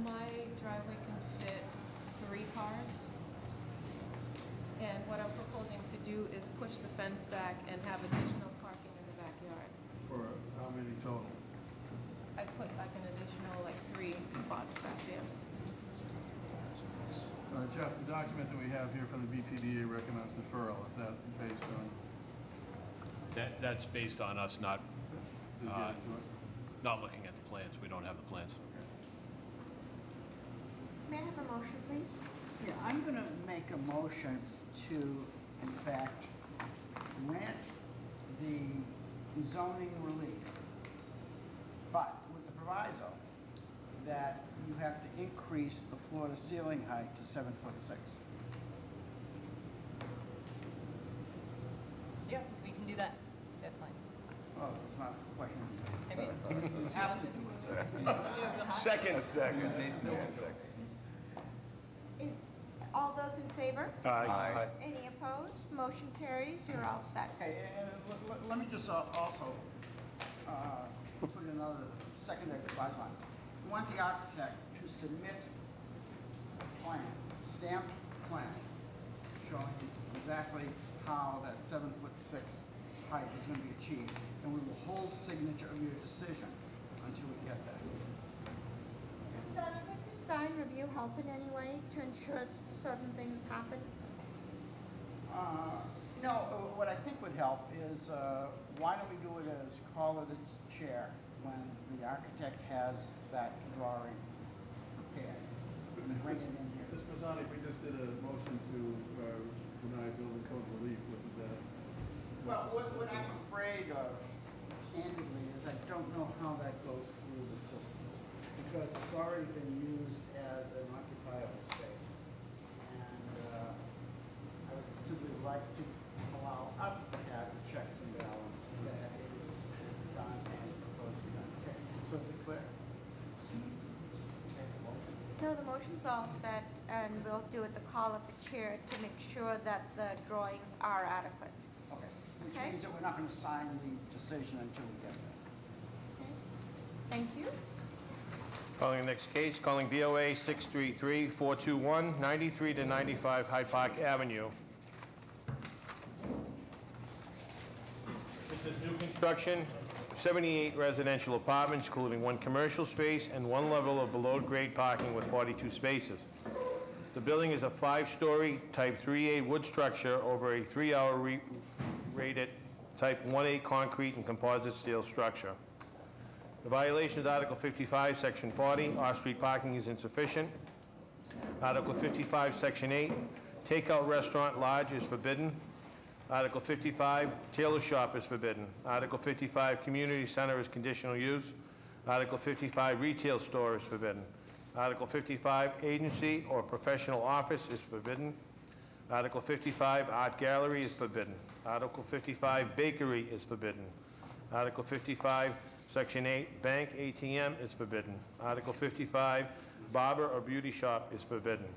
My driveway can fit 3 cars. And what I'm proposing to do is push the fence back and have additional parking in the backyard. For how many total? I put like an additional 3 spots back there. Jeff, the document that we have here from the BPDA recommends deferral. Is that based on? That's based on us not the data to it? not looking at the plans. We don't have the plans. May I have a motion, please? Yeah, I'm going to make a motion to, in fact, grant the zoning relief, but with the proviso that you have to increase the floor-to-ceiling height to 7'6". Yeah, we can do that. Definitely. Oh, it's not a question. I mean, You have to do it. Second. Second. Is all those in favor? Aye. Any opposed? Motion carries. You're all set. Okay, and let me just also put another secondary advice on. We want the architect to submit plans, stamped plans, showing exactly how that 7'6" height is going to be achieved, and we will hold signature of your decision until we get that. Susanna, could design review help in any way to ensure certain things happen? No, what I think would help is, why don't we do it as call it its chair when the architect has that drawing prepared. And bring it in here. Ms. Mazzani, if we just did a motion to deny building code relief, what would that? Well, what I'm afraid of, candidly, is I don't know how that goes through the system. Because it's already been used as an occupiable space. And I would simply like to allow us to have the checks and balance that it is done and proposed to be done. Okay, so is it clear? No, the motion's all set, and we'll do it the call of the chair to make sure that the drawings are adequate. Okay, which Okay. means that we're not going to sign the decision until we get there. Okay. Thank you. Calling the next case, calling BOA 633-421, 93 to 95 Hyde Park Avenue. This is new construction, 78 residential apartments, including 1 commercial space and 1 level of below-grade parking with 42 spaces. The building is a 5-story Type 3A wood structure over a 3-hour rated Type 1A concrete and composite steel structure. The violation is Article 55, Section 40, off-street parking is insufficient. Article 55, Section 8, takeout restaurant lodge is forbidden. Article 55, tailor shop is forbidden. Article 55, community center is conditional use. Article 55, retail store is forbidden. Article 55, agency or professional office is forbidden. Article 55, art gallery is forbidden. Article 55, bakery is forbidden. Article 55, Section 8, bank ATM is forbidden. Article 55, barber or beauty shop is forbidden.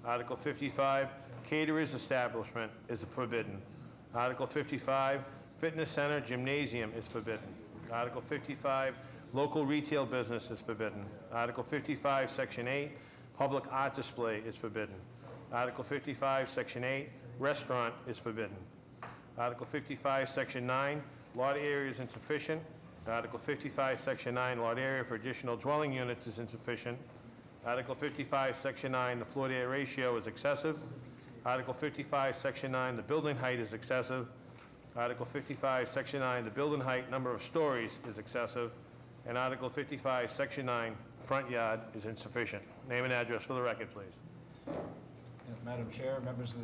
Article 55, caterer's establishment is forbidden. Article 55, fitness center, gymnasium is forbidden. Article 55, local retail business is forbidden. Article 55, Section 8, public art display is forbidden. Article 55, Section 8, restaurant is forbidden. Article 55, Section 9, lot area is insufficient. Article 55, Section 9, lot area for additional dwelling units is insufficient. Article 55, Section 9, the floor-to-area ratio is excessive. Article 55, Section 9, the building height is excessive. Article 55, Section 9, the building height, number of stories is excessive. And Article 55, Section 9, front yard is insufficient. Name and address for the record, please. Madam Chair, members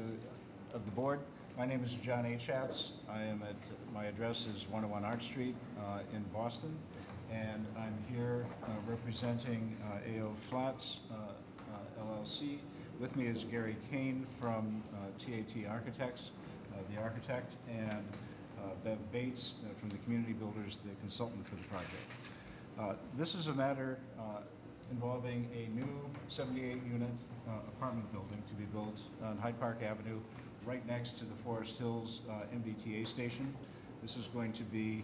of the board, My name is John H. Hatz. I am at, my address is 101 Art Street in Boston, and I'm here representing AO Flats LLC. With me is Gary Kane from TAT Architects, the architect, and Bev Bates from the Community Builders, the consultant for the project. This is a matter involving a new 78-unit apartment building to be built on Hyde Park Avenue, right next to the Forest Hills MBTA station. This is going to be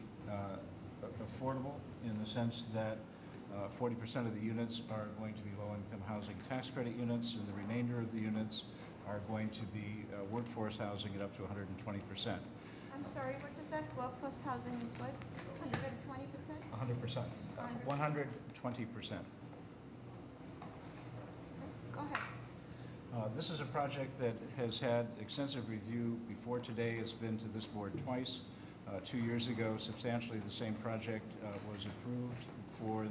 affordable in the sense that 40% of the units are going to be low-income housing tax credit units, and the remainder of the units are going to be workforce housing at up to 120%. I'm sorry, what does that workforce housing is what? 120%? 100%. 120%. Go ahead. This is a project that has had extensive review before today. It's been to this board twice. 2 years ago, substantially the same project was approved for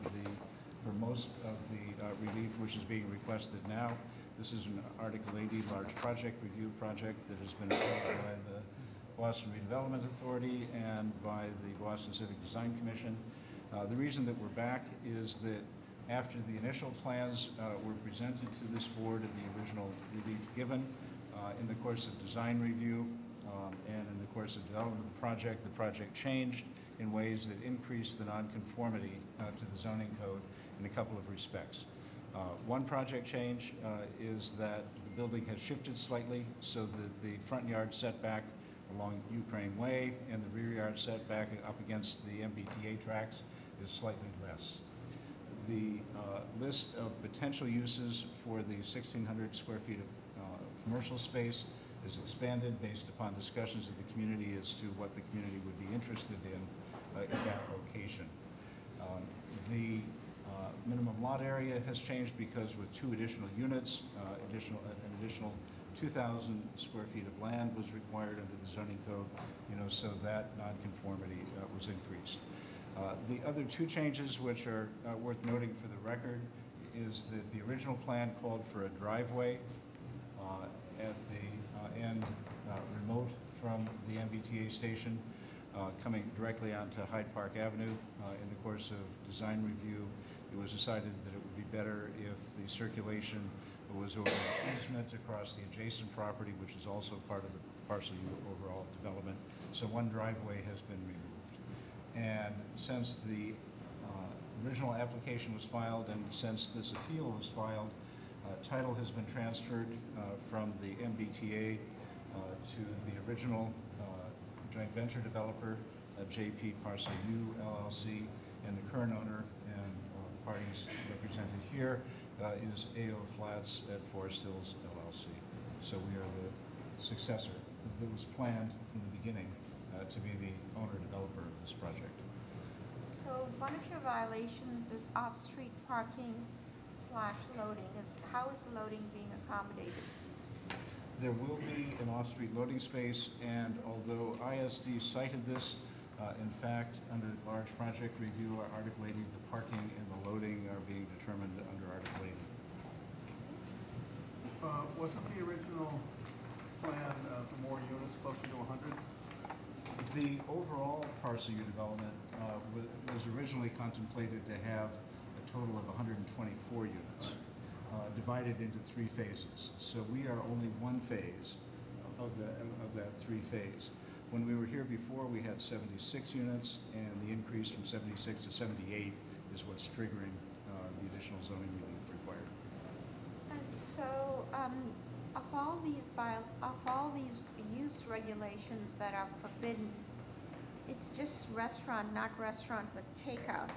most of the relief which is being requested now. This is an Article 80 large project review project that has been approved by the Boston Redevelopment Authority and by the Boston Civic Design Commission. The reason that we're back is that after the initial plans were presented to this board and the original relief given, in the course of design review and in the course of development of the project changed in ways that increased the nonconformity to the zoning code in a couple of respects. One project change is that the building has shifted slightly so that the front yard setback along Ukraine Way and the rear yard setback up against the MBTA tracks is slightly less. The list of potential uses for the 1,600 square feet of commercial space is expanded based upon discussions of the community as to what the community would be interested in that location. The minimum lot area has changed because with 2 additional units, an additional 2,000 square feet of land was required under the zoning code, so that nonconformity was increased. The other 2 changes which are worth noting for the record is that the original plan called for a driveway at the end remote from the MBTA station coming directly onto Hyde Park Avenue. In the course of design review, it was decided that it would be better if the circulation was over an easement across the adjacent property, which is also part of the parcel overall development. So one driveway has been removed. And since the original application was filed and since this appeal was filed, title has been transferred from the MBTA to the original joint venture developer, JP Parcel U LLC, and the current owner and parties represented here is AO Flats at Forest Hills LLC. So we are the successor that was planned from the beginning to be the owner-developer of this project. So one of your violations is off-street parking / loading. How is the loading being accommodated? There will be an off-street loading space, and although ISD cited this, in fact, under large project review, Article 80, the parking and the loading are being determined under Article 80. Wasn't the original plan for more units closer to 100? The overall parcel U development was originally contemplated to have a total of 124 units, divided into 3 phases. So we are only one phase of that 3-phase. When we were here before, we had 76 units, and the increase from 76 to 78 is what's triggering the additional zoning relief required. And so, of all these use regulations that are forbidden, it's just restaurant, not restaurant, but takeout.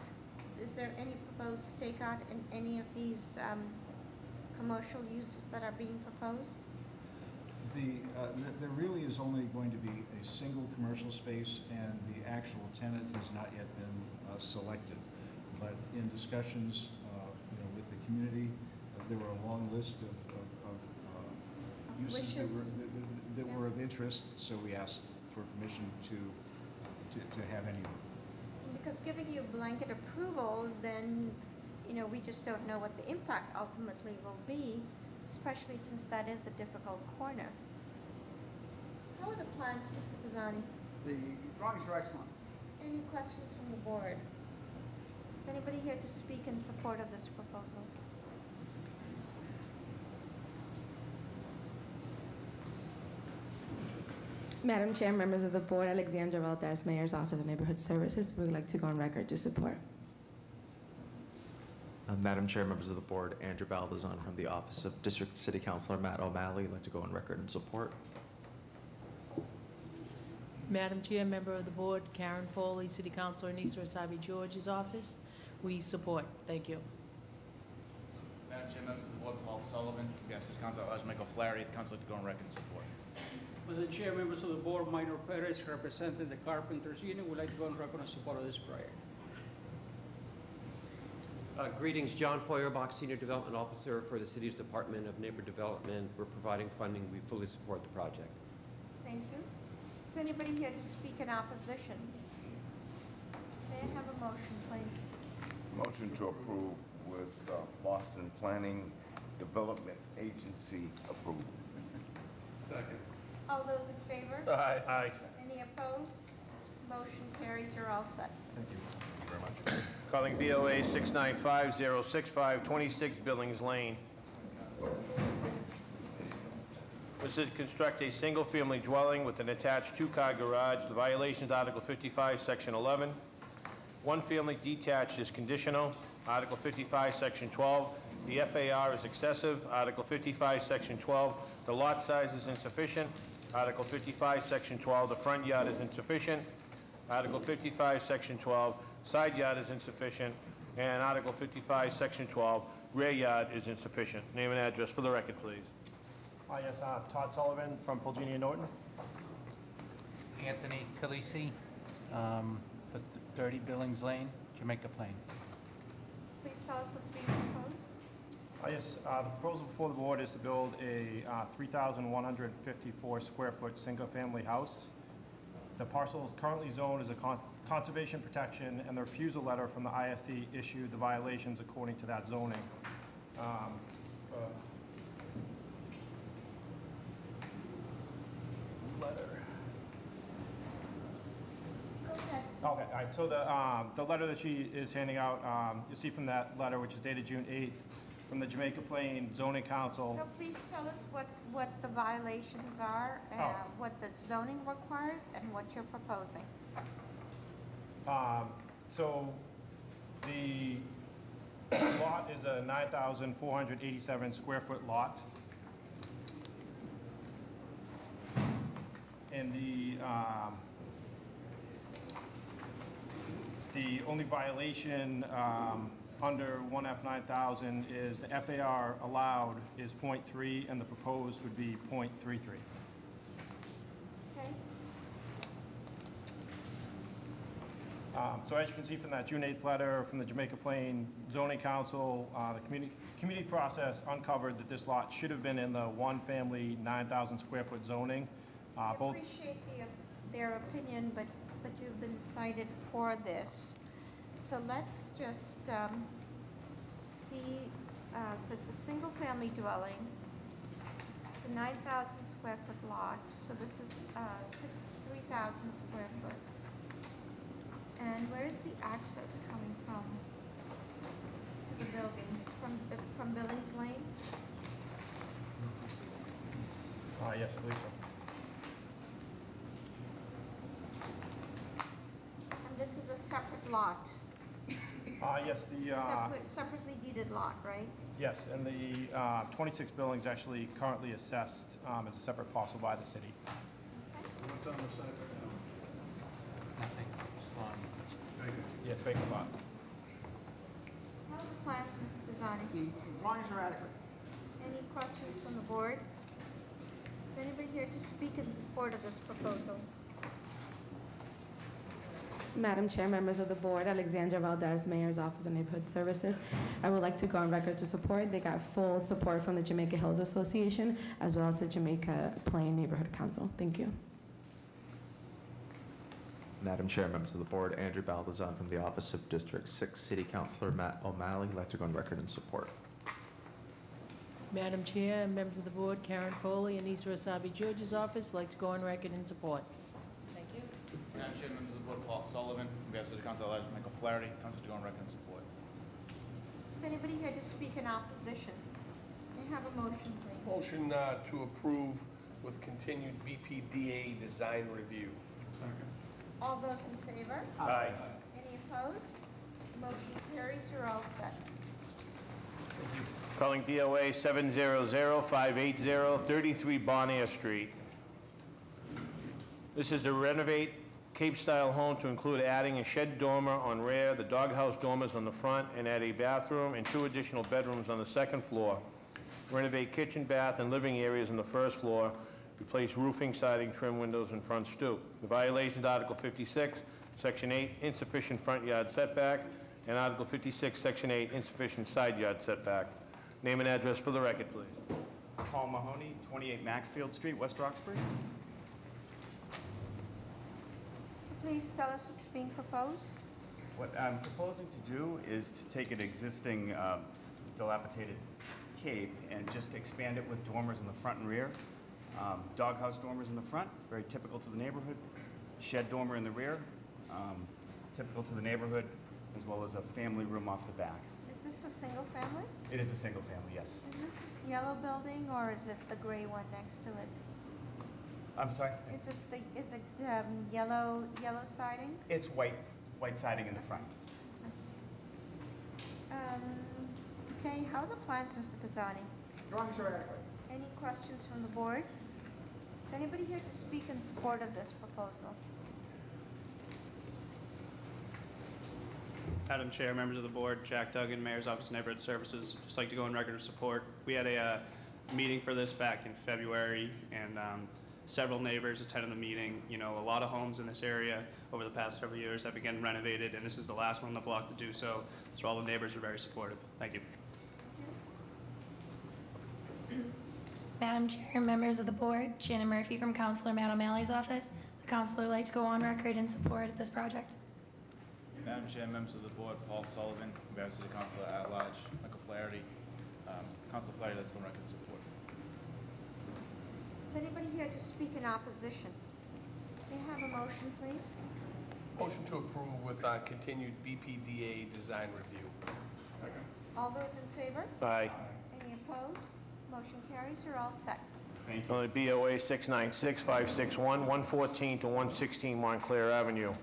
Is there any proposed takeout in any of these commercial uses that are being proposed? There really is only going to be a single commercial space, and the actual tenant has not yet been selected. But in discussions with the community, there were a long list of uses that were of interest, so we asked for permission to have any of them. Because giving you blanket approval, then we just don't know what the impact ultimately will be, especially since that is a difficult corner. How are the plans, Mr. Pisani? The drawings are excellent. Any questions from the board? Is anybody here to speak in support of this proposal? Madam Chair, members of the board, Alexandra Valdez, Mayor's Office of Neighborhood Services, we would like to go on record to support. Madam Chair, members of the board, Andrew Baldazan from the Office of District City Councilor Matt O'Malley, I'd like to go on record in support. Madam Chair, member of the board, Karen Foley, City Councilor in East Wasabi George's office. We support. Thank you. Madam Chair, members of the board, Paul Sullivan, on behalf of City Councilor Michael Flaherty, the council would like to go on record in support. Madam Chair, members of the board, Minor Perez, representing the Carpenters Union, would like to go on record in support of this project. Greetings, John Feuerbach, Senior Development Officer for the City's Department of Neighbor Development. We're providing funding. We fully support the project. Thank you. Is anybody here to speak in opposition? May I have a motion, please? Motion to approve with Boston Planning Development Agency approved. Second. All those in favor? Aye. Aye. Any opposed? Motion carries. You're all set. Thank you very much. Calling BOA 695-065, 26 Billings Lane. This is to construct a single-family dwelling with an attached two-car garage. The violation is Article 55, Section 11. One-family detached is conditional. Article 55, Section 12. The FAR is excessive. Article 55, Section 12. The lot size is insufficient. Article 55, Section 12. The front yard is insufficient. Article 55, Section 12. Side yard is insufficient. And Article 55, Section 12. Rear yard is insufficient. Name and address for the record, please. Yes, Todd Sullivan from Pulgenia Norton. Anthony Calisi, for 30 Billings Lane, Jamaica Plain. Please tell us what's being proposed. Yes, the proposal before the board is to build a 3,154 square foot single-family house. The parcel is currently zoned as a conservation protection, and the refusal letter from the ISD issued the violations according to that zoning. Letter. Go ahead. Okay, all right, so the letter that she is handing out, you'll see from that letter, which is dated June 8th, from the Jamaica Plain Zoning Council. No, please tell us what the violations are, what the zoning requires, and what you're proposing. So the lot is a 9,487 square foot lot. And the only violation under 1F 9000 is the FAR allowed is 0.3 and the proposed would be 0.33. Okay. So as you can see from that June 8th letter from the Jamaica Plain Zoning Council, the community process uncovered that this lot should have been in the one-family 9,000 square foot zoning. I appreciate their opinion, but you've been cited for this. So let's just see. So it's a single-family dwelling. It's a 9,000 square foot lot. So this is 3,000 square foot. And where is the access coming from to the building? It's from Billings Lane? Yes, I believe so. And this is a separate lot? Yes, the Separately deeded lot, right? yes, and the 26 buildings actually currently assessed as a separate parcel by the city. What's on the site right now? Nothing, just lawn. Yes, vacant lot. How are the plans, Mr. Pisani? The drawings are adequate. Any questions from the board? Is anybody here to speak in support of this proposal? Madam Chair, members of the board, Alexandra Valdez, Mayor's Office of Neighborhood Services. I would like to go on record to support. They got full support from the Jamaica Hills Association as well as the Jamaica Plain Neighborhood Council. Thank you. Madam Chair, members of the board, Andrew Baldazan from the Office of District 6 City Councilor Matt O'Malley, I'd like to go on record in support. Madam Chair, and members of the board, Karen Foley, Anissa Asabi George's office, like to go on record in support. Thank you. Madam Chair, members of the board, Paul Sullivan, on behalf of City Council Elijah Michael Flaherty, council to go on record in support. Is anybody here to speak in opposition? May I have a motion, please? Motion to approve with continued BPDA design review. All those in favor? Aye. Any opposed? Motion carries. You're all set. Calling DOA 700-580, 33 Bon Air Street. This is to renovate Cape-style home to include adding a shed dormer on rear, the doghouse dormers on the front, and add a bathroom and 2 additional bedrooms on the second floor. Renovate kitchen, bath, and living areas on the first floor. Replace roofing, siding, trim windows, and front stoop. The violations, Article 56, Section 8, insufficient front yard setback, and Article 56, Section 8, insufficient side yard setback. Name and address for the record, please. Paul Mahoney, 28 Maxfield Street, West Roxbury. Please tell us what's being proposed. What I'm proposing to do is to take an existing dilapidated cape and just expand it with dormers in the front and rear. Doghouse dormers in the front, very typical to the neighborhood. Shed dormer in the rear, typical to the neighborhood, as well as a family room off the back. Is this a single family? It is a single family, yes. Is this a yellow building or is it the gray one next to it? I'm sorry? Is it yellow siding? It's white siding in the front. Okay, how are the plans, Mr. Pisani? Drawings are adequate. Any questions from the board? Is anybody here to speak in support of this proposal? Madam Chair, members of the board, Jack Duggan, Mayor's Office of Neighborhood Services. Just like to go on record of support. We had a meeting for this back in February, and several neighbors attended the meeting. You know, a lot of homes in this area over the past several years have been getting renovated, and this is the last one on the block to do so. So all the neighbors were very supportive. Thank you. Madam Chair, members of the board, Shannon Murphy from Councilor Matt O'Malley's office. The councilor would like to go on record in support of this project. Madam Chair, members of the board, Paul Sullivan, on behalf of City Council at Large Michael Flaherty, Councilor Flaherty, let's go on record in support. Is anybody here to speak in opposition? May I have a motion, please? Motion to approve with continued BPDA design review. All those in favor? Aye. Any opposed? Motion carries. You're all set. Thank you. On BOA 696-561, 114 to 116 Montclair Avenue.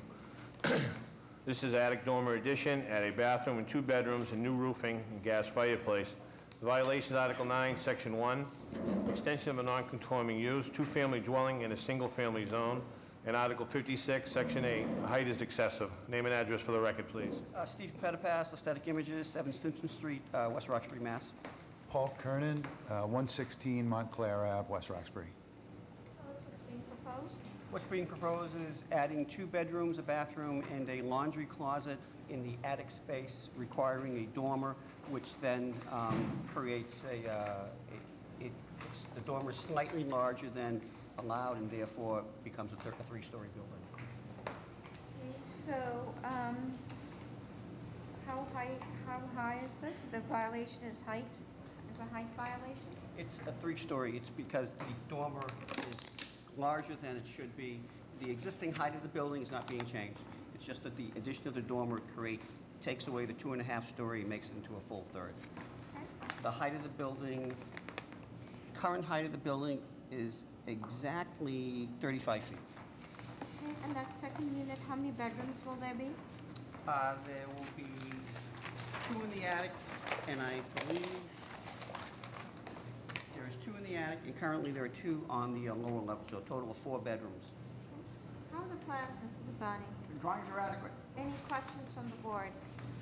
This is attic dormer addition, add a bathroom and 2 bedrooms, and new roofing and gas fireplace. The violations, Article 9, Section 1, extension of a non-conforming use, 2-family dwelling in a single-family zone, and Article 56, Section 8, the height is excessive. Name and address for the record, please. Stephen Pettipass, Aesthetic Images, 7 Simpson Street, West Roxbury, Mass. Paul Kernan, 116 Montclair Ave, West Roxbury. Tell us what's being proposed. What's being proposed is adding 2 bedrooms, a bathroom, and a laundry closet in the attic space, requiring a dormer, which then creates the dormer is slightly larger than allowed and therefore becomes a 3-story building. Okay, so, how high is this? The violation is a height violation? It's a 3-story. It's because the dormer is larger than it should be. The existing height of the building is not being changed. It's just that the addition of the dormer takes away the 2.5-story and makes it into a full 3rd. Okay. The height of the building, current height of the building is exactly 35 feet. Okay, and that second unit, how many bedrooms will there be? There will be 2 in the attic, and I believe there's 2 in the attic, and currently there are 2 on the lower level, so a total of 4 bedrooms. How are the plans, Mr. Pisani? The drawings are adequate. Any questions from the board?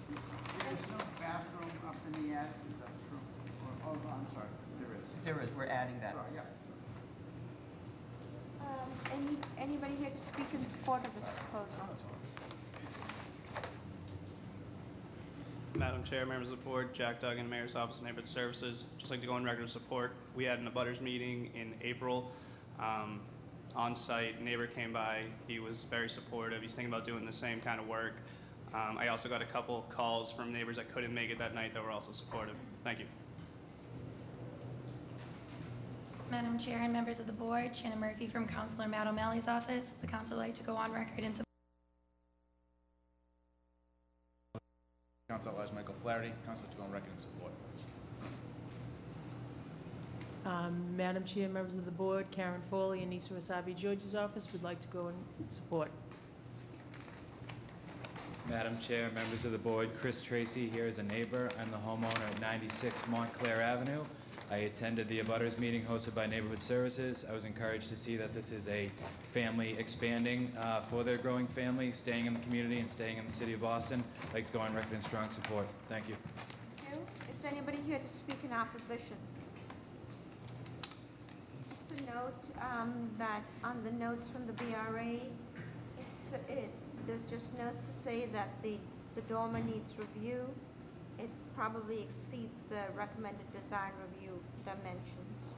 There's no bathroom up in the attic, is that true? Oh, I'm sorry, there is. There is, we're adding that. Sorry, yeah. Anybody here to speak in support of this proposal? Madam Chair, members of the board, Jack Duggan, Mayor's Office of Neighborhood Services. Just like to go on record of support. We had an abutters meeting in April. On site, neighbor came by. He was very supportive. He's thinking about doing the same kind of work. I also got a couple calls from neighbors that couldn't make it that night that were also supportive. Thank you. Madam Chair and members of the board, Shannon Murphy from Councilor Matt O'Malley's office. The council would like to go on record in support. Council at Large Michael Flaherty, council to go on record in support. Madam Chair, members of the board, Karen Foley and Nisa Wasabi George's office would like to go in support. Madam Chair, members of the board, Chris Tracy here as a neighbor. I'm the homeowner at 96 Montclair Avenue. I attended the abutters meeting hosted by Neighborhood Services. I was encouraged to see that this is a family expanding for their growing family, staying in the community and staying in the city of Boston. I'd like to go on record in strong support. Thank you. Thank you. Is there anybody here to speak in opposition? Just a note that on the notes from the BRA, there's just notes to say that the dormer needs review. It probably exceeds the recommended design review dimensions.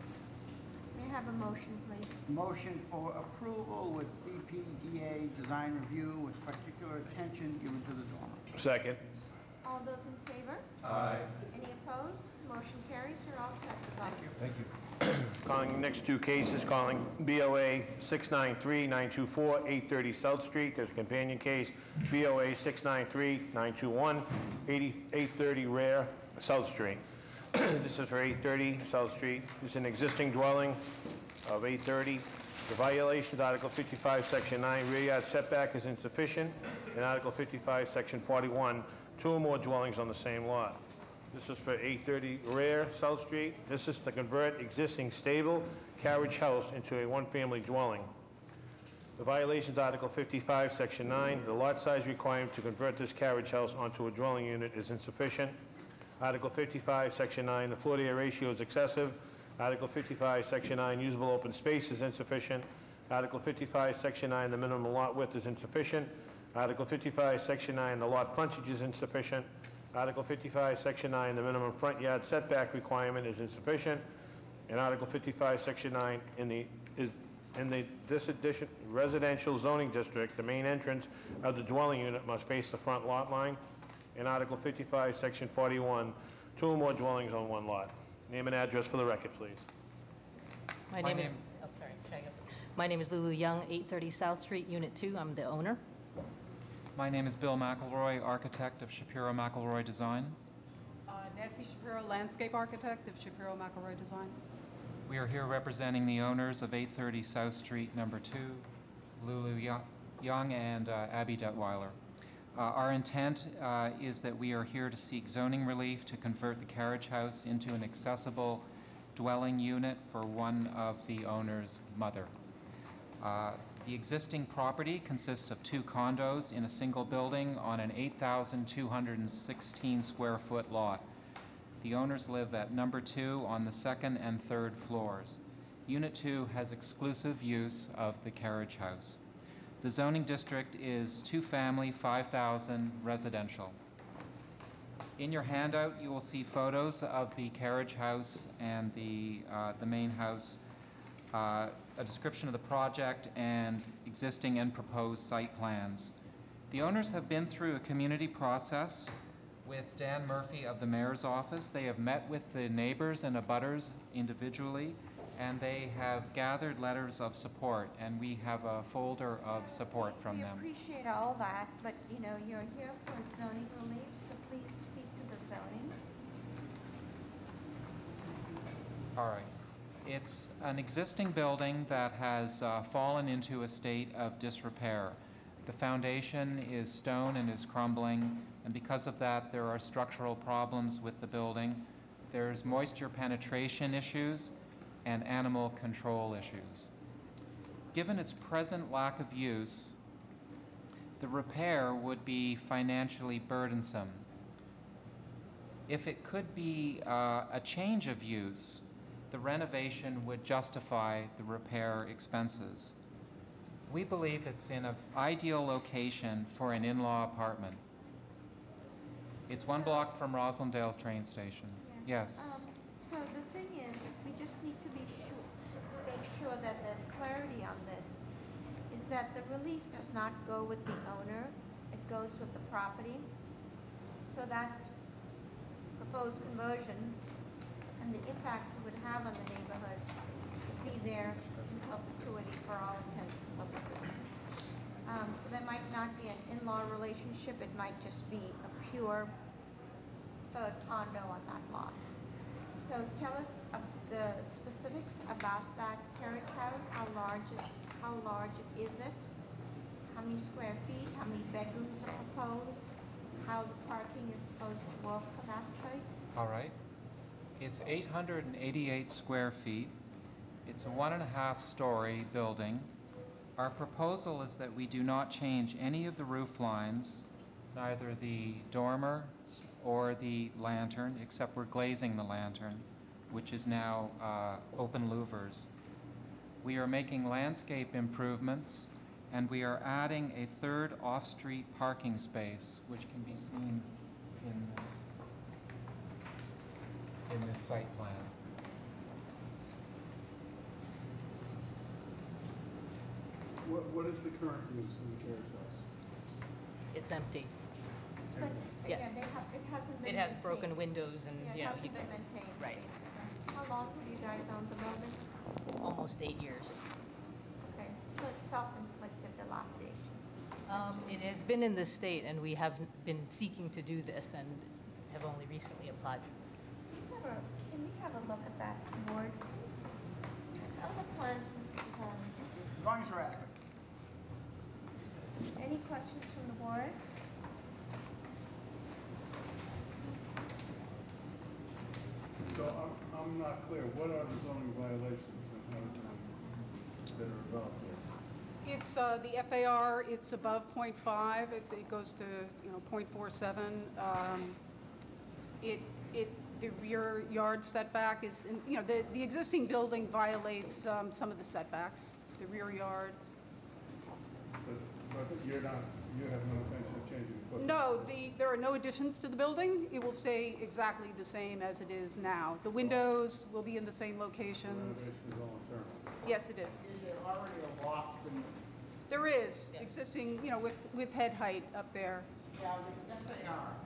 May I have a motion, please? Motion for approval with BPDA design review with particular attention given to the dormer. Second. All those in favor? Aye. Any opposed? Motion carries. You're all set. Thank you. Thank you. Calling the next two cases, calling BOA 693-924, 830 South Street. There's a companion case, BOA 693-921, 830 Rare South Street. This is for 830 South Street. This is an existing dwelling of 830. The violation, Article 55, Section 9, rear yard setback is insufficient. In Article 55, Section 41, 2 or more dwellings on the same lot. This is for 830 Rare South Street. This is to convert existing stable carriage house into a one-family dwelling. The violations, Article 55, Section 9, the lot size requirement to convert this carriage house onto a dwelling unit is insufficient. Article 55, Section 9, the floor-to-area ratio is excessive. Article 55, Section 9, usable open space is insufficient. Article 55, Section 9, the minimum lot width is insufficient. Article 55, Section 9, the lot frontage is insufficient. Article 55, Section 9, the minimum front yard setback requirement is insufficient. And Article 55, Section 9, this addition residential zoning district, the main entrance of the dwelling unit must face the front lot line. In Article 55, Section 41, 2 or more dwellings on one lot. Name and address for the record, please. My name is Lulu Young, 830 South Street, Unit 2. I'm the owner. My name is Bill McElroy, architect of Shapiro McElroy Design. Nancy Shapiro, landscape architect of Shapiro McElroy Design. We are here representing the owners of 830 South Street, number 2, Lulu Young and Abby Detweiler. Our intent is that we are here to seek zoning relief to convert the carriage house into an accessible dwelling unit for one of the owner's mother. The existing property consists of 2 condos in a single building on an 8,216 square foot lot. The owners live at number 2 on the 2nd and 3rd floors. Unit 2 has exclusive use of the carriage house. The zoning district is 2-family, 5,000 residential. In your handout, you will see photos of the carriage house and the main house, a description of the project, and existing and proposed site plans. The owners have been through a community process with Dan Murphy of the mayor's office. They have met with the neighbors and abutters individually, and they have gathered letters of support, and we have a folder of support from them. We appreciate all that, but you know, you're here for zoning relief, so please speak to the zoning. All right. It's an existing building that has fallen into a state of disrepair. The foundation is stone and is crumbling, and because of that, there are structural problems with the building. There's moisture penetration issues and animal control issues. Given its present lack of use, the repair would be financially burdensome. If it could be a change of use, the renovation would justify the repair expenses. We believe it's in an ideal location for an in-law apartment. It's 1 block from Roslindale's train station. Yes. So the thing is, we just need to make sure that there's clarity on this, is that the relief does not go with the owner, it goes with the property. So that proposed conversion and the impacts it would have on the neighborhood be there in perpetuity for all intents and purposes. So there might not be an in-law relationship, it might just be a pure third condo on that lot. So tell us the specifics about that carriage house. How large is it? How many square feet? How many bedrooms are proposed? How the parking is supposed to work for that site? All right. It's 888 square feet. It's a 1.5-story building. Our proposal is that we do not change any of the roof lines, neither the dormer or the lantern, except we're glazing the lantern, which is now open louvers. We are making landscape improvements, and we are adding a third off-street parking space, which can be seen in this site plan. What is the current use of the carriage house? It's empty. But Yes. again, it hasn't been It has maintained. broken windows and, Yeah, you it know, hasn't been maintained, right. basically. How long have you guys owned the building? Almost 8 years. Okay, so it's self-inflicted dilapidation. It has been in the state, and we have been seeking to do this and have only recently applied for this. Can we have a look at that board, please? How are the plans, Mr. Designer? As long as you're adequate. Any questions from the board? So I'm not clear, what are the zoning violations and how that are involved there? It's the FAR, it's above .5, it goes to, 0.47. The rear yard setback is, the existing building violates some of the setbacks, the rear yard. But you have no intention of changing the footprint? No, there are no additions to the building. It will stay exactly the same as it is now. The windows will be in the same locations. Renovation is all internal? Yes, it is. Is there already a loft in the? There is, existing, with head height up there. Yeah, the FAR,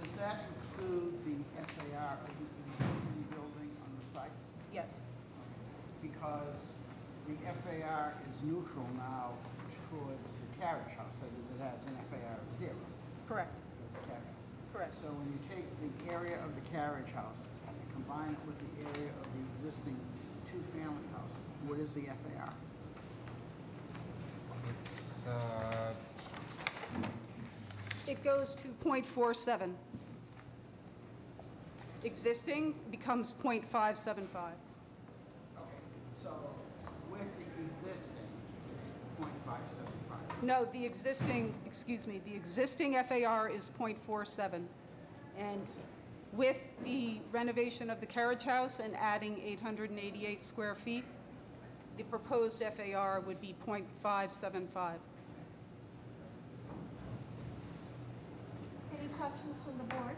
does that include the FAR of the existing building on the site? Yes. Because the FAR is neutral now towards the carriage house, that is, it has an FAR of 0. Correct. For the carriage house. Correct. So when you take the area of the carriage house and combine it with the area of the existing two-family house, what is the FAR? It's, It goes to .47. Existing becomes .575. Okay, so with the existing, it's 0.575. No, the existing FAR is .47. And with the renovation of the carriage house and adding 888 square feet, the proposed FAR would be .575. Any questions from the board?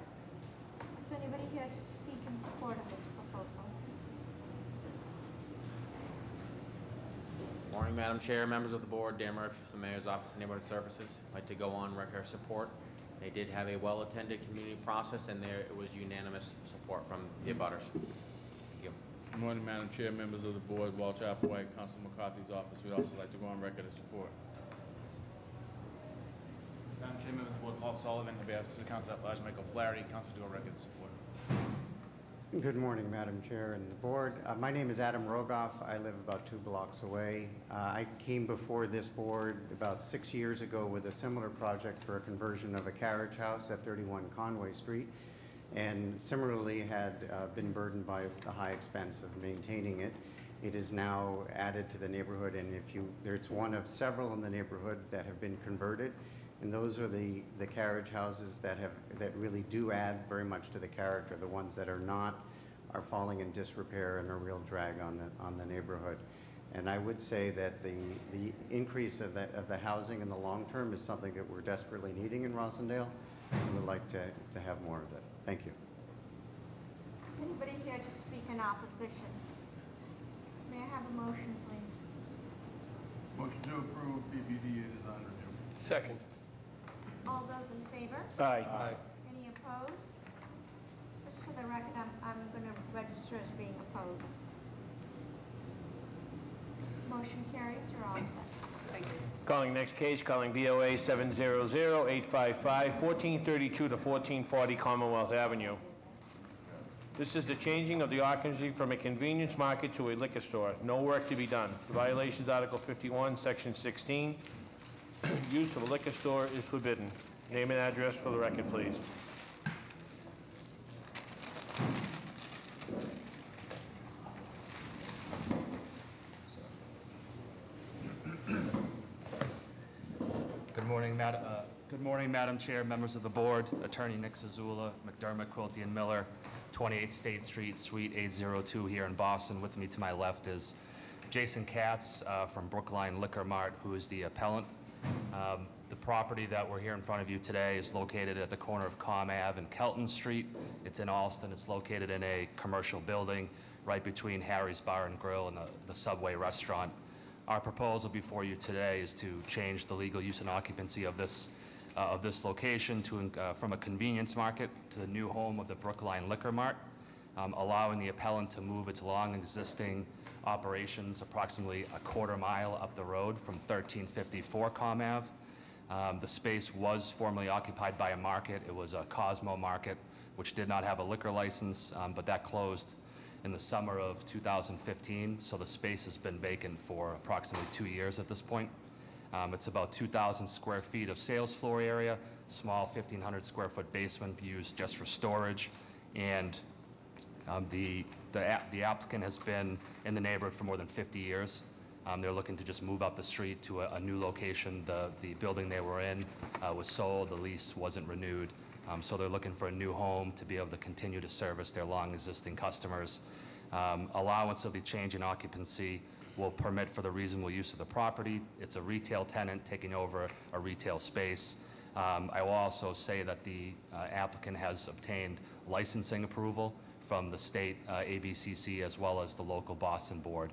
Is anybody here to speak in support of this proposal? Morning, Madam Chair, members of the board, Dan Murphy from the Mayor's Office of Neighborhood Services. I'd like to go on record support. They did have a well-attended community process, and there it was unanimous support from the abutters. Thank you. Good morning, Madam Chair, members of the board, Walter Applewhite, Council McCarthy's office. We'd also like to go on record as support. Madam Chair, members of the board, Paul Sullivan, on behalf of City Council at Large, Michael Flaherty, Council to go on record support. Good morning, Madam Chair and the board. My name is Adam Rogoff. I live about 2 blocks away. I came before this board about 6 years ago with a similar project for a conversion of a carriage house at 31 Conway Street, and similarly had been burdened by the high expense of maintaining it. It is now added to the neighborhood, and it's one of several in the neighborhood that have been converted. And those are the carriage houses that really do add very much to the character. The ones that are not are falling in disrepair and a real drag on the neighborhood. And I would say that the increase of the housing in the long term is something that we're desperately needing in Rossendale, and would like to have more of it. Thank you. Is anybody here to speak in opposition? May I have a motion, please? Motion to approve BBDA design review. Second. All those in favor? Aye. Any opposed? Just for the record, I'm going to register as being opposed. Motion carries. You're all set. Thank you. Calling next case, calling BOA 700-855, 1432 to 1440 Commonwealth Avenue. This is the changing of the occupancy from a convenience market to a liquor store. No work to be done. The violation is Article 51, Section 16. Use of a liquor store is forbidden. Name and address for the record, please. Good morning, Madam Chair, members of the board, Attorney Nick Zazula, McDermott, Quilty, and Miller, 28 State Street, Suite 802 here in Boston. With me to my left is Jason Katz from Brookline Liquor Mart, who is the appellant. The property that we're here in front of you today is located at the corner of Com Ave and Kelton Street. It's in Alston. It's located in a commercial building right between Harry's Bar and Grill and the Subway restaurant. Our proposal before you today is to change the legal use and occupancy of this location from a convenience market to the new home of the Brookline Liquor Mart, allowing the appellant to move its long existing operations approximately a quarter mile up the road from 1354 Com Ave. The space was formerly occupied by a market. It was a Cosmo Market, which did not have a liquor license, but that closed in the summer of 2015, so the space has been vacant for approximately 2 years at this point. It's about 2,000 square feet of sales floor area, small 1,500 square foot basement used just for storage, and the applicant has been in the neighborhood for more than 50 years. They're looking to just move up the street to a new location. The building they were in was sold, the lease wasn't renewed, so they're looking for a new home to be able to continue to service their long existing customers. Allowance of the change in occupancy will permit for the reasonable use of the property. It's a retail tenant taking over a retail space. I will also say that the applicant has obtained licensing approval from the state ABCC as well as the local Boston board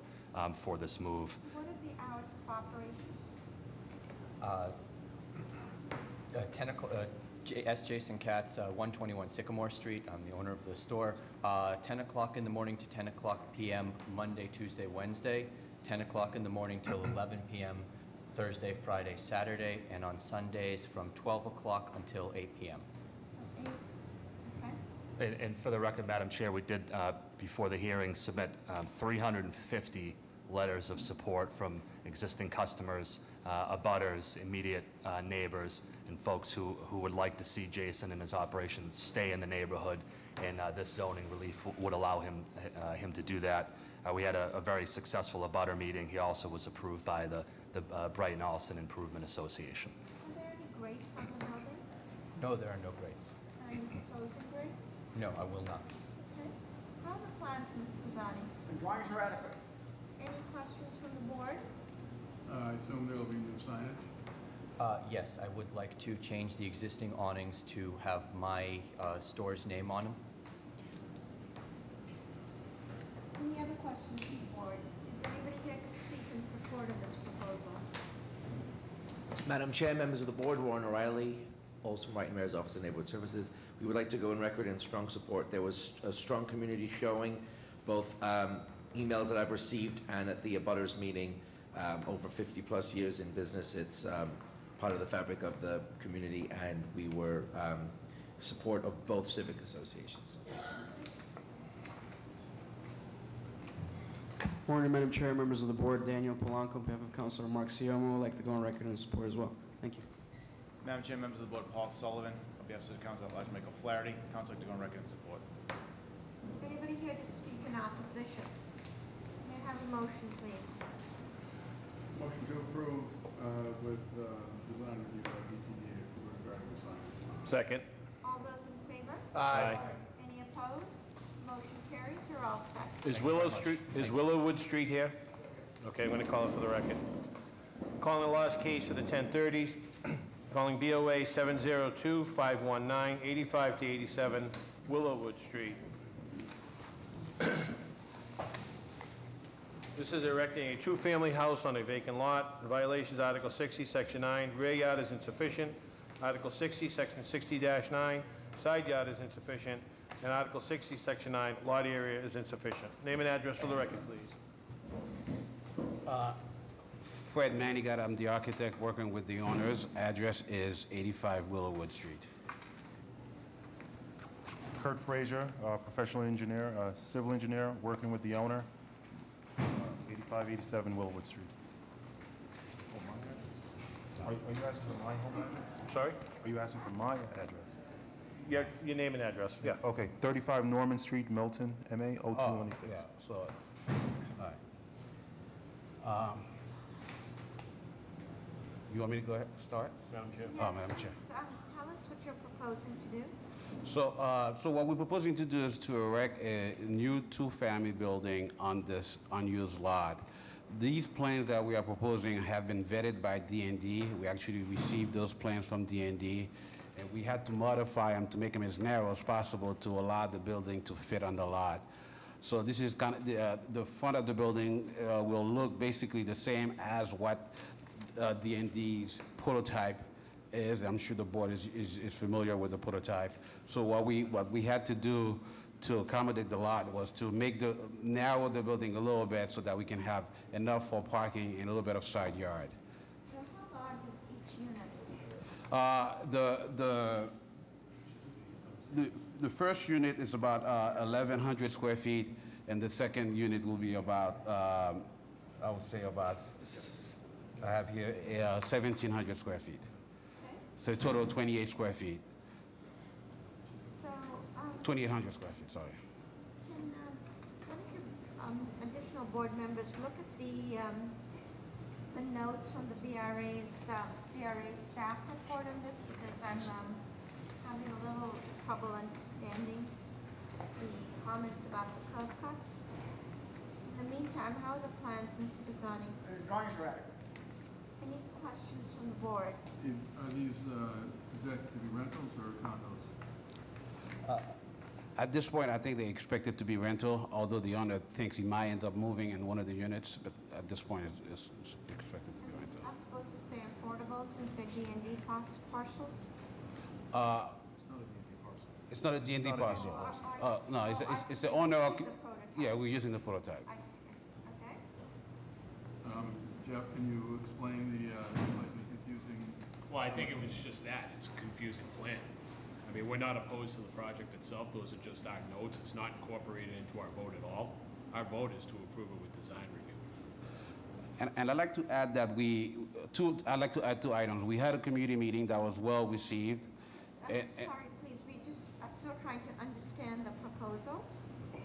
for this move. What are the hours of operation? 10 o'clock. Jason Katz, 121 Sycamore Street. I'm the owner of the store. 10 o'clock in the morning to 10 o'clock p.m. Monday, Tuesday, Wednesday. 10 o'clock in the morning till 11 p.m. Thursday, Friday, Saturday, and on Sundays from 12 o'clock until 8 p.m. And for the record, Madam Chair, we did, before the hearing, submit 350 letters of support from existing customers, abutters, immediate neighbors, and folks who would like to see Jason and his operation stay in the neighborhood, and this zoning relief would allow him to do that. We had a very successful abutter meeting. He also was approved by the Brighton Allston Improvement Association. Are there any grades on the building? No, there are no grades. Are you proposing grades? No, I will not. Okay. How are the plans, Mr. Pizzani? The drawings are adequate. Any questions from the board? I assume there'll be new signage? Yes, I would like to change the existing awnings to have my store's name on them. Any other questions from the board? Is anybody here to speak in support of this proposal? Madam Chair, members of the board, Warren O'Reilly, Olson White Mayor's Office of Neighborhood Services. We would like to go on record in strong support. There was a strong community showing, both emails that I've received and at the abutters meeting. Over 50 plus years in business, it's part of the fabric of the community, and we were support of both civic associations. Morning, Madam Chair, members of the board, Daniel Polanco, on behalf of Councilor Mark Siomo. I'd like to go on record in support as well. Thank you. Madam Chair, members of the board, Paul Sullivan, on behalf of the Council at Large, Michael Flaherty. Council to go on record in support. Is anybody here to speak in opposition? May I have a motion, please? Motion to approve with design review by BTDA regarding the sign. Second. All those in favor? Aye. Any opposed? Motion carries. You're all set. Is Willowwood Street here? Okay, I'm going to call it for the record. Calling the last case of the 1030s. Calling BOA 702-519, 85 to 87 Willowwood Street. This is erecting a two-family house on a vacant lot. The violation is Article 60, Section 9. Rear yard is insufficient. Article 60, Section 60-9. Side yard is insufficient. And Article 60, Section 9, lot area is insufficient. Name and address for the record, please. Fred Manigat, I'm the architect working with the owners. Address is 85 Willowwood Street. Kurt Frazier, professional engineer, civil engineer, working with the owner, 8587 Willowwood Street. Are you asking for my home address? Sorry? Are you asking for my address? Your name and address. Yeah. Okay, 35 Norman Street, Milton, MA 0216. Yeah, so, all right. You want me to go ahead, start? Madam Chair. Oh, Madam Chair. Yes, tell us what you're proposing to do. So what we're proposing to do is to erect a new two-family building on this unused lot. These plans that we are proposing have been vetted by D&D. We actually received those plans from D&D, and we had to modify them to make them as narrow as possible to allow the building to fit on the lot. So this is kind of, the front of the building will look basically the same as what D&D's prototype is. I'm sure the board is familiar with the prototype. So what we had to do to accommodate the lot was to narrow the building a little bit so that we can have enough for parking and a little bit of side yard. So how large is each unit? The first unit is about 1,100 square feet, and the second unit will be about, I would say about, I have here 1,700 square feet. Okay. So a total of 28 square feet. So, 2,800 square feet, sorry. can one of your additional board members look at the notes from the BRA staff report on this, because I'm having a little trouble understanding the comments about the curb cuts. In the meantime, how are the plans, Mr. Pisani? Drawings are adequate. Any questions from the board? Are these projected to be rentals or condos? At this point, I think they expect it to be rental, although the owner thinks he might end up moving in one of the units, but at this point, it's expected to be rental. Are supposed to stay affordable since they're D&D parcels? It's not a D&D parcel. No, it's the owner. Yeah, we're using the prototype. I see. Okay. Jeff, can you explain the slightly confusing? Well, I think it was just that. It's a confusing plan. I mean, we're not opposed to the project itself. Those are just our notes. It's not incorporated into our vote at all. Our vote is to approve it with design review. And I'd like to add that I'd like to add 2 items. We had a community meeting that was well received. Sorry, please, we just are still trying to understand the proposal.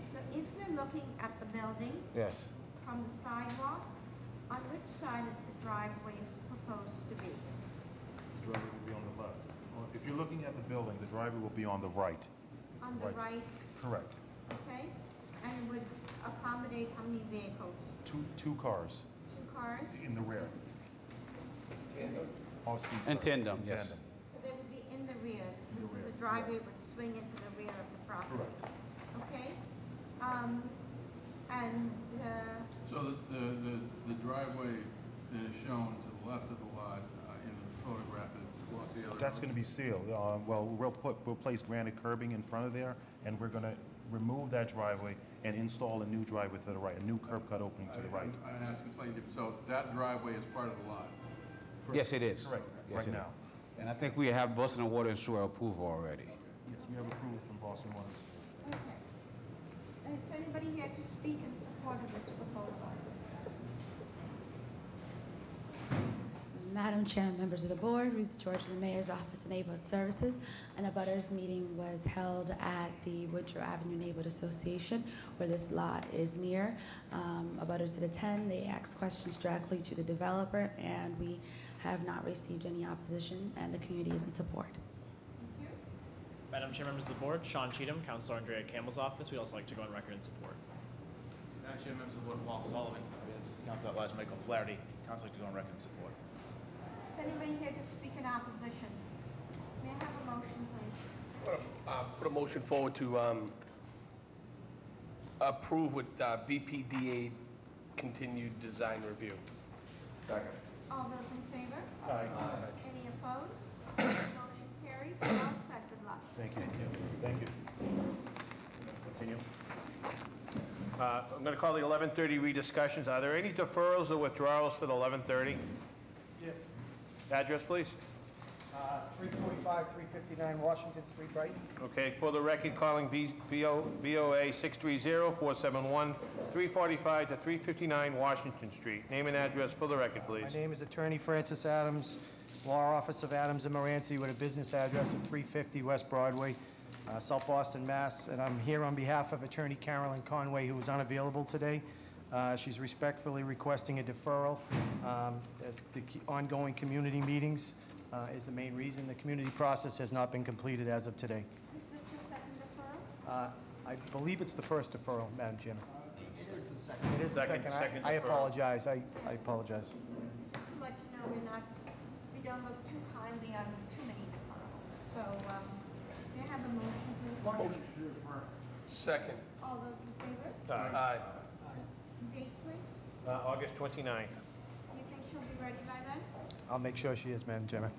So if you're looking at the building Yes. from the sidewalk, on which side is the driveway proposed to be? The driveway will be on the left. If you're looking at the building, the driveway will be on the right. On the right, Correct. okay? And would accommodate how many vehicles? Two cars 2 cars? in the rear. In tandem, yes. So they would be in the rear. So this is a driveway would swing into the rear of the property. Correct. Okay? So the driveway that is shown to the left of the lot in the photograph is block the other. That's going to be sealed. Well, we'll place granite curbing in front of there, and we're going to remove that driveway and install a new driveway to the right, a new curb cut opening to the right. I'm asking slightly different. So that driveway is part of the lot? Yes, it is. Correct. Yes, Right it now. is. And I think we have Boston Water and Sewer approval already. Yes, we have approval from Boston Water. Okay. Is anybody here to speak in support of this proposal? Madam Chair, members of the board, Ruth George, the Mayor's Office of Neighborhood Services. An abutters meeting was held at the Woodrow Avenue Neighborhood Association, where this lot is near. Abutters did attend. They asked questions directly to the developer, and we have not received any opposition, and the community is in support. Thank you. Madam Chair, members of the board, Sean Cheatham, Councilor Andrea Campbell's office. We'd also like to go on record in support. Madam Chair, members of the board, Paul Sullivan, Council at Large Michael Flaherty, Council to go on record in support. Is anybody here to speak in opposition? May I have a motion, please? Put a motion forward to approve with BPDA continued design review. Second. All those in favor? Aye. Any opposed? Motion carries. You're all set. Good luck. Thank you. Thank you. Continue. I'm going to call the 11:30 rediscussions. Are there any deferrals or withdrawals to the 11:30? Yes. Address, please. 345, 359 Washington Street, Brighton. Okay, for the record, calling BOA 630-471-345 to 359 Washington Street. Name and address for the record, please. My name is Attorney Francis Adams, Law Office of Adams and Moranci, with a business address of 350 West Broadway, South Boston, Mass. And I'm here on behalf of Attorney Carolyn Conway, who is unavailable today. She's respectfully requesting a deferral as the ongoing community meetings is the main reason. The community process has not been completed as of today. Is this the second deferral? I believe it's the first deferral, Madam Chairman. It is the second. It is the second. Second I deferral. apologize. I apologize. Just to let you know, we don't look too kindly on too many deferrals. So, may I have a motion, please? Motion to defer. Second. All those in favor? Aye. Date, please. August 29th. You think she'll be ready by then? I'll make sure she is, Madam Chairman.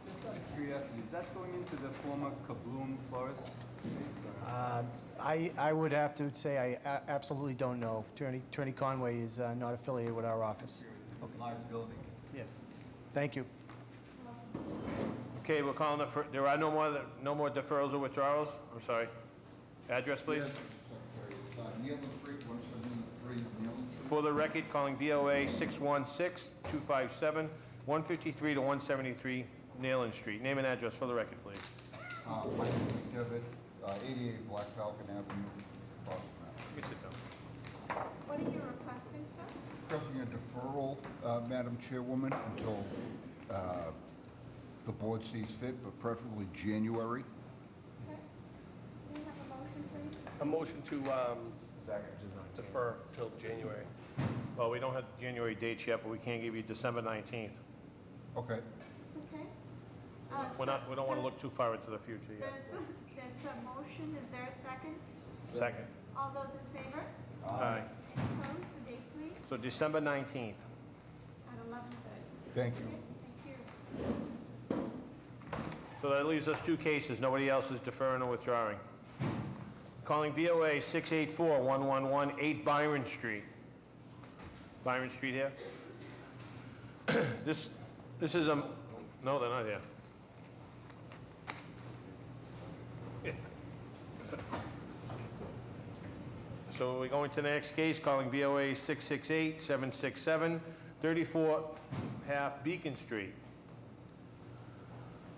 Just out of curiosity, is that going into the former Kabloom Florist space? I would have to say I absolutely don't know. Attorney Conway is not affiliated with our office. It's a large building. Yes. Thank you. Okay, we're calling there are no more deferrals or withdrawals? I'm sorry. Address, please. Nealon Street, 173 Nealon Street. For the record, calling BOA 616-257-153 to 173 Nayland Street. Name and address for the record, please. My name is David, 88 Black Falcon Avenue, Boston, Mass. You can sit down. What are you requesting, sir? Requesting a deferral, Madam Chairwoman, until the board sees fit, but preferably January. Okay. May I have a motion, please? A motion to defer till January. Well, we don't have January dates yet, but we can't give you December 19th. Okay. Okay. We don't want to look too far into the future yet. There's a motion. Is there a second? Second. All those in favor? Aye. Any opposed? The date, please. So December 19th. At 11:30. Thank you. Okay, thank you. So that leaves us two cases. Nobody else is deferring or withdrawing. Calling BOA 684-111-8 Byron Street. Byron Street here? This is a... No, they're not here. So we're going to the next case, calling BOA 668-767-34 Beacon Street.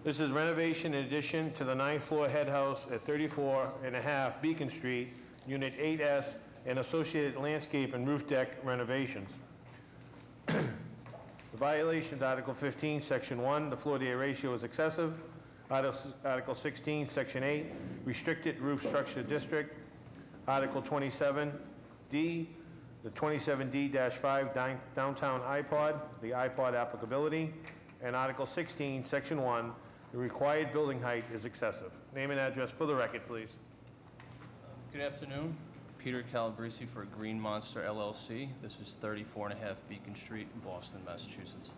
This is renovation in addition to the 9th floor head house at 34.5 Beacon Street, Unit 8S, and associated landscape and roof deck renovations. The violations, Article 15, Section 1, the floor to area ratio is excessive. Article 16, Section 8, restricted roof structure district. Article 27D, the 27D-5 downtown iPod, the iPod applicability. And Article 16, Section 1, the required building height is excessive. Name and address for the record, please. Good afternoon. Peter Calabrese for Green Monster LLC. This is 34.5 Beacon Street in Boston, Massachusetts.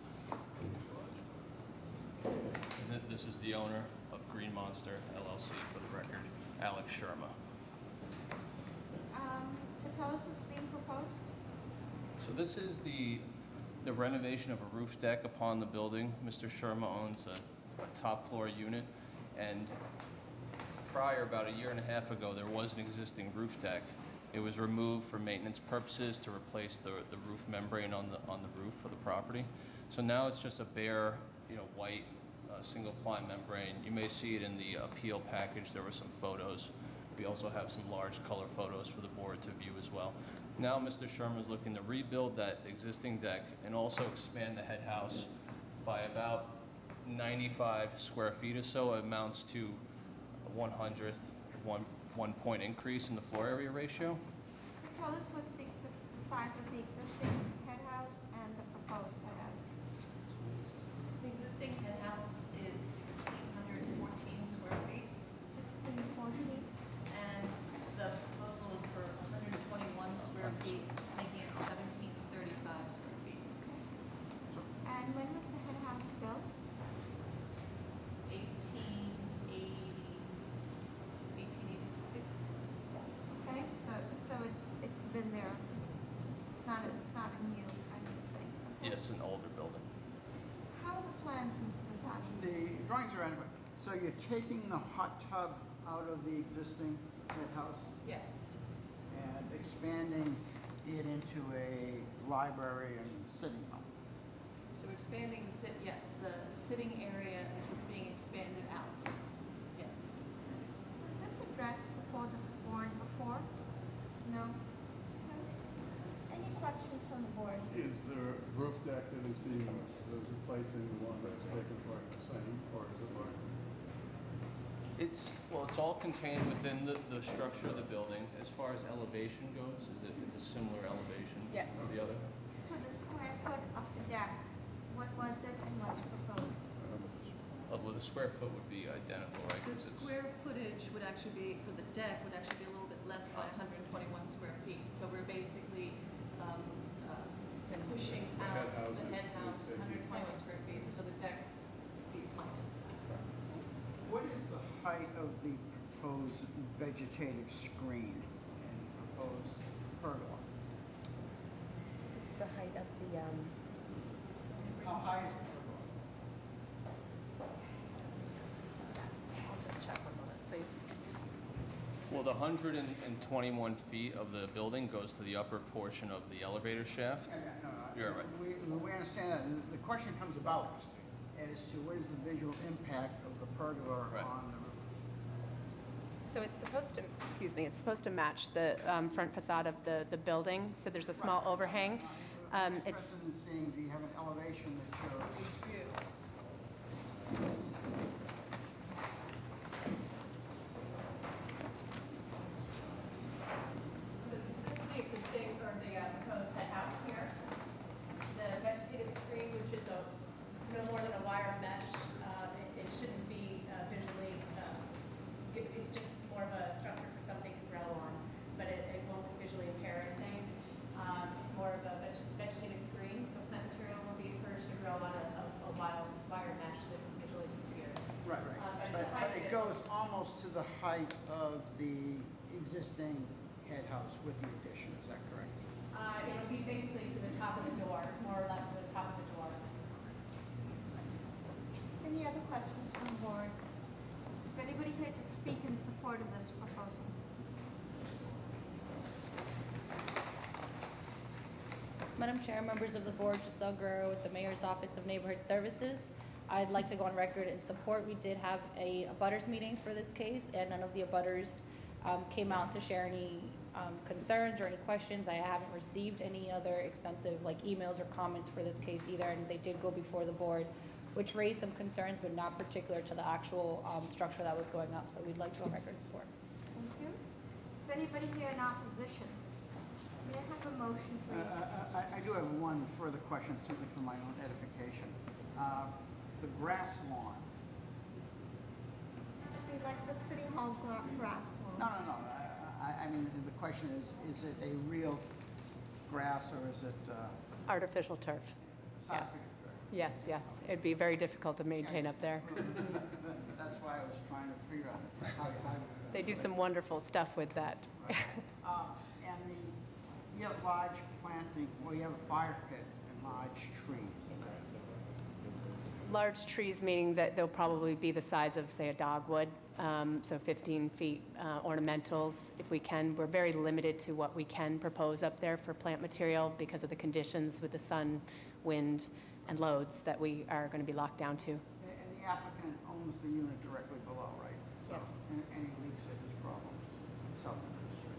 And this is the owner of Green Monster LLC, for the record, Alex Sherma. So tell us what's being proposed. So this is the renovation of a roof deck upon the building. Mr. Sherma owns a top floor unit, and prior, about a year and a half ago, there was an existing roof deck. It was removed for maintenance purposes to replace the roof membrane on the roof for the property. So now it's just a bare, white single ply membrane. You may see it in the appeal package. There were some photos. We also have some large color photos for the board to view as well. Now Mr. Sherman is looking to rebuild that existing deck and also expand the head house by about 95 square feet or so. It amounts to a 1 point increase in the floor area ratio. So tell us what's the size of the existing head house and the proposed head house. The existing head house is 1,614 square feet. 1,614. And the proposal is for 121 square feet, making it 1,735 square feet. And when was the head house built? 1886. Okay, so it's been there. It's not a new kind of thing. Yes, an older building. How are the plans, Mr. Vasani? The drawings are adequate. So you're taking the hot tub out of the existing head house Yes. and expanding it into a library and sitting room. So expanding yes, the sitting area is what's being expanded out. Yes. Was this addressed before this board before? No? No? Any questions from the board? Is there a roof deck that is replacing the one that's taken part the same, or is it larger? It's all contained within the structure of the building. As far as elevation goes, it's a similar elevation Yes. to the other? So the square foot of the deck, what was it and what's proposed? Well, the square foot would be identical, right? The 'Cause it's- square footage would actually be, for the deck, would actually be a little bit less by 121 square feet. So we're basically pushing out the head house 121 square feet, so the deck would be minus that. What is the height of the proposed vegetative screen and proposed pergola? It's the height of the, How high is the pergola? I'll just check one moment, please. Well, the 121 feet of the building goes to the upper portion of the elevator shaft. You're right. We understand that. And the question comes about as to what is the visual impact of the pergola on the roof? So it's supposed to, it's supposed to match the front facade of the building, so there's a small overhang. I'm interested in seeing, do you have an elevation that shows? We do. So this is the existing, or the proposed head house here. The vegetative screen, which is no more than a wire mesh, it shouldn't be visually, it's just more of a structure for something to grow on, but it won't visually impair anything. It's more of a vegetated screen, so plant material will be encouraged to grow on a wild wire mesh that will visually disappear. Right. But it goes almost to the height of the existing head house with the addition, is that correct? It'll be basically to the top of the door, more or less to the top of the door. Any other questions from the board? Is anybody here to speak in support of this proposal? Madam Chair, members of the board, Giselle Guerrero with the Mayor's Office of Neighborhood Services. I'd like to go on record in support. We did have a abutters meeting for this case, and none of the abutters came out to share any concerns or any questions. I haven't received any other extensive emails or comments for this case either, and they did go before the board, which raised some concerns, but not particular to the actual structure that was going up. So we'd like to go on record in support. Thank you. Is anybody here in opposition? May I have a motion, please? I do have one further question, simply for my own edification. The grass lawn. Be like the City Hall grass lawn. No. I mean, the question is it a real grass or is it Artificial turf. it's artificial turf? Yes. It'd be very difficult to maintain up there. That's why I was trying to figure out how They do some wonderful stuff with that. and you have large planting, well, you have a fire pit and large trees. Large trees, meaning that they'll probably be the size of, say, a dogwood, so 15 feet ornamentals, if we can. We're very limited to what we can propose up there for plant material because of the conditions with the sun, wind, and loads that we are going to be locked down to. And the applicant owns the unit directly below, right? Yes. So any leaks are his problems, self-administered.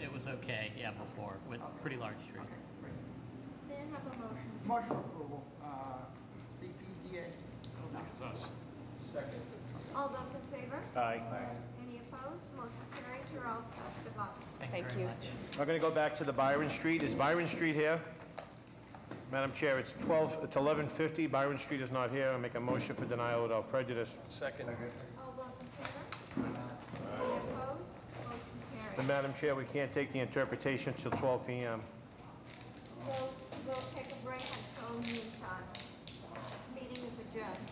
It was okay, yeah, before, with pretty large trees. May I have a motion? Motion approval, BPDA. It's us. Second. All those in favor? Aye. Any opposed? Motion carries. You're all set. Good luck. Thank you. We're going to go back to the Byron Street. Is Byron Street here? Madam Chair, it's 11:50. Byron Street is not here. I make a motion for denial without prejudice. Second. All those in favor? Any opposed? Motion carries. And Madam Chair, we can't take the interpretation till 12 p.m. We'll take a break until noon time. Meeting is adjourned.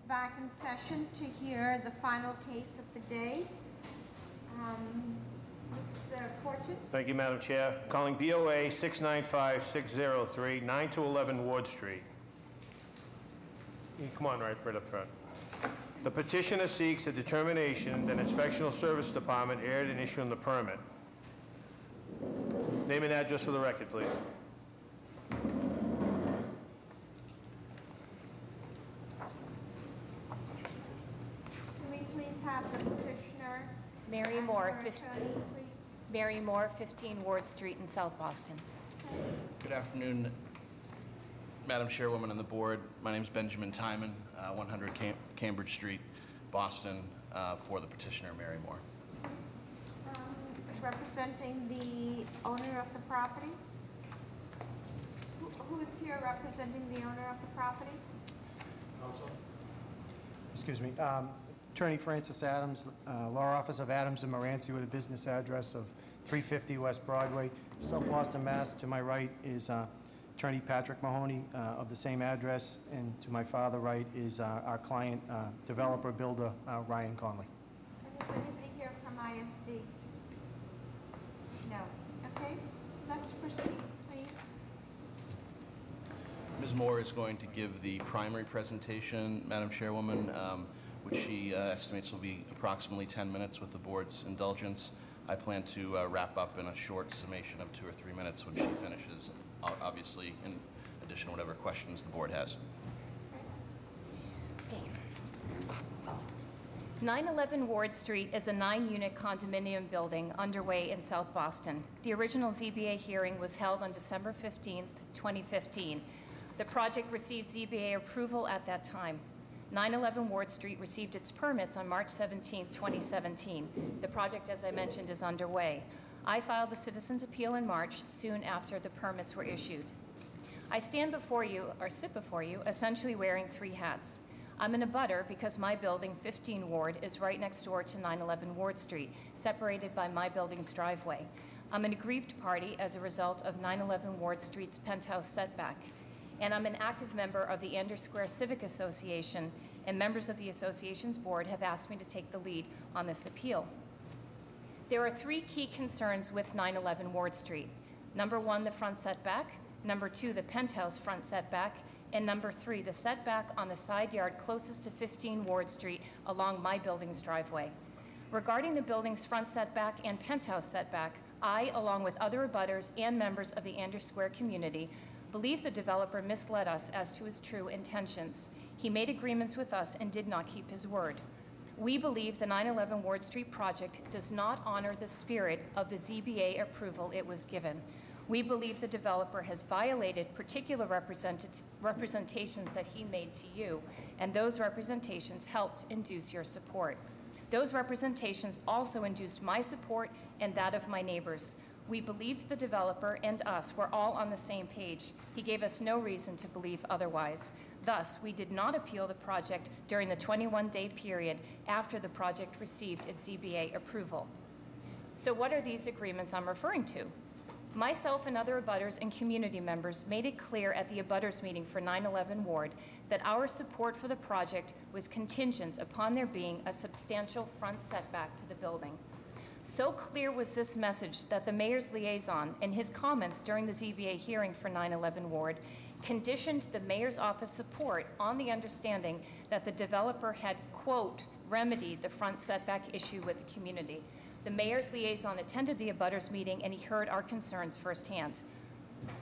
back in session to hear the final case of the day. Mr. Fortune? Thank you, Madam Chair. Calling BOA 695-603, 9 to 11 Ward Street. Come on, right up front. The petitioner seeks a determination that Inspectional Service Department erred in issuing the permit. Name and address for the record, please. Can we please have the petitioner? Mary and Moore, her attorney, please? Mary Moore, 15 Ward Street in South Boston. Good afternoon, Madam Chairwoman and the board. My name is Benjamin Timon, 100 Cambridge Street, Boston, for the petitioner, Mary Moore. Representing the owner of the property? Who is here representing the owner of the property? Excuse me. Attorney Francis Adams, Law Office of Adams and Moranci with a business address of 350 West Broadway, South Boston, Mass. To my right is Attorney Patrick Mahoney of the same address, and to my farther right is our client, developer, builder, Ryan Conley. And is anybody here from ISD? No. Okay, let's proceed, please. Ms. Moore is going to give the primary presentation, Madam Chairwoman, which she estimates will be approximately 10 minutes with the board's indulgence. I plan to wrap up in a short summation of 2 or 3 minutes when she finishes, obviously in addition to whatever questions the board has. 911 Ward Street is a 9-unit condominium building underway in South Boston. The original ZBA hearing was held on December 15, 2015. The project received ZBA approval at that time. 911 Ward Street received its permits on March 17, 2017. The project, as I mentioned, is underway. I filed a citizen's appeal in March, soon after the permits were issued. I stand before you, or sit before you, essentially wearing 3 hats. I'm an abutter because my building, 15 Ward, is right next door to 911 Ward Street, separated by my building's driveway. I'm an aggrieved party as a result of 911 Ward Street's penthouse setback. And I'm an active member of the Andrews Square Civic Association, and members of the association's board have asked me to take the lead on this appeal. There are 3 key concerns with 911 Ward Street. Number 1, the front setback. Number 2, the penthouse front setback. And number 3, the setback on the side yard closest to 15 Ward Street along my building's driveway. Regarding the building's front setback and penthouse setback, I, along with other abutters and members of the Andrews Square community, believe the developer misled us as to his true intentions. He made agreements with us and did not keep his word. We believe the 911 Ward Street project does not honor the spirit of the ZBA approval it was given. We believe the developer has violated particular representations that he made to you, and those representations helped induce your support. Those representations also induced my support and that of my neighbors. We believed the developer and us were all on the same page. He gave us no reason to believe otherwise. Thus, we did not appeal the project during the 21-day period after the project received its ZBA approval. So what are these agreements I'm referring to? Myself and other abutters and community members made it clear at the abutters meeting for 911 Ward that our support for the project was contingent upon there being a substantial front setback to the building. So clear was this message that the mayor's liaison, in his comments during the ZBA hearing for 911 Ward, conditioned the mayor's office support on the understanding that the developer had, quote, remedied the front setback issue with the community. The mayor's liaison attended the abutters meeting and he heard our concerns firsthand.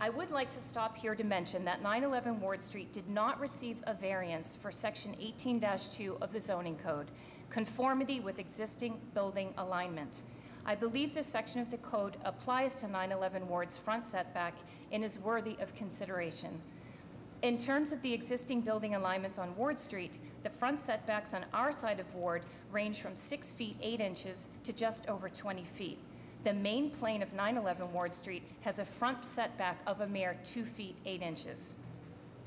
I would like to stop here to mention that 911 Ward Street did not receive a variance for Section 18-2 of the zoning code, conformity with existing building alignment. I believe this section of the code applies to 911 Ward's front setback and is worthy of consideration. In terms of the existing building alignments on Ward Street, the front setbacks on our side of Ward range from 6 feet 8 inches to just over 20 feet. The main plane of 911 Ward Street has a front setback of a mere 2 feet 8 inches.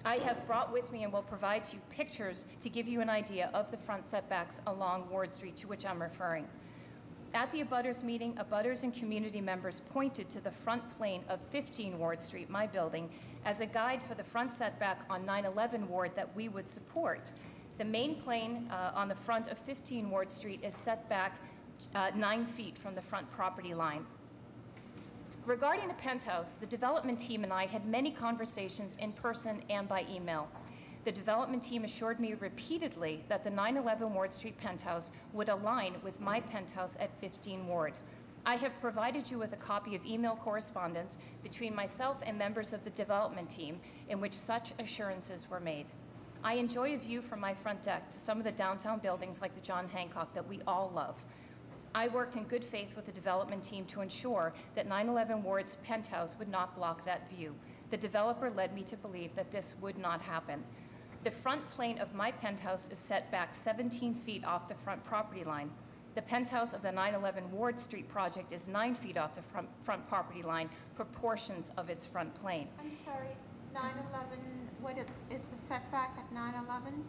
I have brought with me and will provide you pictures to give you an idea of the front setbacks along Ward Street to which I'm referring. At the abutters meeting, abutters and community members pointed to the front plane of 15 Ward Street, my building, as a guide for the front setback on 911 Ward that we would support. The main plane on the front of 15 Ward Street is set back 9 feet from the front property line. Regarding the penthouse, the development team and I had many conversations in person and by email. The development team assured me repeatedly that the 911 Ward Street penthouse would align with my penthouse at 15 Ward. I have provided you with a copy of email correspondence between myself and members of the development team in which such assurances were made. I enjoy a view from my front deck to some of the downtown buildings like the John Hancock that we all love. I worked in good faith with the development team to ensure that 911 Ward's penthouse would not block that view. The developer led me to believe that this would not happen. The front plane of my penthouse is set back 17 feet off the front property line. The penthouse of the 911 Ward Street project is 9 feet off the front property line for portions of its front plane. I'm sorry, 911, what is the setback at 911?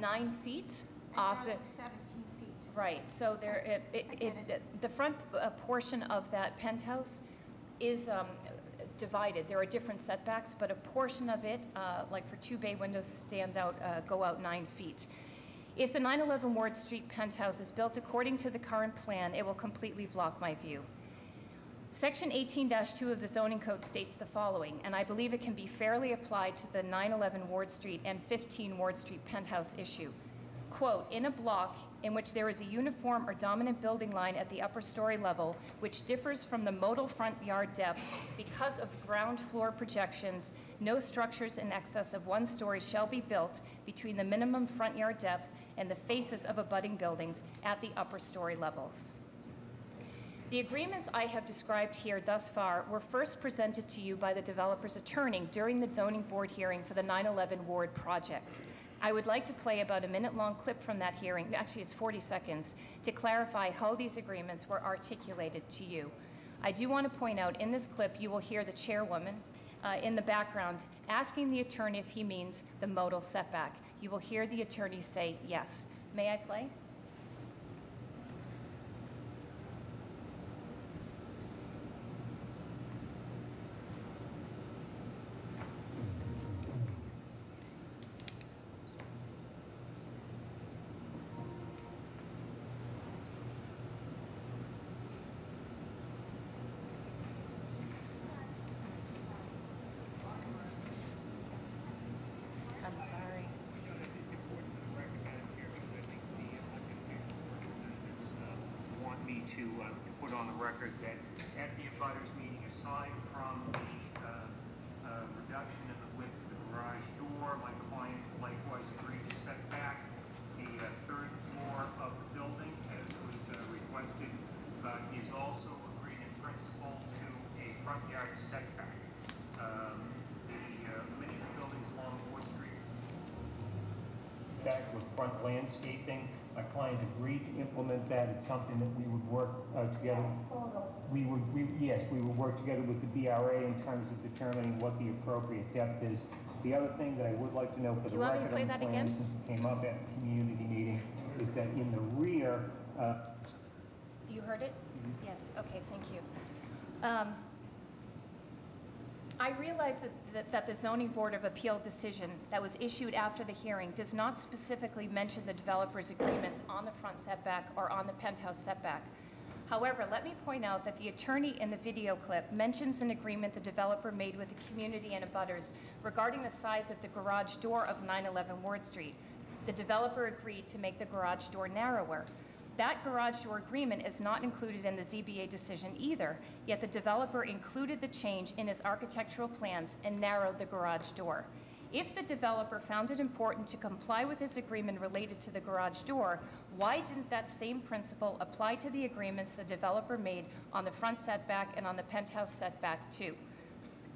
9 feet And off the... yours is 17 feet. Right, so there, the front portion of that penthouse is divided. There are different setbacks, but a portion of it, like for 2 bay windows, stand out, go out 9 feet. If the 911 Ward Street penthouse is built according to the current plan, it will completely block my view. Section 18-2 of the zoning code states the following, and I believe it can be fairly applied to the 911 Ward Street and 15 Ward Street penthouse issue. Quote, in a block in which there is a uniform or dominant building line at the upper story level, which differs from the modal front yard depth because of ground floor projections, no structures in excess of 1 story shall be built between the minimum front yard depth and the faces of abutting buildings at the upper story levels. The agreements I have described here thus far were first presented to you by the developer's attorney during the zoning board hearing for the 911 Ward project. I would like to play about a minute-long clip from that hearing, actually it's 40 seconds, to clarify how these agreements were articulated to you. I do want to point out in this clip you will hear the chairwoman in the background asking the attorney if he means the modal setback. You will hear the attorney say yes. May I play? I'm sorry. It's important for the record, Madam Chair, because I think the applications representatives want me to put on the record that at the abutters meeting, aside from the reduction in the width of the garage door, my client likewise agreed to set back the 3rd floor of the building as was requested. He has also agreed in principle to a front yard setback. Many of the buildings along Ward Street back with front landscaping. My client agreed to implement that. It's something that we would work together. We would work together with the BRA in terms of determining what the appropriate depth is. The other thing that I would like to know for the record on the plan, since it came up at the community meeting, is that in the rear. You heard it? Mm-hmm. Yes. Okay. Thank you. I realize that the Zoning Board of Appeal decision that was issued after the hearing does not specifically mention the developer's agreements on the front setback or on the penthouse setback. However, let me point out that the attorney in the video clip mentions an agreement the developer made with the community and abutters regarding the size of the garage door of 911 Ward Street. The developer agreed to make the garage door narrower. That garage door agreement is not included in the ZBA decision either, yet the developer included the change in his architectural plans and narrowed the garage door. If the developer found it important to comply with his agreement related to the garage door, why didn't that same principle apply to the agreements the developer made on the front setback and on the penthouse setback too?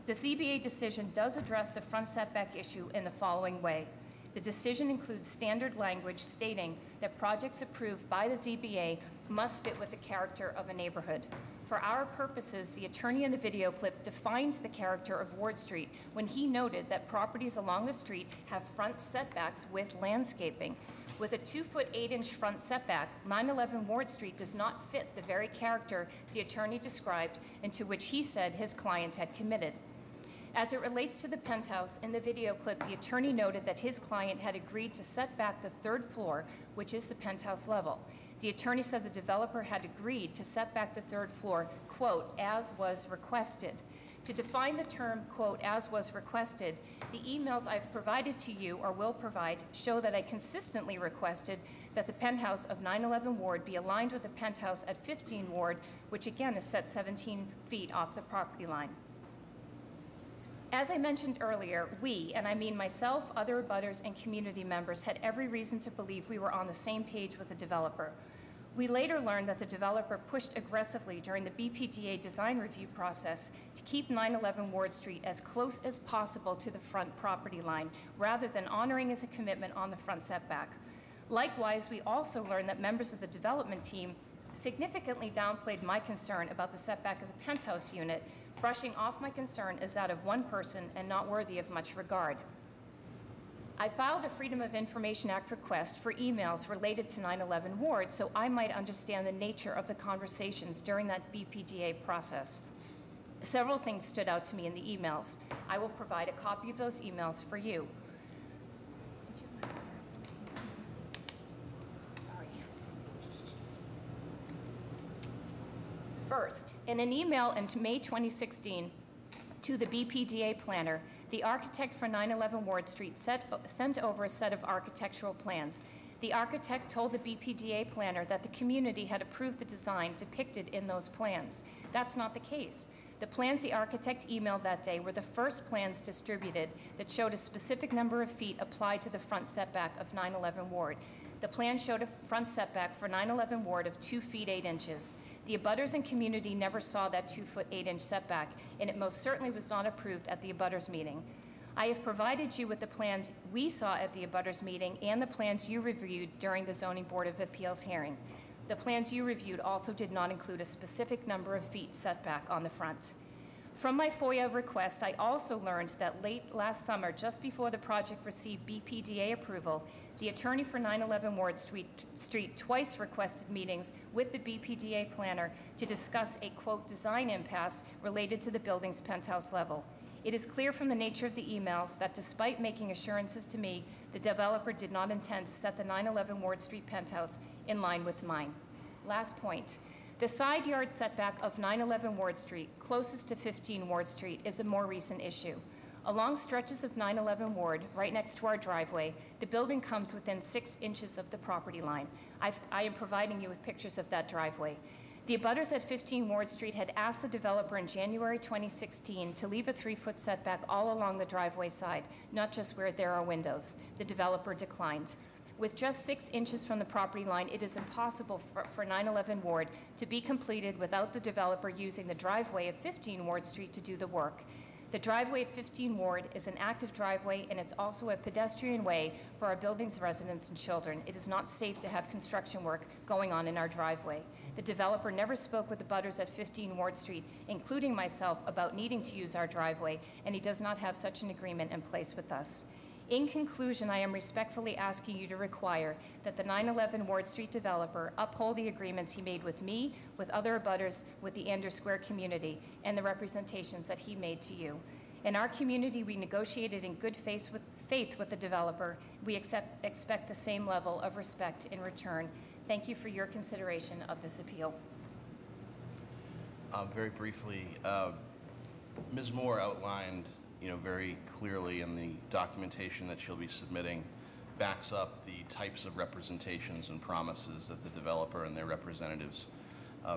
The ZBA decision does address the front setback issue in the following way. The decision includes standard language stating that projects approved by the ZBA must fit with the character of a neighborhood. For our purposes, the attorney in the video clip defines the character of Ward Street when he noted that properties along the street have front setbacks with landscaping. With a 2-foot 8-inch front setback, 911 Ward Street does not fit the very character the attorney described and to which he said his client had committed. As it relates to the penthouse, in the video clip, the attorney noted that his client had agreed to set back the third floor, which is the penthouse level. The attorney said the developer had agreed to set back the third floor, quote, as was requested. To define the term, quote, as was requested, the emails I've provided to you or will provide show that I consistently requested that the penthouse of 911 Ward be aligned with the penthouse at 15 Ward, which again is set 17 feet off the property line. As I mentioned earlier, we, and I mean myself, other abutters, and community members, had every reason to believe we were on the same page with the developer. We later learned that the developer pushed aggressively during the BPDA design review process to keep 911 Ward Street as close as possible to the front property line, rather than honoring as a commitment on the front setback. Likewise, we also learned that members of the development team significantly downplayed my concern about the setback of the penthouse unit, brushing off my concern as that of one person and not worthy of much regard. I filed a Freedom of Information Act request for emails related to 911 Ward so I might understand the nature of the conversations during that BPDA process. Several things stood out to me in the emails. I will provide a copy of those emails for you. First, in an email in May 2016 to the BPDA planner, the architect for 911 Ward Street sent over a set of architectural plans. The architect told the BPDA planner that the community had approved the design depicted in those plans. That's not the case. The plans the architect emailed that day were the first plans distributed that showed a specific number of feet applied to the front setback of 911 Ward. The plan showed a front setback for 911 Ward of 2 feet 8 inches. The abutters and community never saw that 2 foot 8 inch setback, and it most certainly was not approved at the abutters meeting. I have provided you with the plans we saw at the abutters meeting and the plans you reviewed during the Zoning Board of Appeals hearing. The plans you reviewed also did not include a specific number of feet setback on the front. From my FOIA request, I also learned that late last summer, just before the project received BPDA approval, the attorney for 911 Ward Street twice requested meetings with the BPDA planner to discuss a, quote, design impasse related to the building's penthouse level. It is clear from the nature of the emails that despite making assurances to me, the developer did not intend to set the 911 Ward Street penthouse in line with mine. Last point. The side yard setback of 911 Ward Street, closest to 15 Ward Street, is a more recent issue. Along stretches of 911 Ward, right next to our driveway, the building comes within 6 inches of the property line. I am providing you with pictures of that driveway. The abutters at 15 Ward Street had asked the developer in January 2016 to leave a 3-foot setback all along the driveway side, not just where there are windows. The developer declined. With just 6 inches from the property line, it is impossible for 911 Ward to be completed without the developer using the driveway of 15 Ward Street to do the work. The driveway at 15 Ward is an active driveway, and it's also a pedestrian way for our building's residents and children. It is not safe to have construction work going on in our driveway. The developer never spoke with the abutters at 15 Ward Street, including myself, about needing to use our driveway, and he does not have such an agreement in place with us. In conclusion, I am respectfully asking you to require that the 911 Ward Street developer uphold the agreements he made with me, with other abutters, with the Andrews Square community, and the representations that he made to you. In our community, we negotiated in good faith with the developer. We expect the same level of respect in return. Thank you for your consideration of this appeal. Very briefly, Ms. Moore outlined very clearly in the documentation that she'll be submitting, backs up the types of representations and promises that the developer and their representatives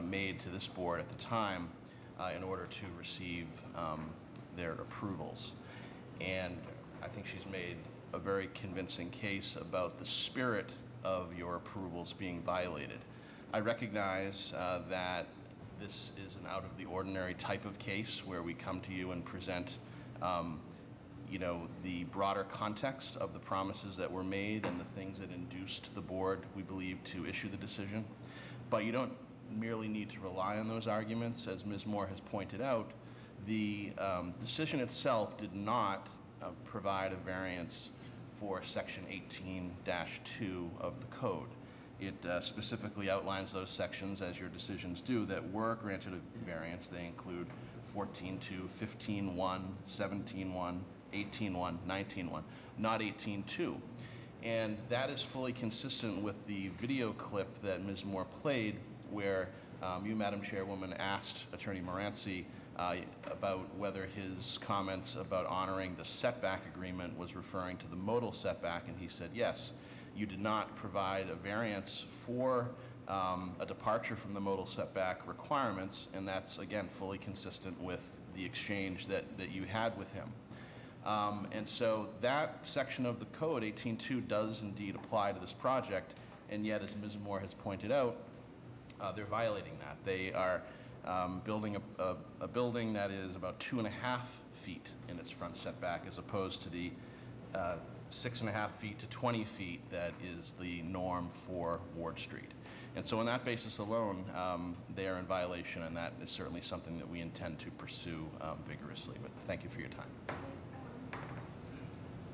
made to this board at the time in order to receive their approvals. And I think she's made a very convincing case about the spirit of your approvals being violated. I recognize that this is an out of the ordinary type of case where we come to you and present the broader context of the promises that were made and the things that induced the board, we believe, to issue the decision. But you don't merely need to rely on those arguments. As Ms. Moore has pointed out, the decision itself did not provide a variance for Section 18-2 of the code. It specifically outlines those sections, as your decisions do, that were granted a variance. They include 14.2, 15.1, 17.1, 18.1, 19.1, not 18.2. And that is fully consistent with the video clip that Ms. Moore played, where you, Madam Chairwoman, asked Attorney Moranci about whether his comments about honoring the setback agreement was referring to the modal setback, and he said yes. You did not provide a variance for a departure from the modal setback requirements, and that's, again, fully consistent with the exchange that you had with him. And so that section of the code, 18.2, does indeed apply to this project, and yet, as Ms. Moore has pointed out, they're violating that. They are building a building that is about 2.5 feet in its front setback, as opposed to the 6.5 feet to 20 feet that is the norm for Ward Street. And so on that basis alone, they are in violation, and that is certainly something that we intend to pursue vigorously. But thank you for your time.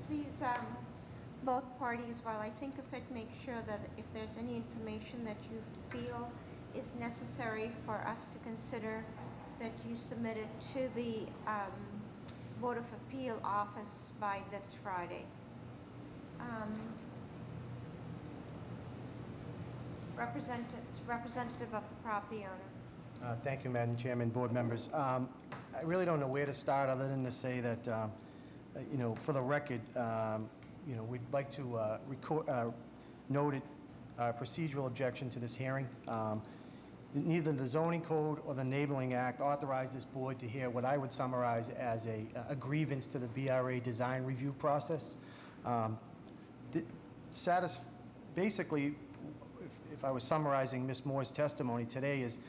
Please, both parties, while I think of it, make sure that if there's any information that you feel is necessary for us to consider, that you submit it to the Board of Appeal office by this Friday. Representative of the property owner. Thank you, Madam Chairman, board members. I really don't know where to start other than to say that, you know, for the record, you know, we'd like to note a procedural objection to this hearing. Neither the zoning code or the Enabling Act authorize this board to hear what I would summarize as a grievance to the BRA design review process. Basically, if I was summarizing Ms. Moore's testimony today, is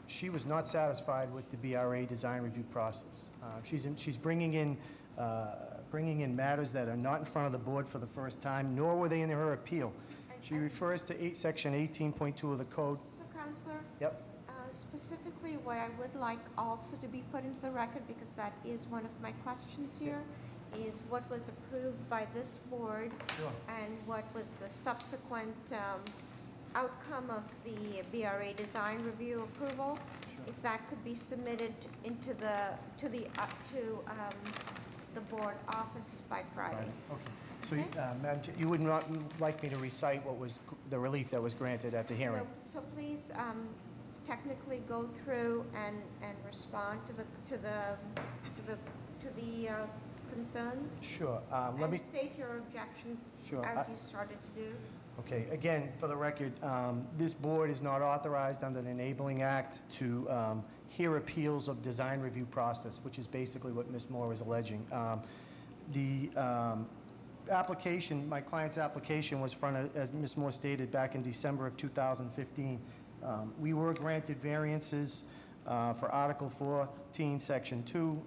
she was not satisfied with the BRA design review process. She's bringing in matters that are not in front of the board for the first time, nor were they in her appeal. She refers to section 18.2 of the code. So, Counselor? Yep. Specifically, what I would like also to be put into the record, because that is one of my questions here, is what was approved by this board and what was the subsequent outcome of the BRA design review approval. If that could be submitted into to the board office by Friday. Okay. So, Madam Chair, you would not like me to recite what was the relief that was granted at the hearing? No, so please technically go through and respond to the concerns. Sure. Let me state your objections as you started to do. Okay. Again, for the record, this board is not authorized under the Enabling Act to hear appeals of design review process, which is basically what Ms. Moore is alleging. The application, my client's application was fronted, as Ms. Moore stated, back in December of 2015. We were granted variances for Article 14, Section 2,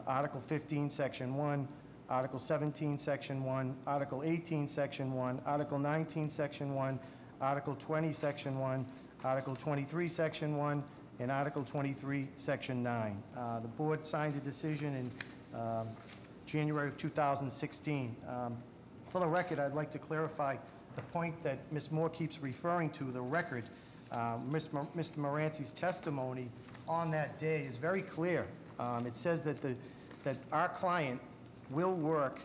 Article 15, Section 1, Article 17, Section 1, Article 18, Section 1, Article 19, Section 1, Article 20, Section 1, Article 23, Section 1, and Article 23, Section 9. The board signed a decision in January of 2016. For the record, I'd like to clarify the point that Ms. Moore keeps referring to, the record. Mr. Moranci's testimony on that day is very clear. It says that that our client will work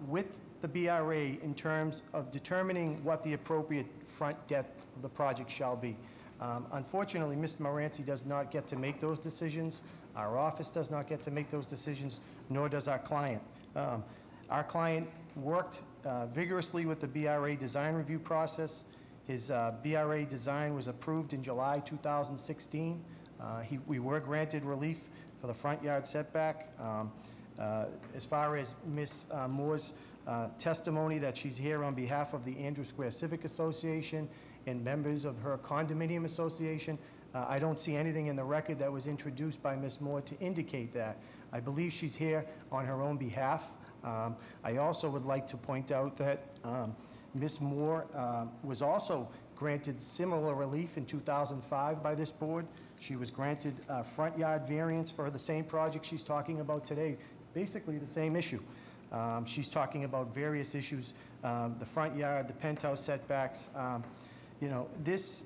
with the BRA in terms of determining what the appropriate front depth of the project shall be. Unfortunately, Mr. Moranci does not get to make those decisions. Our office does not get to make those decisions, nor does our client. Our client worked vigorously with the BRA design review process. His BRA design was approved in July 2016. We were granted relief for the front yard setback. As far as Ms. Moore's testimony that she's here on behalf of the Andrew Square Civic Association and members of her condominium association, I don't see anything in the record that was introduced by Ms. Moore to indicate that. I believe she's here on her own behalf. I also would like to point out that Ms. Moore was also granted similar relief in 2005 by this board. She was granted front yard variance for the same project she's talking about today, basically the same issue. She's talking about various issues, the front yard, the penthouse setbacks. You know, this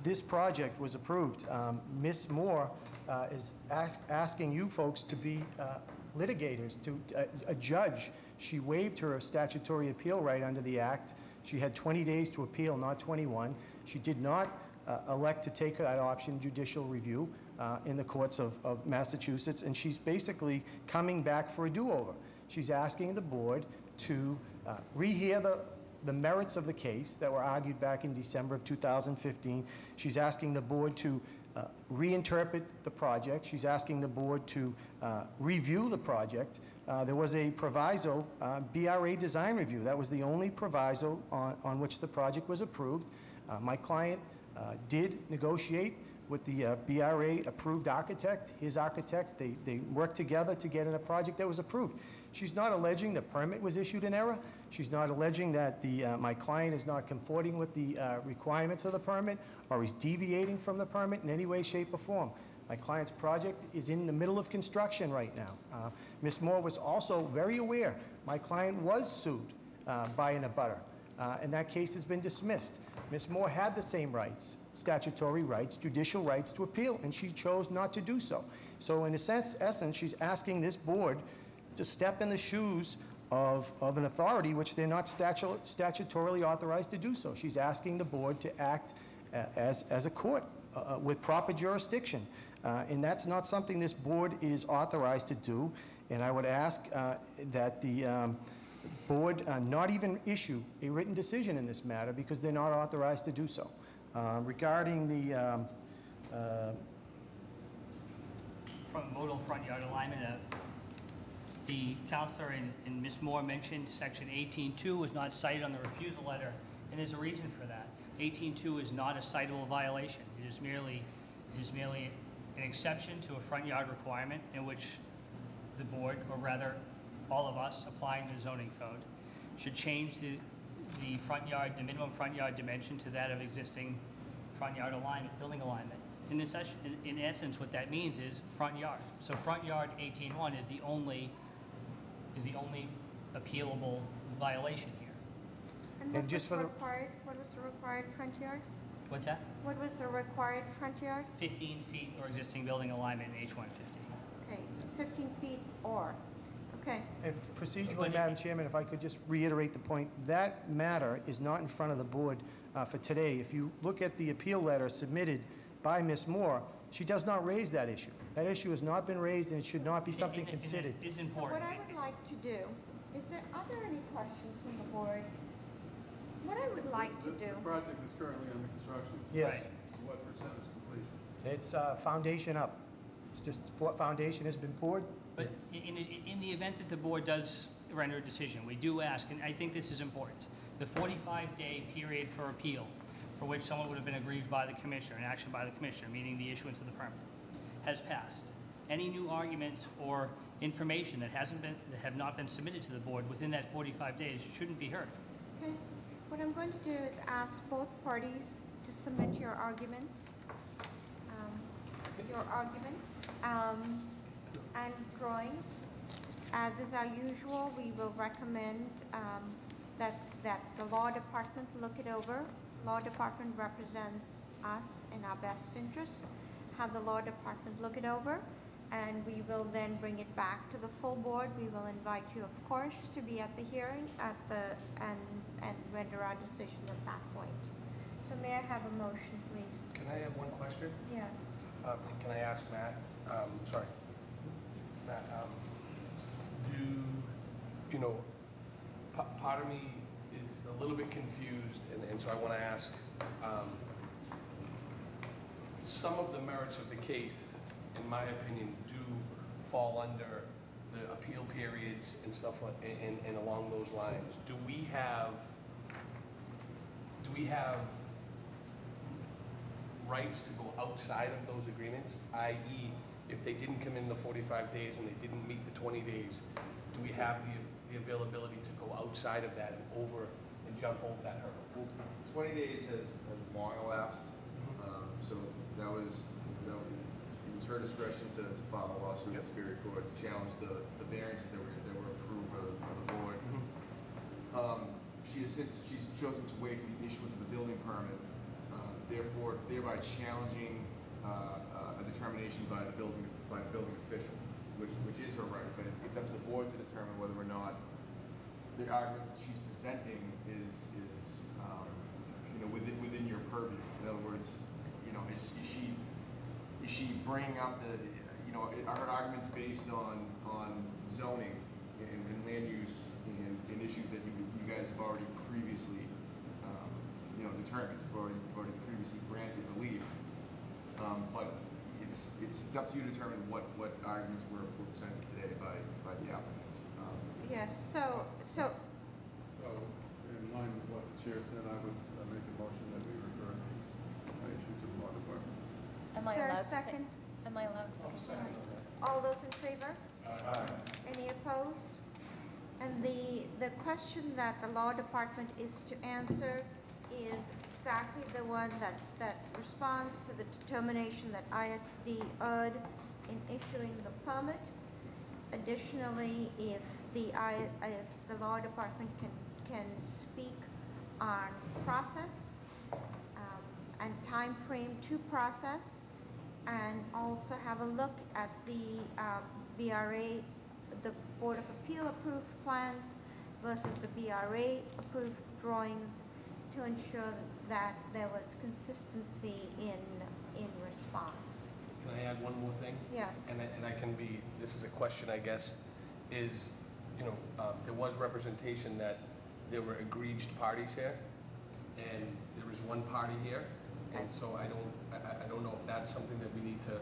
this project was approved. Ms. Moore is asking you folks to be litigators, to a judge. She waived her statutory appeal right under the Act. She had 20 days to appeal, not 21. She did not elect to take that option, judicial review, in the courts of Massachusetts, and she's basically coming back for a do-over. She's asking the board to rehear the merits of the case that were argued back in December of 2015. She's asking the board to reinterpret the project. She's asking the board to review the project. There was a proviso, BRA design review. That was the only proviso on which the project was approved. My client did negotiate with the BRA approved architect, his architect. They worked together to get in a project that was approved. She's not alleging the permit was issued in error. She's not alleging that my client is not comporting with the requirements of the permit or is deviating from the permit in any way, shape, or form. My client's project is in the middle of construction right now. Ms. Moore was also very aware my client was sued by an abutter, and that case has been dismissed. Ms. Moore had the same rights, statutory rights, judicial rights to appeal, and she chose not to do so. So in a essence, she's asking this board to step in the shoes of an authority which they're not statutorily authorized to do so. She's asking the board to act as a court with proper jurisdiction. And that's not something this board is authorized to do. And I would ask that the board not even issue a written decision in this matter because they're not authorized to do so. Regarding the From modal front yard alignment, the counselor and Ms. Moore mentioned section 18.2 was not cited on the refusal letter, and there's a reason for that. 18.2 is not a citable violation. It is merely an exception to a front yard requirement in which the board, or rather all of us applying the zoning code, should change the front yard, the minimum front yard dimension to that of existing front yard alignment, building alignment. In essence, what that means is front yard. So front yard 18.1 is the only appealable violation here. And what was the required front yard? What's that? What was the required front yard? 15 feet or existing building alignment in H150. Okay, 15 feet or, okay. And procedurally, Madam Chairman, if I could just reiterate the point, that matter is not in front of the board for today. If you look at the appeal letter submitted by Ms. Moore, she does not raise that issue. That issue has not been raised, and it should not be something considered. It's So important. what I would like to do, are there any questions from the board? What I would like to do. The project is currently under construction. Yes. What percentage completion? It's foundation up. It's just foundation has been poured. But in the event that the board does render a decision, we do ask, and I think this is important, the 45-day period for appeal for which someone would have been aggrieved by the commissioner, an action by the commissioner, meaning the issuance of the permit, has passed. Any new arguments or information that have not been submitted to the board within that 45 days shouldn't be heard. Okay, what I'm going to do is ask both parties to submit your arguments, and drawings. As is our usual, we will recommend that the law department look it over. Law department represents us in our best interest. Have the law department look it over, and we will then bring it back to the full board. We will invite you, of course, to be at the hearing and render our decision at that point. So may I have a motion, please? Can I have one question? Yes. Can I ask Matt? Sorry. Matt, part of me is a little bit confused, and so I want to ask, some of the merits of the case, in my opinion, do fall under the appeal periods and stuff like, and along those lines. Do we have rights to go outside of those agreements, i.e., if they didn't come in the 45 days and they didn't meet the 20 days, do we have the availability to go outside of that and jump over that hurdle? 20 days has long elapsed, so that was, it was her discretion to file a lawsuit in Superior Court to challenge the variances that were approved by the board. She's chosen to wait for the issuance of the building permit therefore thereby challenging a determination by the building official, which is her right, but it's up to the board to determine whether or not the arguments that she's presenting is within your purview. In other words, is she bringing up are her arguments based on zoning and land use and issues that you guys have already previously determined, you've already previously granted relief, but it's up to you to determine what arguments were presented today by the applicant. Yes, so So, in line with what the chair said, I would make a motion that we refer the issue to the law department. Am I Is there a allowed to say? second? Am I allowed to? All those in favor? Any opposed? And the question that the law department is to answer is exactly the one that responds to the determination that ISD erred in issuing the permit. Additionally, if the law department can speak on process and time frame to process, and also have a look at the BRA, the Board of Appeal approved plans versus the BRA approved drawings to ensure that there was consistency in response. Can I add one more thing? Yes. And I can be, this is a question, I guess, is, there was representation that there were egregious parties here, and there is one party here, and so I don't know if that's something that we need to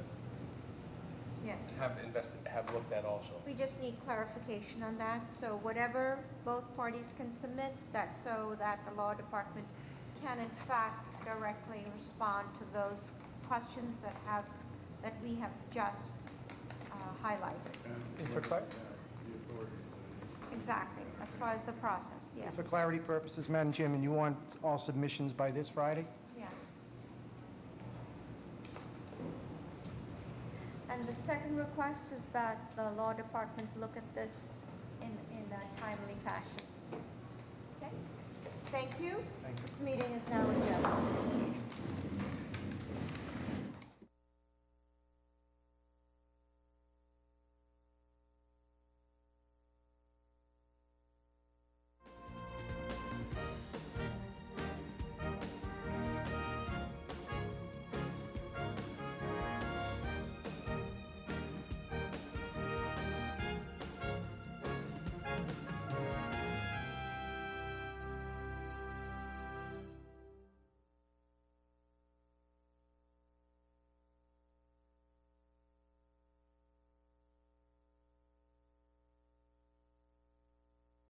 Yes. have looked at also. We just need clarification on that, so whatever both parties can submit, that so that the law department can in fact directly respond to those questions that we have just highlighted. And for Exactly, as far as the process, yes. For clarity purposes, Madam Chairman, you want all submissions by this Friday? Yeah. And the second request is that the law department look at this in a timely fashion. Okay? Thank you. This meeting is now adjourned.